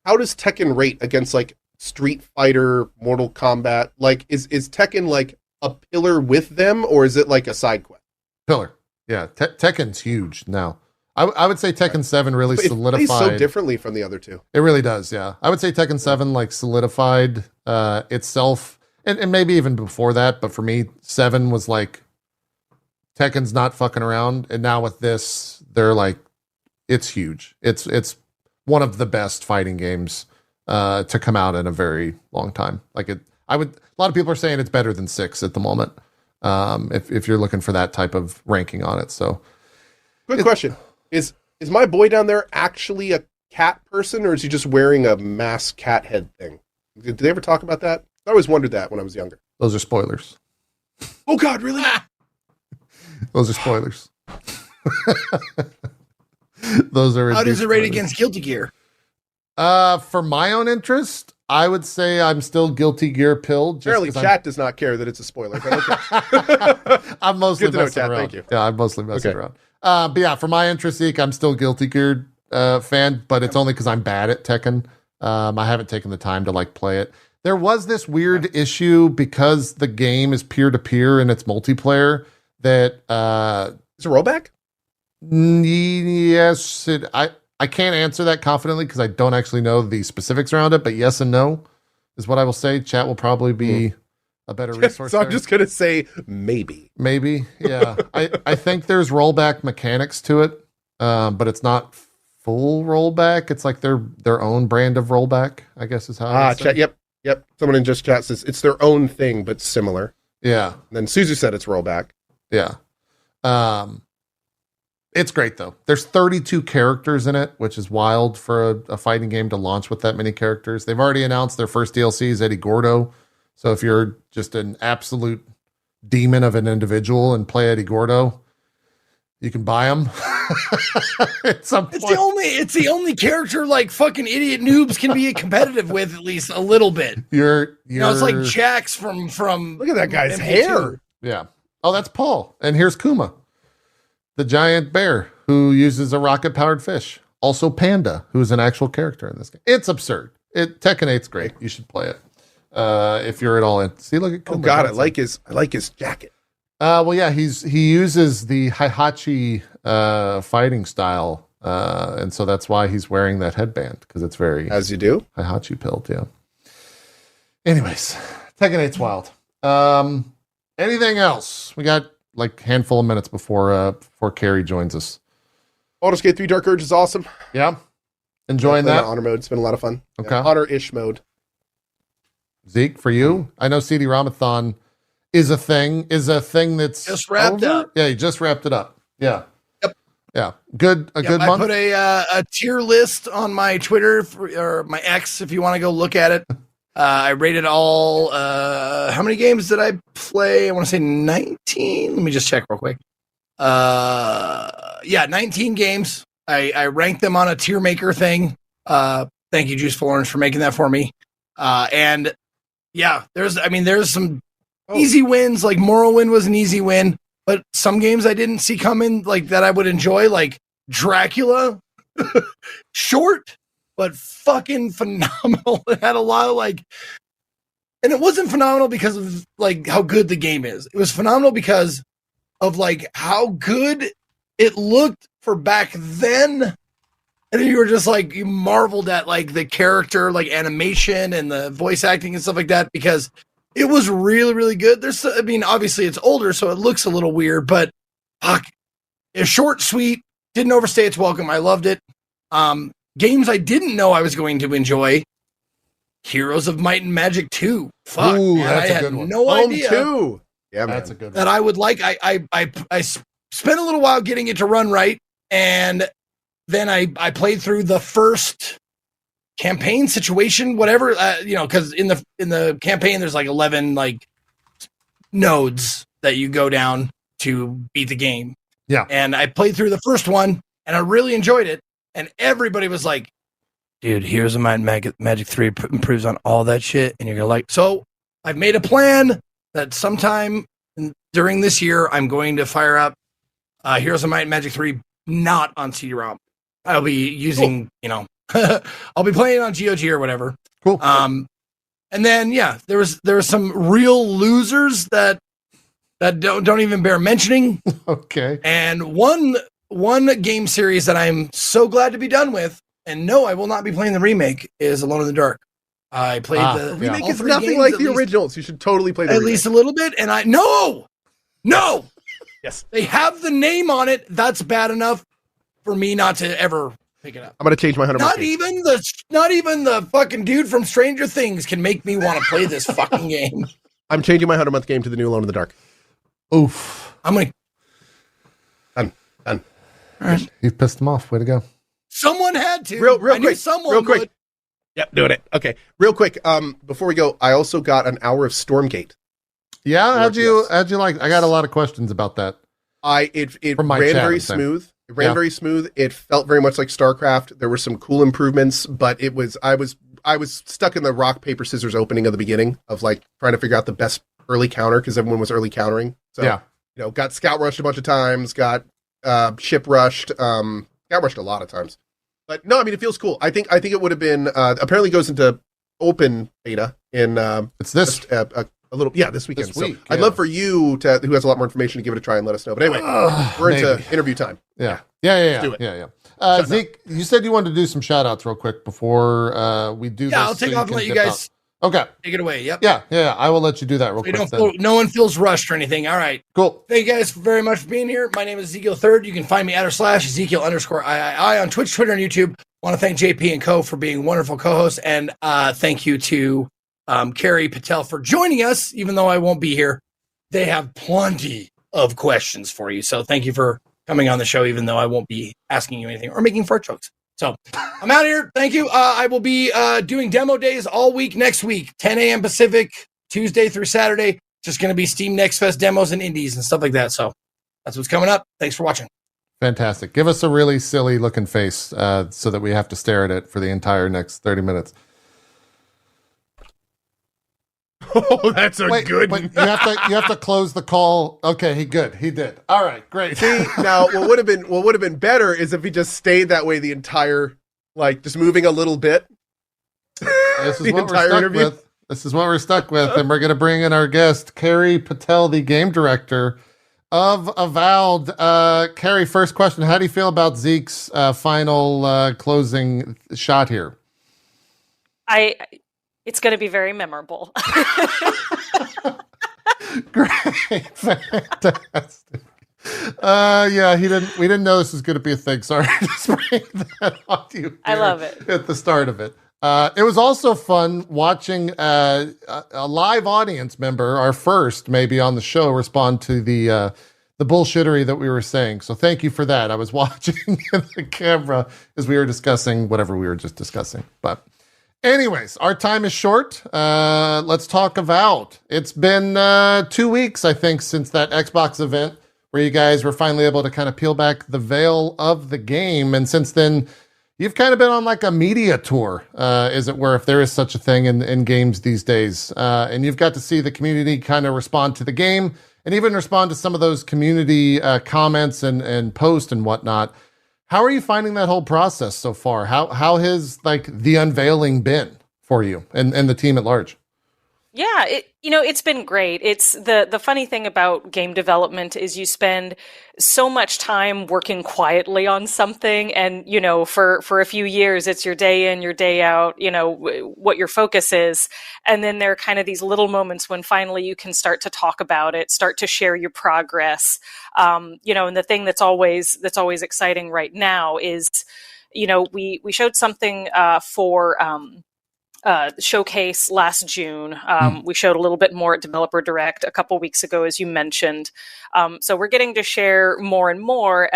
How does Tekken rate against like Street Fighter, Mortal Kombat? Like, is Tekken like a pillar with them, or is it like a side quest? Pillar. Yeah, Tekken's huge now. I would say Tekken 7 really solidified. It plays so differently from the other two. It really does, yeah. I would say Tekken 7 like solidified itself, and maybe even before that, but for me, 7 was like, Tekken's not fucking around, and now with this, they're like, it's huge. It's one of the best fighting games to come out in a very long time. Like a lot of people are saying it's better than 6 at the moment. If you're looking for that type of ranking on it, so. Good question. Is my boy down there actually a cat person, or is he just wearing a mask cat head thing? Did they ever talk about that? I always wondered that when I was younger. Those are spoilers. Oh God, really? Those are spoilers. Those are. How does it rate against Guilty Gear? For my own interest, I would say I'm still Guilty Gear pilled. Apparently, chat does not care that it's a spoiler. But okay. I'm mostly messing chat, around. thank you. Yeah, I'm mostly messing around. But yeah, for my interest, Zeke, I'm still Guilty Gear fan, but it's only because I'm bad at Tekken. I haven't taken the time to like play it. There was this weird issue because the game is peer to peer and it's multiplayer. That is it rollback? Yes, I can't answer that confidently because I don't actually know the specifics around it. But yes and no is what I will say. Chat will probably be a better resource. So I'm just gonna say maybe. Yeah. I think there's rollback mechanics to it, but it's not full rollback. It's like their own brand of rollback, I guess is how. Chat. Yep. Someone in just chat says it's their own thing but similar. Yeah. And then Suzu said it's rollback. Yeah. It's great though. There's 32 characters in it, which is wild for a fighting game to launch with that many characters. They've already announced their first DLC is Eddie Gordo. So if you're just an absolute demon of an individual and play Eddie Gordo, you can buy him. At some point. It's the only character like fucking idiot noobs can be competitive with at least a little bit. It's like Jax from. Look at that guy's MP2. hair. Yeah. Oh, that's Paul. And here's Kuma, the giant bear who uses a rocket-powered fish. Also Panda, who's an actual character in this game. It's absurd. Tekken 8's great. You should play it. If you're at all in. See, look at Kuma. Oh God, I like his jacket. Well, yeah, he uses the Heihachi fighting style, and so that's why he's wearing that headband, because it's very as you do Heihachi pilled. Yeah. Anyways, Tekken 8's wild. Anything else? We got like a handful of minutes before Carrie joins us. Baldur's Gate 3 Dark Urge is awesome. Yeah, enjoying that honor mode. It's been a lot of fun. Okay, honor-ish mode. Zeke, for you, I know CD-ROM-A-THON is a thing that's just wrapped up. Yeah, you just wrapped it up. Yeah. Yep. Yeah. Good month. I put a tier list on my Twitter or my X if you want to go look at it. I rated all how many games did I play? I want to say 19. Let me just check real quick. 19 games. I ranked them on a tier maker thing. Thank you, Juice for Orange, for making that for me. And yeah, there's some easy wins, like Morrowind was an easy win, but some games I didn't see coming, like that I would enjoy, like Dracula. Short, but fucking phenomenal. It had a lot of like, and it wasn't phenomenal because of like how good the game is. It was phenomenal because of like how good it looked for back then. And you were just like, you marveled at like the character, like animation and the voice acting and stuff like that, because it was really, really good. I mean, obviously it's older, so it looks a little weird, but fuck, it's short, sweet, didn't overstay its welcome. I loved it. Games I didn't know I was going to enjoy. Heroes of Might and Magic 2. Fuck, Ooh, man, that's I a had good one. no idea 2. Yeah, man. That's a good that one. I would like. I spent a little while getting it to run right, and then I played through the first campaign situation, whatever, because in the campaign there's like 11 like nodes that you go down to beat the game. Yeah, and I played through the first one, and I really enjoyed it. And everybody was like, "Dude, Heroes of Might and Magic 3 improves on all that shit," and you're gonna like. So I've made a plan that sometime during this year I'm going to fire up Heroes of Might and Magic 3, not on CD-ROM. I'll be using, I'll be playing on GOG or whatever. Cool. And then there was some real losers that don't even bear mentioning. Okay. And one game series that I'm so glad to be done with, and no, I will not be playing the remake, is Alone in the Dark. I played the remake all is three nothing games like at the least- originals. You should totally play the at remake. least a little bit. And no. Yes. They have the name on it. That's bad enough for me not to ever pick it up. I'm going to change my 100. Not even the fucking dude from Stranger Things can make me want to play this fucking game. I'm changing my 100-month game to the new Alone in the Dark. Oof. I'm gonna. Done. All right. You pissed him off. Way to go. Someone had to. Real I knew quick. someone Real quick. would. Yep, doing it. Okay. Real quick. Before we go, I also got an hour of Stormgate. Yeah, how'd you Yes. like? I got a lot of questions about that. It From my ran chat, very I'm saying. smooth. It ran very smooth. It felt very much like StarCraft. There were some cool improvements, but I was stuck in the rock, paper, scissors opening of the beginning of like trying to figure out the best early counter because everyone was early countering. So Yeah. got scout rushed a bunch of times, got ship rushed, scout rushed a lot of times. But no, I mean it feels cool. I think it would have been apparently goes into open beta in It's this a little this weekend. This week, so I'd yeah. love for you to who has a lot more information to give it a try and let us know. But anyway, we're into maybe. interview time. Yeah. do it. Yeah. Zeke, you said you wanted to do some shout outs real quick before we do this. Yeah, I'll take off and let you guys Okay. take it away. Yep. Yeah. I will let you do that real We quick. don't no one feels rushed or anything. All right. Cool. Thank you guys very much for being here. My name is Ezekiel Third. You can find me @Ezekiel_III on Twitch, Twitter, and YouTube. Want to thank JP and Co for being wonderful co-hosts, and thank you to Carrie Patel for joining us. Even though I won't be here, they have plenty of questions for you. So thank you for coming on the show, even though I won't be asking you anything or making fart jokes. So I'm out of here. Thank you. I will be doing demo days all week next week, 10 a.m. Pacific, Tuesday through Saturday. Just going to be Steam Next Fest demos and indies and stuff like that. So that's what's coming up. Thanks for watching. Fantastic. Give us a really silly looking face so that we have to stare at it for the entire next 30 minutes. Oh, that's a good But you have to close the call. Okay, he did. All right, great. See, now what would have been better is if he just stayed that way the entire just moving a little bit. This is The what we're entire stuck interview? with. This is what we're stuck with, and we're going to bring in our guest, Carrie Patel, the game director of Avowed. Carrie, first question: how do you feel about Zeke's final closing shot here? It's going to be very memorable. Great, fantastic. Yeah, we didn't know this was going to be a thing. Sorry, just bring that on you. I love it. At the start of it. It was also fun watching a live audience member, our first maybe on the show, respond to the bullshittery that we were saying. So thank you for that. I was watching in the camera as we were discussing whatever we were just discussing. But anyways, our time is short. Let's talk Avowed. It's been 2 weeks, I think, since that Xbox event where you guys were finally able to kind of peel back the veil of the game. And since then, you've kind of been on like a media tour, as it were, if there is such a thing in games these days. And you've got to see the community kind of respond to the game and even respond to some of those community comments and posts and whatnot. How are you finding that whole process so far? How has like the unveiling been for you and the team at large? Yeah, it's been great. It's the funny thing about game development is you spend so much time working quietly on something, and for a few years it's your day in, your day out, what your focus is, and then there are kind of these little moments when finally you can start to talk about it, start to share your progress. And the thing that's always exciting right now is, we showed something for showcase last June. We showed a little bit more at Developer Direct a couple weeks ago, as you mentioned. So we're getting to share more and more.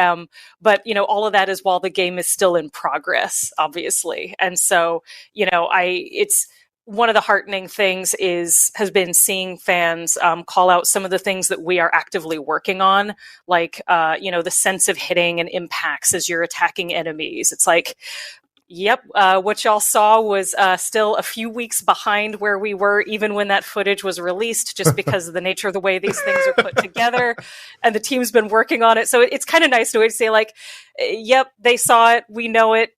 But all of that is while the game is still in progress, obviously. And so, it's one of the heartening things has been seeing fans call out some of the things that we are actively working on, like the sense of hitting and impacts as you're attacking enemies. It's like, yep, what y'all saw was still a few weeks behind where we were even when that footage was released, just because of the nature of the way these things are put together, and the team's been working on it. So it's kind of nice to say, like, yep, they saw it, we know it,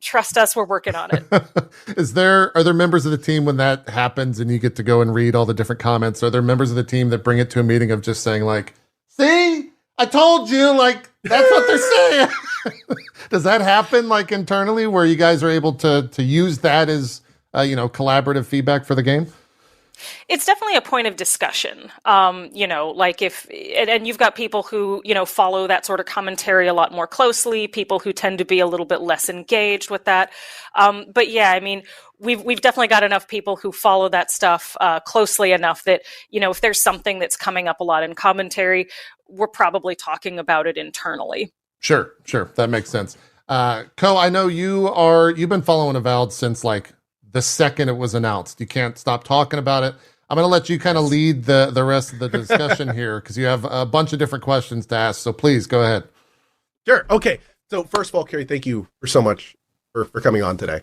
trust us, we're working on it. Are there members of the team when that happens and you get to go and read all the different comments? Are there members of the team that bring it to a meeting of just saying, like, see, I told you, like, that's what they're saying? Does that happen, like, internally, where you guys are able to use that as collaborative feedback for the game? It's definitely a point of discussion. Like and you've got people who, follow that sort of commentary a lot more closely, people who tend to be a little bit less engaged with that. But yeah, I mean, we've definitely got enough people who follow that stuff closely enough that, if there's something that's coming up a lot in commentary, we're probably talking about it internally. Sure. That makes sense. Ko, I know you've been following Avowed since like the second it was announced. You can't stop talking about it. I'm going to let you kind of lead the rest of the discussion here, because you have a bunch of different questions to ask. So please go ahead. Sure. Okay. So first of all, Carrie, thank you so much for coming on today.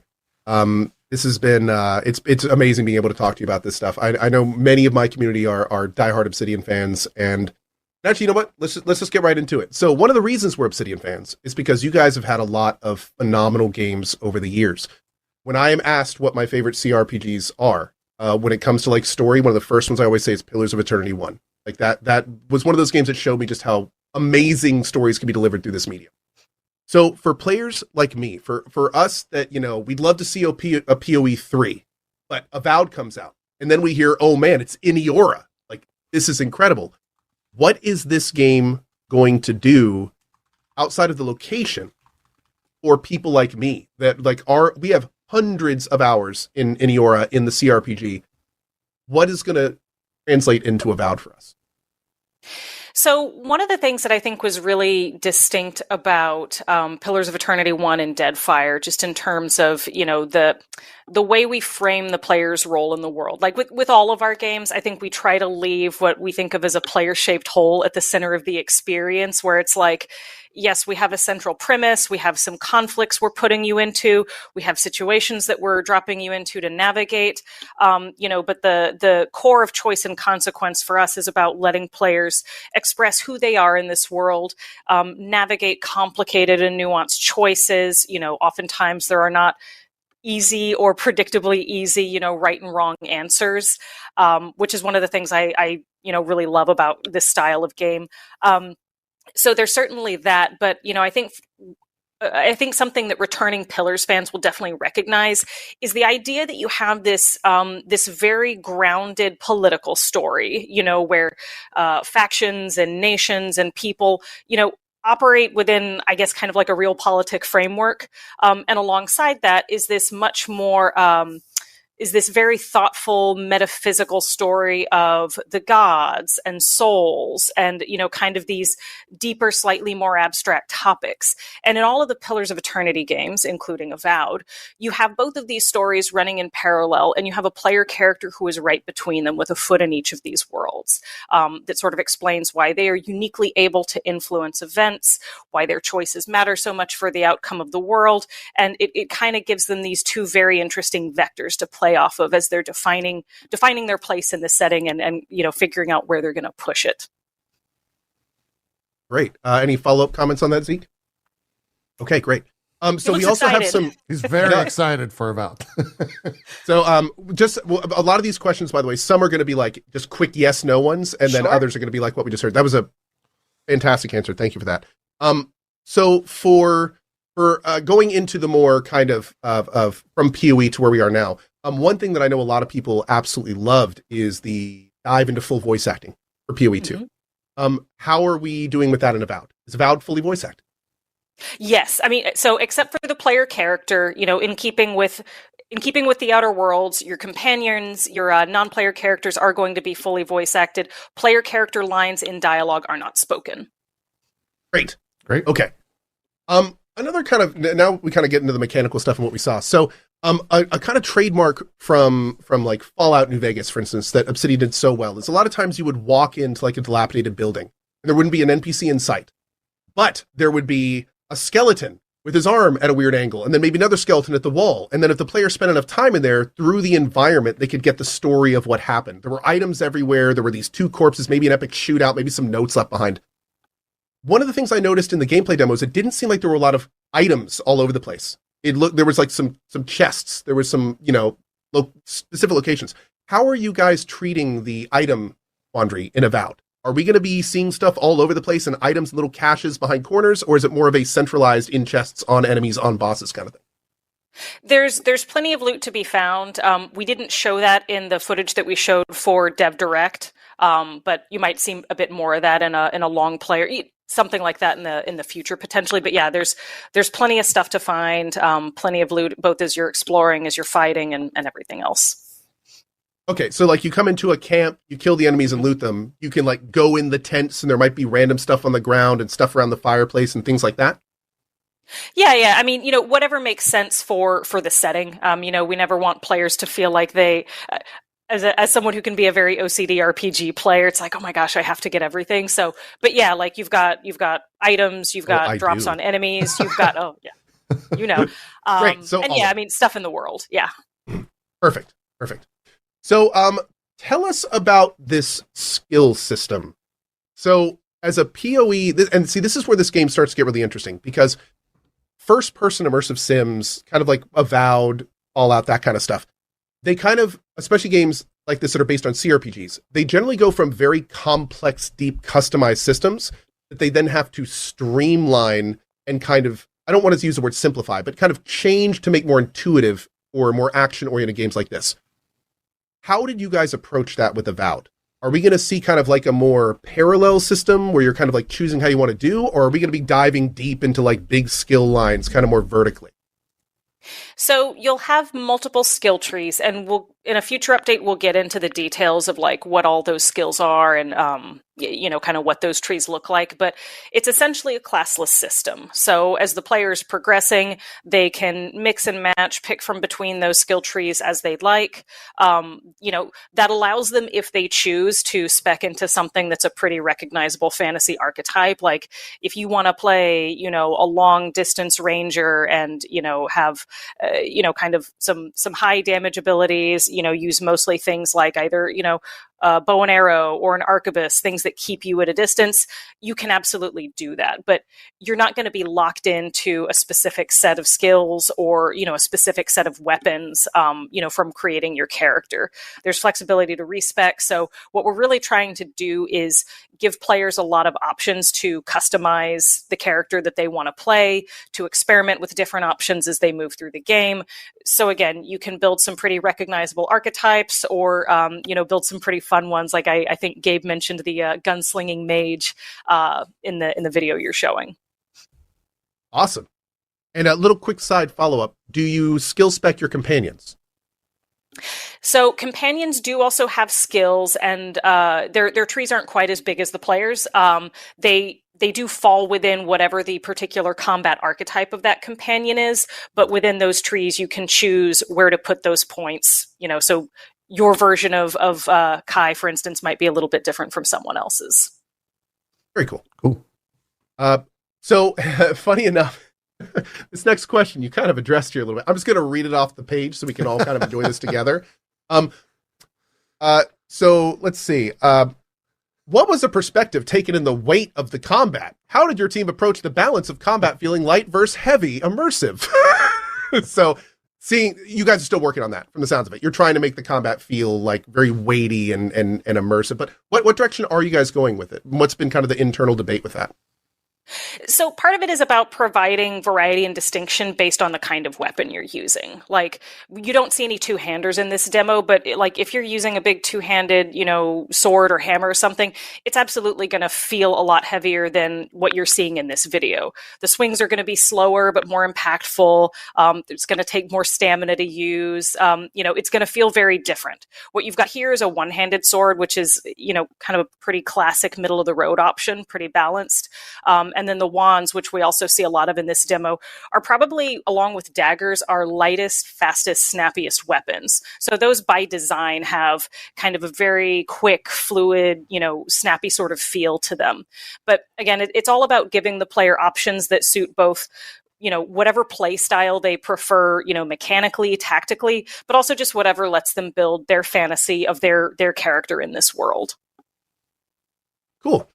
This has been, it's amazing being able to talk to you about this stuff. I know many of my community are diehard Obsidian fans, and actually, you know what? Let's just get right into it. So one of the reasons we're Obsidian fans is because you guys have had a lot of phenomenal games over the years. When I am asked what my favorite CRPGs are, when it comes to like story, one of the first ones I always say is Pillars of Eternity 1. Like that was one of those games that showed me just how amazing stories can be delivered through this medium. So for players like me, for us that, we'd love to see a PoE 3, but Avowed comes out, and then we hear, oh man, it's in Eora. Like, this is incredible. What is this game going to do outside of the location for people like me that we have hundreds of hours in Eora in the CRPG? What is going to translate into Avowed for us? So one of the things that I think was really distinct about Pillars of Eternity 1 and Deadfire, just in terms of, the way we frame the player's role in the world. Like with all of our games, I think we try to leave what we think of as a player-shaped hole at the center of the experience, where it's like, yes, we have a central premise, we have some conflicts we're putting you into, we have situations that we're dropping you into to navigate, but the core of choice and consequence for us is about letting players express who they are in this world, navigate complicated and nuanced choices. Oftentimes there are not easy or predictably easy, right and wrong answers, which is one of the things I really love about this style of game. So there's certainly that, but I think something that returning Pillars fans will definitely recognize is the idea that you have this this very grounded political story, where factions and nations and people, operate within, I guess, kind of like a realpolitik framework. And alongside that is this much more is this very thoughtful metaphysical story of the gods and souls and, kind of these deeper, slightly more abstract topics. And in all of the Pillars of Eternity games, including Avowed, you have both of these stories running in parallel, and you have a player character who is right between them with a foot in each of these worlds, that sort of explains why they are uniquely able to influence events, why their choices matter so much for the outcome of the world. And it kind of gives them these two very interesting vectors to play off of as they're defining their place in the setting and figuring out where they're going to push it. Great. Any follow-up comments on that, Zeke? Okay, great. So we looks also have excited. He's very excited for Avowed. So a lot of these questions, by the way, some are going to be like just quick yes, no ones, and then Sure. others are going to be like what we just heard. That was a fantastic answer. Thank you for that. So for going into the more kind of from PoE to where we are now, one thing that I know a lot of people absolutely loved is the dive into full voice acting for PoE 2. How are we doing with that in Avowed? Is Avowed fully voice acted? Yes, I mean, so except for the player character, in keeping with the Outer Worlds, your companions, your non-player characters are going to be fully voice acted. Player character lines in dialogue are not spoken. Great. Great. Okay. Another kind of, now we kind of get into the mechanical stuff and what we saw. So, a kind of trademark from like Fallout New Vegas, for instance, that Obsidian did so well is a lot of times you would walk into like a dilapidated building and there wouldn't be an NPC in sight, but there would be a skeleton with his arm at a weird angle, and then maybe another skeleton at the wall. And then if the player spent enough time in there, through the environment, they could get the story of what happened. There were items everywhere. There were these 2 corpses, maybe an epic shootout, maybe some notes left behind. One of the things I noticed in the gameplay demos, it didn't seem like there were a lot of items all over the place. There was like some chests. There was some, specific locations. How are you guys treating the item quandary in Avowed? Are we going to be seeing stuff all over the place and items and little caches behind corners, or is it more of a centralized in chests on enemies, on bosses kind of thing? There's plenty of loot to be found. We didn't show that in the footage that we showed for Dev Direct, but you might see a bit more of that in a long player, something like that in the future potentially. But yeah, there's plenty of stuff to find, plenty of loot, both as you're exploring, as you're fighting, and everything else. Okay, so like you come into a camp, you kill the enemies and loot them. You can like go in the tents and there might be random stuff on the ground and stuff around the fireplace and things like that. Yeah. I mean, whatever makes sense for the setting. We never want players to feel like they, as someone who can be a very OCD RPG player, it's like, oh my gosh, I have to get everything. So, but yeah, like you've got items, you've got drops on enemies, you've got Great. So and yeah, I mean, stuff in the world. Yeah. Perfect. So, tell us about this skill system. So, as a PoE, and see, this is where this game starts to get really interesting, because first-person immersive sims, kind of like Avowed, Fallout, that kind of stuff, they kind of, especially games like this that are based on CRPGs, they generally go from very complex, deep, customized systems that they then have to streamline and kind of, I don't want to use the word simplify, but kind of change to make more intuitive or more action-oriented games like this. How did you guys approach that with Avowed? Are we going to see kind of like a more parallel system where you're kind of like choosing how you want to do, or are we going to be diving deep into like big skill lines kind of more vertically? So you'll have multiple skill trees, and in a future update, we'll get into the details of like what all those skills are and, kind of what those trees look like. But it's essentially a classless system. So as the player is progressing, they can mix and match, pick from between those skill trees as they'd like. That allows them, if they choose, to spec into something that's a pretty recognizable fantasy archetype. Like if you want to play, a long distance ranger and, have, kind of some high damage abilities, use mostly things like either, bow and arrow or an arquebus, things that keep you at a distance, you can absolutely do that. But you're not going to be locked into a specific set of skills or, a specific set of weapons, from creating your character. There's flexibility to respec. So what we're really trying to do is give players a lot of options to customize the character that they want to play, to experiment with different options as they move through the game. So again, you can build some pretty recognizable archetypes or, build some pretty fun ones. Like I think Gabe mentioned the gunslinging mage in the video you're showing. Awesome. And a little quick side follow-up. Do you skill spec your companions? So companions do also have skills, and their trees aren't quite as big as the players. They do fall within whatever the particular combat archetype of that companion is, but within those trees, you can choose where to put those points. So your version of Kai, for instance, might be a little bit different from someone else's. Very cool. Cool. So funny enough, this next question you kind of addressed here a little bit. I'm just going to read it off the page so we can all kind of enjoy this together. So let's see. what was the perspective taken in the weight of the combat? How did your team approach the balance of combat feeling light versus heavy, immersive? So seeing you guys are still working on that from the sounds of it. You're trying to make the combat feel like very weighty and immersive. But what direction are you guys going with it? What's been kind of the internal debate with that? So part of it is about providing variety and distinction based on the kind of weapon you're using. Like, you don't see any two-handers in this demo, but like if you're using a big two-handed, sword or hammer or something, it's absolutely going to feel a lot heavier than what you're seeing in this video. The swings are going to be slower but more impactful. It's going to take more stamina to use. It's going to feel very different. What you've got here is a one-handed sword, which is, kind of a pretty classic middle-of-the-road option, pretty balanced. And then the wands, which we also see a lot of in this demo, are probably, along with daggers, our lightest, fastest, snappiest weapons. So those by design have kind of a very quick, fluid, snappy sort of feel to them. But again, it's all about giving the player options that suit both whatever play style they prefer, mechanically, tactically, but also just whatever lets them build their fantasy of their character in this world. Cool.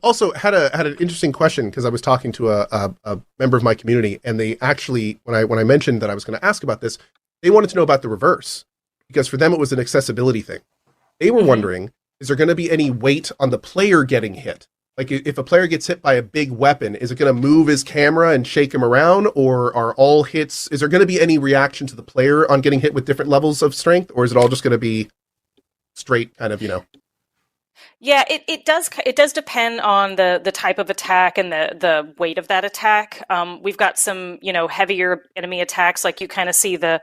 Also had an interesting question because I was talking to a member of my community, and they actually, when I mentioned that I was going to ask about this, they wanted to know about the reverse, because for them it was an accessibility thing. They were wondering, is there going to be any weight on the player getting hit? Like if a player gets hit by a big weapon, is it going to move his camera and shake him around, or are all hits, is there going to be any reaction to the player on getting hit with different levels of strength, or is it all just going to be straight kind of, Yeah, it does depend on the type of attack and the weight of that attack. We've got some, heavier enemy attacks, like you kind of see the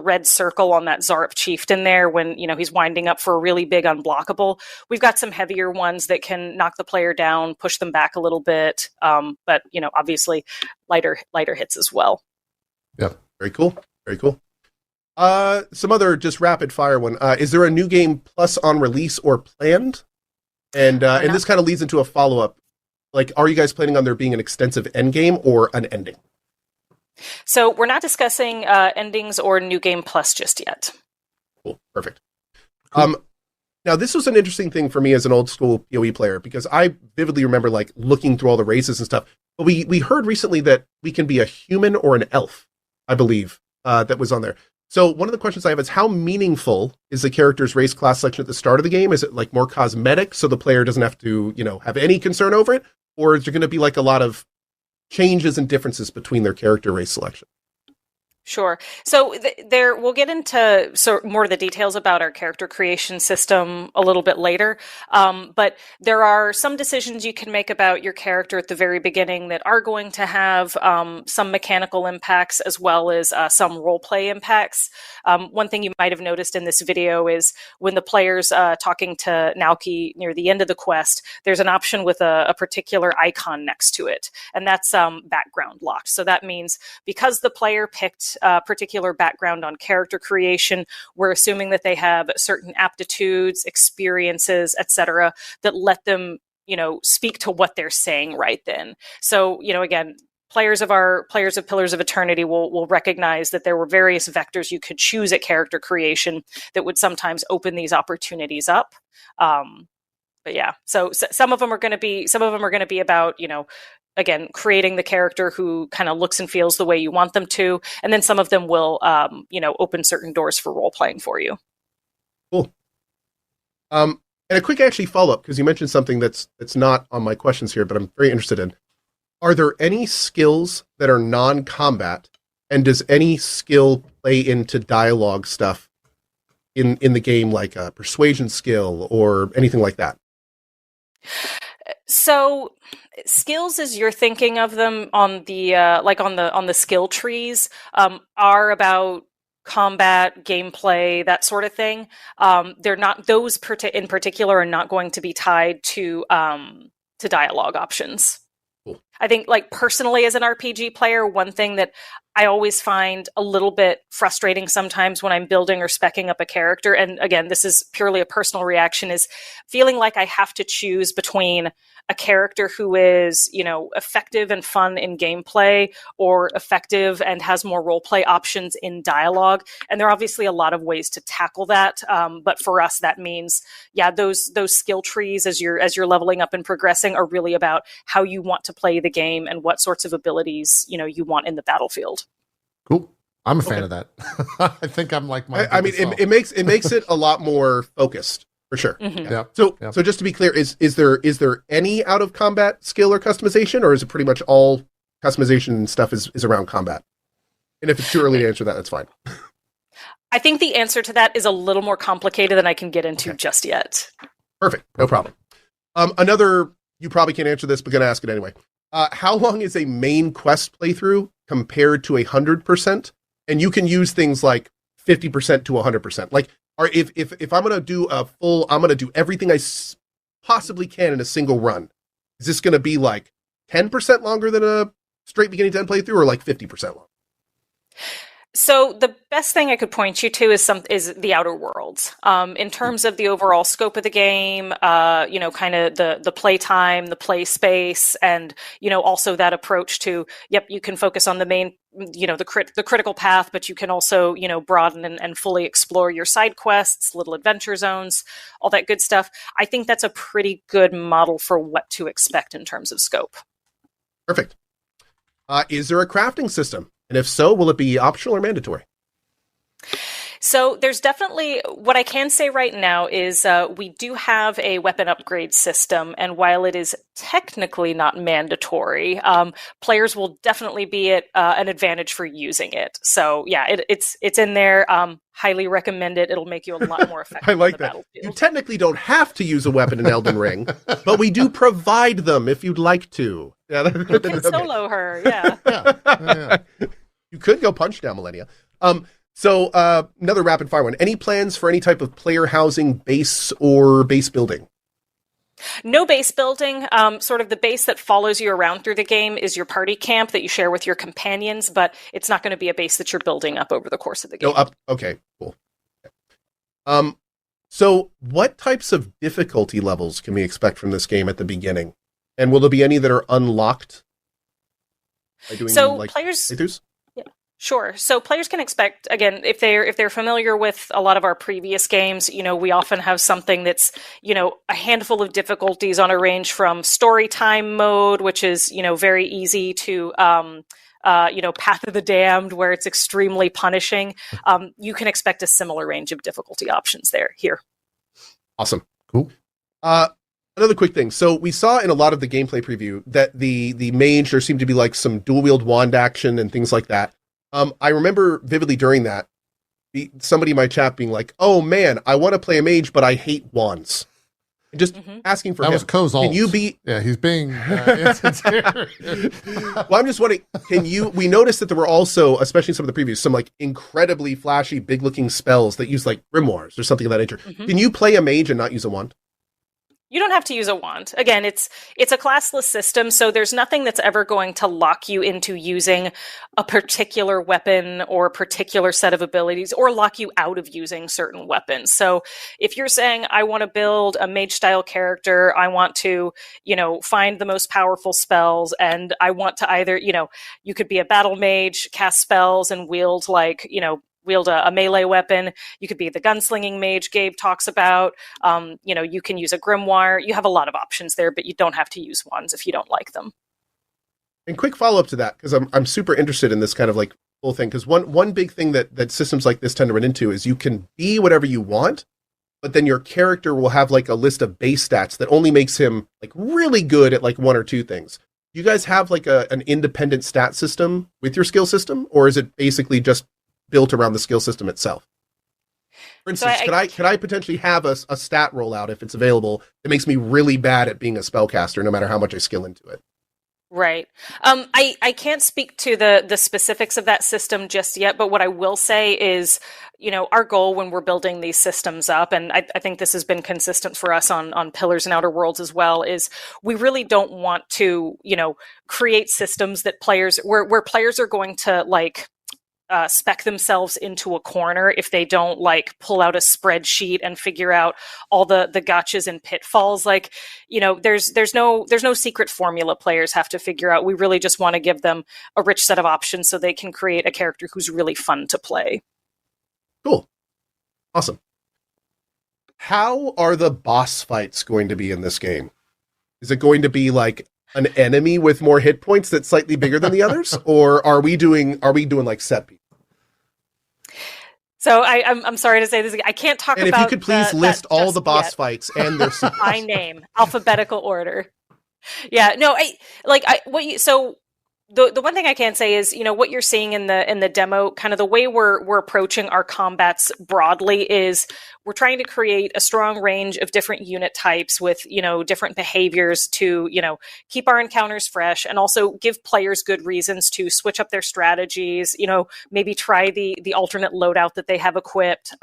red circle on that Zarp chieftain there when, he's winding up for a really big unblockable. We've got some heavier ones that can knock the player down, push them back a little bit. But, obviously lighter hits as well. Yeah, very cool. Very cool. Some other just rapid fire one. Is there a new game plus on release or planned? And this kind of leads into a follow-up. Like, are you guys planning on there being an extensive end game or an ending? So we're not discussing endings or new game plus just yet. Cool. Perfect. Cool. Now, this was an interesting thing for me as an old school PoE player, because I vividly remember like looking through all the races and stuff. But we heard recently that we can be a human or an elf, I believe, that was on there. So one of the questions I have is, how meaningful is the character's race class selection at the start of the game? Is it like more cosmetic so the player doesn't have to, have any concern over it? Or is there going to be like a lot of changes and differences between their character race selection? Sure. So we'll get into more of the details about our character creation system a little bit later. But there are some decisions you can make about your character at the very beginning that are going to have some mechanical impacts as well as some role play impacts. One thing you might have noticed in this video is when the player's talking to Naoki near the end of the quest, there's an option with a particular icon next to it, and that's background locked. So that means because the player picked particular background on character creation, we're assuming that they have certain aptitudes, experiences, etc., that let them, speak to what they're saying right then. So, again, players of Pillars of Eternity will recognize that there were various vectors you could choose at character creation that would sometimes open these opportunities up. But yeah, so some of them are going to be about, again, creating the character who kind of looks and feels the way you want them to. And then some of them will, open certain doors for role playing for you. Cool. And a quick actually follow-up, because you mentioned something that's not on my questions here, but I'm very interested in. Are there any skills that are non-combat, and does any skill play into dialogue stuff in the game, like a persuasion skill or anything like that? So skills, as you're thinking of them on the on the skill trees, are about combat, gameplay, that sort of thing. They're not, those in particular are not going to be tied to dialogue options. Cool. I think, like, personally as an RPG player, one thing that I always find a little bit frustrating sometimes when I'm building or speccing up a character, and again, this is purely a personal reaction, is feeling like I have to choose between a character who is, effective and fun in gameplay, or effective and has more role play options in dialogue. And there are obviously a lot of ways to tackle that. But for us, that means, those skill trees as you're leveling up and progressing are really about how you want to play the game and what sorts of abilities, you want in the battlefield. Cool. I'm a fan of that. I think I'm like my. I mean, it makes it a lot more focused. For sure. Mm-hmm. Yeah. So just to be clear, is there any out of combat skill or customization, or is it pretty much all customization stuff is around combat? And if it's too early to answer that, that's fine. I think the answer to that is a little more complicated than I can get into just yet. Perfect. No problem. Another, you probably can't answer this, but going to ask it anyway. How long is a main quest playthrough compared to 100%? And you can use things like 50% to 100%. Like, or if I'm going to do I'm going to do everything I possibly can in a single run. Is this going to be like 10% longer than a straight beginning to end playthrough, or like 50% long? So the best thing I could point you to is the Outer Worlds. In terms of the overall scope of the game, kind of the play time, the play space, and, also that approach to, you can focus on the main, the critical path, but you can also, broaden and fully explore your side quests, little adventure zones, all that good stuff. I think that's a pretty good model for what to expect in terms of scope. Perfect. Is there a crafting system? And if so, will it be optional or mandatory? So there's definitely, what I can say right now is we do have a weapon upgrade system, and while it is technically not mandatory, players will definitely be at an advantage for using it. So it's in there. Highly recommend it. It'll make you a lot more effective. I like that. You technically don't have to use a weapon in Elden Ring, but we do provide them if you'd like to. Yeah, you can solo her. Yeah. You could go punch down Millennia. So another rapid fire one. Any plans for any type of player housing base or base building? No base building. Sort of the base that follows you around through the game is your party camp that you share with your companions, but it's not going to be a base that you're building up over the course of the game. Okay, cool. So what types of difficulty levels can we expect from this game at the beginning? And will there be any that are unlocked by doing players playthroughs? Sure. So players can expect, again, if they're familiar with a lot of our previous games, we often have something that's, a handful of difficulties on a range from story time mode, which is, very easy, to, Path of the Damned, where it's extremely punishing. You can expect a similar range of difficulty options here. Awesome. Cool. Another quick thing. So we saw in a lot of the gameplay preview that the mage, there seemed to be like some dual wield wand action and things like that. I remember vividly during that, somebody in my chat being like, "Oh man, I want to play a mage, but I hate wands." And just asking for that him. was Co's ult. Can you be? Yeah, he's being insincere. Well, I'm just wondering. We noticed that there were also, especially in some of the previews, some like incredibly flashy, big-looking spells that use like grimoires or something of that nature. Mm-hmm. Can you play a mage and not use a wand? You don't have to use a wand. Again, it's a classless system, so there's nothing that's ever going to lock you into using a particular weapon or a particular set of abilities, or lock you out of using certain weapons. So if you're saying, I want to build a mage-style character, I want to, find the most powerful spells, and I want to either, you could be a battle mage, cast spells, and wield a melee weapon. You could be the gunslinging mage Gabe talks about. You can use a grimoire. You have a lot of options there, but you don't have to use wands if you don't like them. And quick follow-up to that, because I'm super interested in this kind of like whole thing, because one big thing that systems like this tend to run into is you can be whatever you want, but then your character will have like a list of base stats that only makes him like really good at like one or two things. Do you guys have like an independent stat system with your skill system, or is it basically just built around the skill system itself? For instance, could I potentially have a stat rollout if it's available that makes me really bad at being a spellcaster, no matter how much I skill into it? Right. I can't speak to the specifics of that system just yet, but what I will say is, our goal when we're building these systems up, and I think this has been consistent for us on Pillars and Outer Worlds as well, is we really don't want to, create systems that where players are going to spec themselves into a corner if they don't pull out a spreadsheet and figure out all the gotchas and pitfalls. There's no secret formula players have to figure out. We really just want to give them a rich set of options so they can create a character who's really fun to play. Cool. Awesome. How are the boss fights going to be in this game? Is it going to be like an enemy with more hit points that's slightly bigger than the others, or are we doing like set pieces? So I'm sorry to say this again. I can't talk about. And if you could please list all the boss fights and their sequels. By name, alphabetical order. Yeah, no, the one thing I can say is, what you're seeing in the demo, kind of the way we're approaching our combats broadly is we're trying to create a strong range of different unit types with, different behaviors to, keep our encounters fresh and also give players good reasons to switch up their strategies, maybe try the alternate loadout that they have equipped,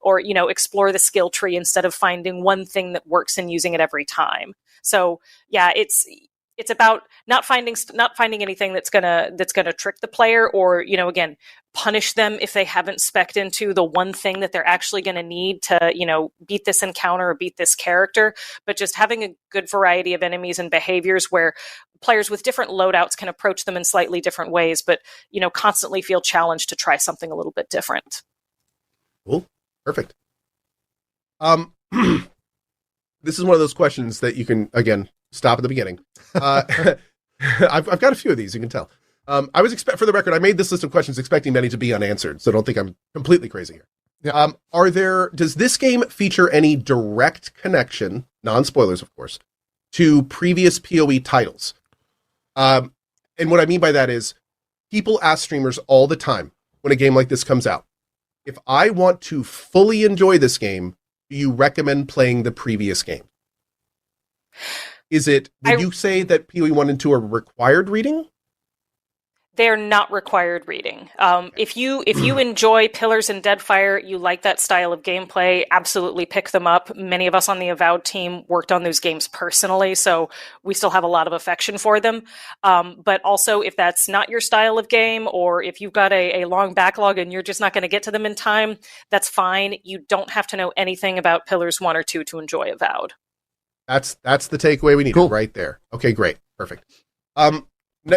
or, explore the skill tree instead of finding one thing that works and using it every time. So yeah, it's about not finding anything that's gonna trick the player or, again, punish them if they haven't spec'd into the one thing that they're actually going to need to, beat this encounter or beat this character, but just having a good variety of enemies and behaviors where players with different loadouts can approach them in slightly different ways, but, constantly feel challenged to try something a little bit different. Cool. Perfect. This is one of those questions that you can, again, stop at the beginning. I've got a few of these, you can tell. For the record, I made this list of questions expecting many to be unanswered, so don't think I'm completely crazy here. Yeah. Does this game feature any direct connection, non-spoilers of course, to previous PoE titles? And what I mean by that is, people ask streamers all the time when a game like this comes out, if I want to fully enjoy this game, do you recommend playing the previous game? Would you say that PoE 1 and 2 are required reading? They're not required reading. If you enjoy Pillars and Deadfire, you like that style of gameplay, absolutely pick them up. Many of us on the Avowed team worked on those games personally, so we still have a lot of affection for them. But also, if that's not your style of game, or if you've got a long backlog and you're just not going to get to them in time, that's fine. You don't have to know anything about Pillars 1 or 2 to enjoy Avowed. That's the takeaway we need right there. Okay, great. Perfect.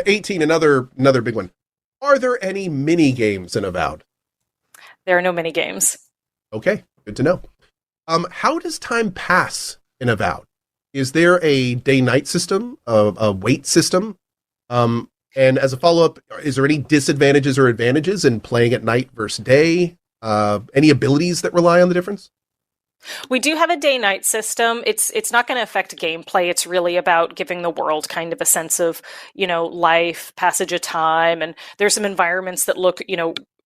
18, another big one. Are there any mini games in Avowed? There are no mini games. Okay, good to know. How does time pass in Avowed? Is there a day-night system, a wait system? And as a follow-up, is there any disadvantages or advantages in playing at night versus day? Any abilities that rely on the difference? We do have a day-night system. It's not going to affect gameplay. It's really about giving the world kind of a sense of, life, passage of time. And there's some environments that look,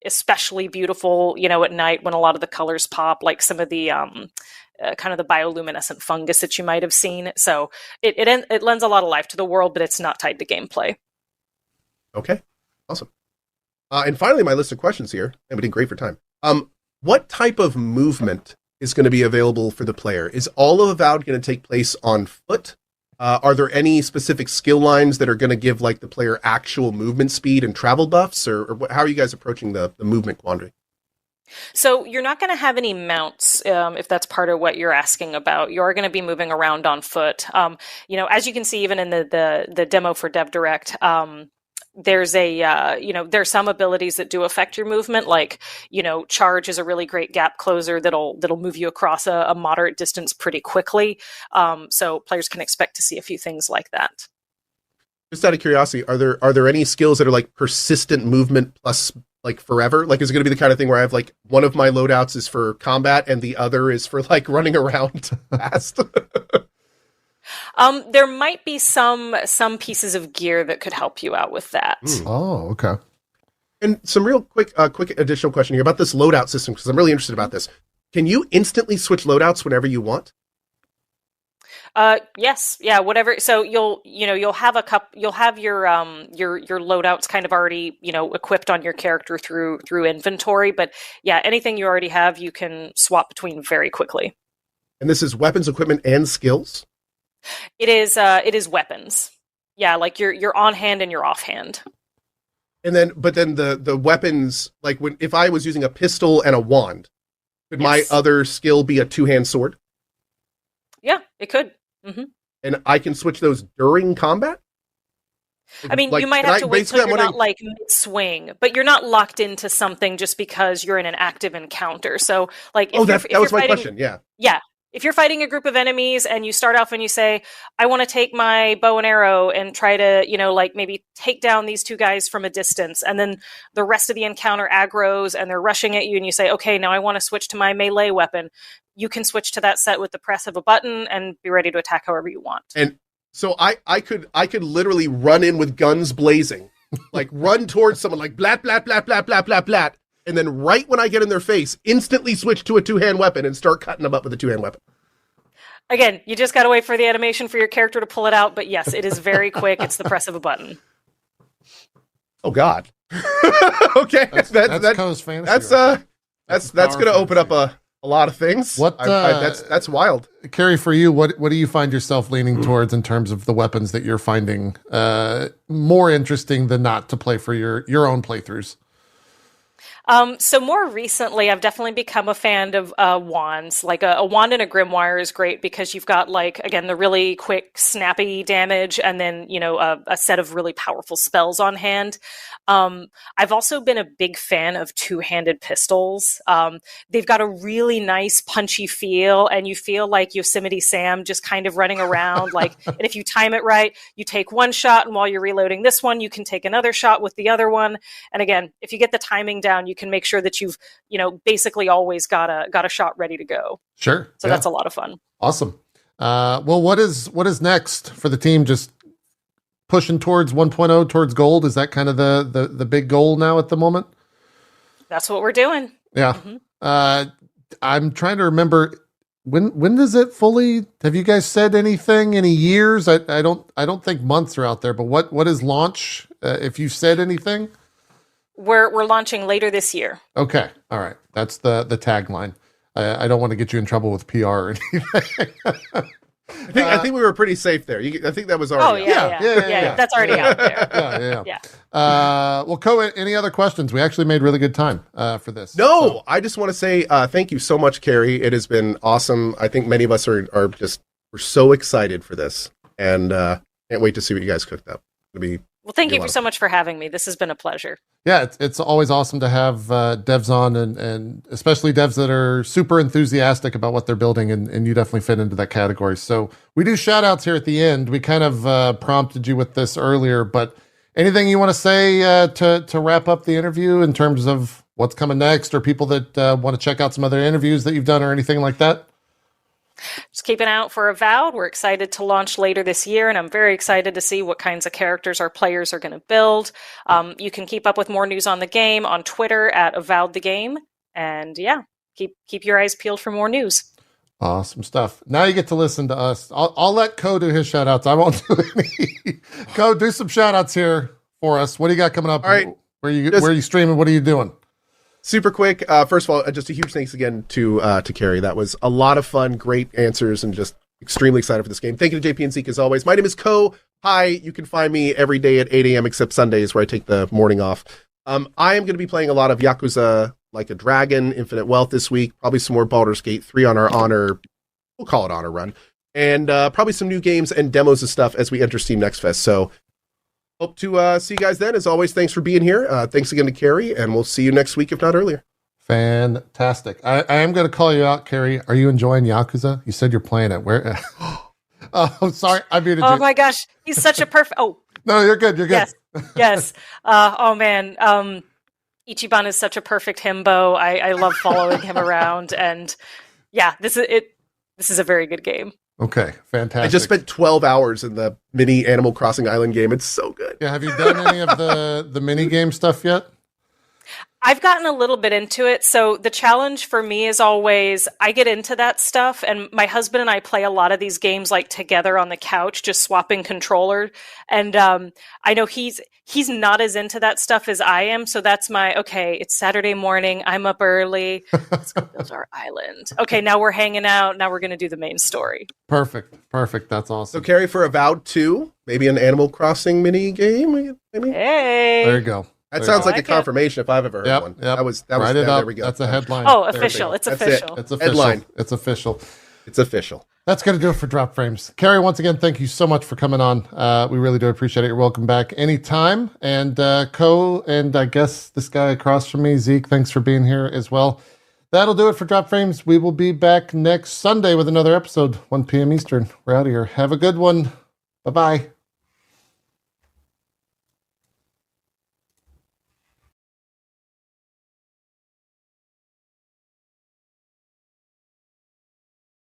especially beautiful, at night when a lot of the colors pop, like some of the kind of the bioluminescent fungus that you might have seen. So it lends a lot of life to the world, but it's not tied to gameplay. Okay, awesome. And finally, my list of questions here, and we did great for time. What type of movement is going to be available for the player? Is all of Avowed going to take place on foot? Are there any specific skill lines that are going to give the player actual movement speed and travel buffs, or how are you guys approaching the movement quandary? So you're not going to have any mounts, if that's part of what you're asking about. You're going to be moving around on foot. As you can see, even in the demo for Dev Direct, there's there's some abilities that do affect your movement, like, charge is a really great gap closer that'll move you across a moderate distance pretty quickly. So players can expect to see a few things like that. Just out of curiosity, are there any skills that are persistent movement plus forever? Is it going to be the kind of thing where I have one of my loadouts is for combat and the other is for running around fast? There might be some pieces of gear that could help you out with that. Oh, okay. And some real quick additional question here about this loadout system, because I'm really interested about this. Can you instantly switch loadouts whenever you want? Yes, yeah, whatever. So you'll have your loadouts kind of already, equipped on your character through inventory, but yeah, anything you already have, you can swap between very quickly. And this is weapons, equipment, and skills? It is weapons. Yeah, like your on hand and your off hand. And then the weapons, like if I was using a pistol and a wand, could my other skill be a two-hand sword? Yeah, it could. Mm-hmm. And I can switch those during combat? I mean, you might have to wait till you're not like mid-swing, but you're not locked into something just because you're in an active encounter. So, like, that was my question. Yeah. Yeah. If you're fighting a group of enemies and you start off and you say, I want to take my bow and arrow and try to, like maybe take down these two guys from a distance, and then the rest of the encounter aggroes and they're rushing at you, and you say, okay, now I want to switch to my melee weapon. You can switch to that set with the press of a button and be ready to attack however you want. And so I could literally run in with guns blazing, like run towards someone like blat, blat, blat, blat, blat, blat, blat. And then right when I get in their face, instantly switch to a two-hand weapon and start cutting them up with a two-hand weapon. Again, you just got to wait for the animation for your character to pull it out. But yes, it is very quick. It's the press of a button. Oh, God. Okay. That's Co's fantasy. That's going to open up a lot of things. That's wild. Carrie, for you, what do you find yourself leaning towards in terms of the weapons that you're finding more interesting than not to play for your own playthroughs? So more recently, I've definitely become a fan of wands. Like a wand and a grimoire is great because you've got, like, again, the really quick, snappy damage, and then, a set of really powerful spells on hand. I've also been a big fan of two-handed pistols. They've got a really nice, punchy feel, and you feel like Yosemite Sam just kind of running around. And if you time it right, you take one shot, and while you're reloading this one, you can take another shot with the other one. And again, if you get the timing down, you can make sure that you've, basically always got a shot ready to go. Sure. So that's a lot of fun. Awesome. Well, what is next for the team? Just pushing towards 1.0, towards gold. Is that kind of the big goal now at the moment? That's what we're doing. Yeah. Mm-hmm. I'm trying to remember when does it fully, have you guys said anything, any years? I don't think months are out there, but what is launch? If you've said anything? We're launching later this year. Okay. All right. That's the tagline. I don't want to get you in trouble with PR or anything. I think we were pretty safe there. I think that was already out. Yeah. That's already out there. Yeah. Well, Co, any other questions? We actually made really good time for this. No, I just want to say thank you so much, Carrie. It has been awesome. I think many of us we're so excited for this, and can't wait to see what you guys cooked up. It'll be Well, thank you so much for having me. This has been a pleasure. Yeah, it's always awesome to have devs on, and especially devs that are super enthusiastic about what they're building, and you definitely fit into that category. So we do shout outs here at the end. We kind of prompted you with this earlier, but anything you want to say to wrap up the interview in terms of what's coming next, or people that want to check out some other interviews that you've done or anything like that? Just keep an eye out for Avowed. We're excited to launch later this year, and I'm very excited to see what kinds of characters our players are going to build. You can keep up with more news on the game on Twitter at Avowed the Game, and yeah, keep your eyes peeled for more news. Awesome stuff. Now you get to listen to us. I'll let Co do his shout outs. I won't do any. Co, do some shout outs here for us. What do you got coming up? All right. Where are you streaming? What are you doing? Super quick. First of all, just a huge thanks again to Carrie. That was a lot of fun, great answers, and just extremely excited for this game. Thank you to JP and Zeke as always. My name is Co. Hi, you can find me every day at 8 a.m. except Sundays where I take the morning off. I am going to be playing a lot of Yakuza Like a Dragon, Infinite Wealth this week, probably some more Baldur's Gate 3 on our honor, we'll call it honor run, and probably some new games and demos and stuff as we enter Steam Next Fest. So hope to see you guys then. As always, thanks for being here. Thanks again to Carrie, and we'll see you next week, if not earlier. Fantastic. I am going to call you out, Carrie. Are you enjoying Yakuza? You said you're playing it. Where? Oh, sorry. I muted you. Oh, my gosh. He's such a perfect... Oh. No, you're good. You're good. Yes. Oh, man. Ichiban is such a perfect himbo. I love following him around. And yeah, this is a very good game. Okay, fantastic. I just spent 12 hours in the mini Animal Crossing Island game. It's so good. Yeah, have you done any of the mini game stuff yet? I've gotten a little bit into it. So the challenge for me is always I get into that stuff, and my husband and I play a lot of these games like together on the couch, just swapping controller. And I know he's not as into that stuff as I am. So that's okay, it's Saturday morning. I'm up early. Let's go build our island. Okay, now we're hanging out. Now we're going to do the main story. Perfect. That's awesome. So, Carrie, for Avowed 2, maybe an Animal Crossing mini game? Maybe? Hey. There you go. That sounds like a confirmation if I've ever heard one. Yep. That was Write it there up. we go. That's a headline. Oh, official. It's official. It's official. Headline. It's official. It's official. That's going to do it for Drop Frames. Carrie, once again, thank you so much for coming on. We really do appreciate it. You're welcome back anytime. And and I guess this guy across from me, Zeke, thanks for being here as well. That'll do it for Drop Frames. We will be back next Sunday with another episode, 1 p.m. Eastern. We're out of here. Have a good one. Bye-bye.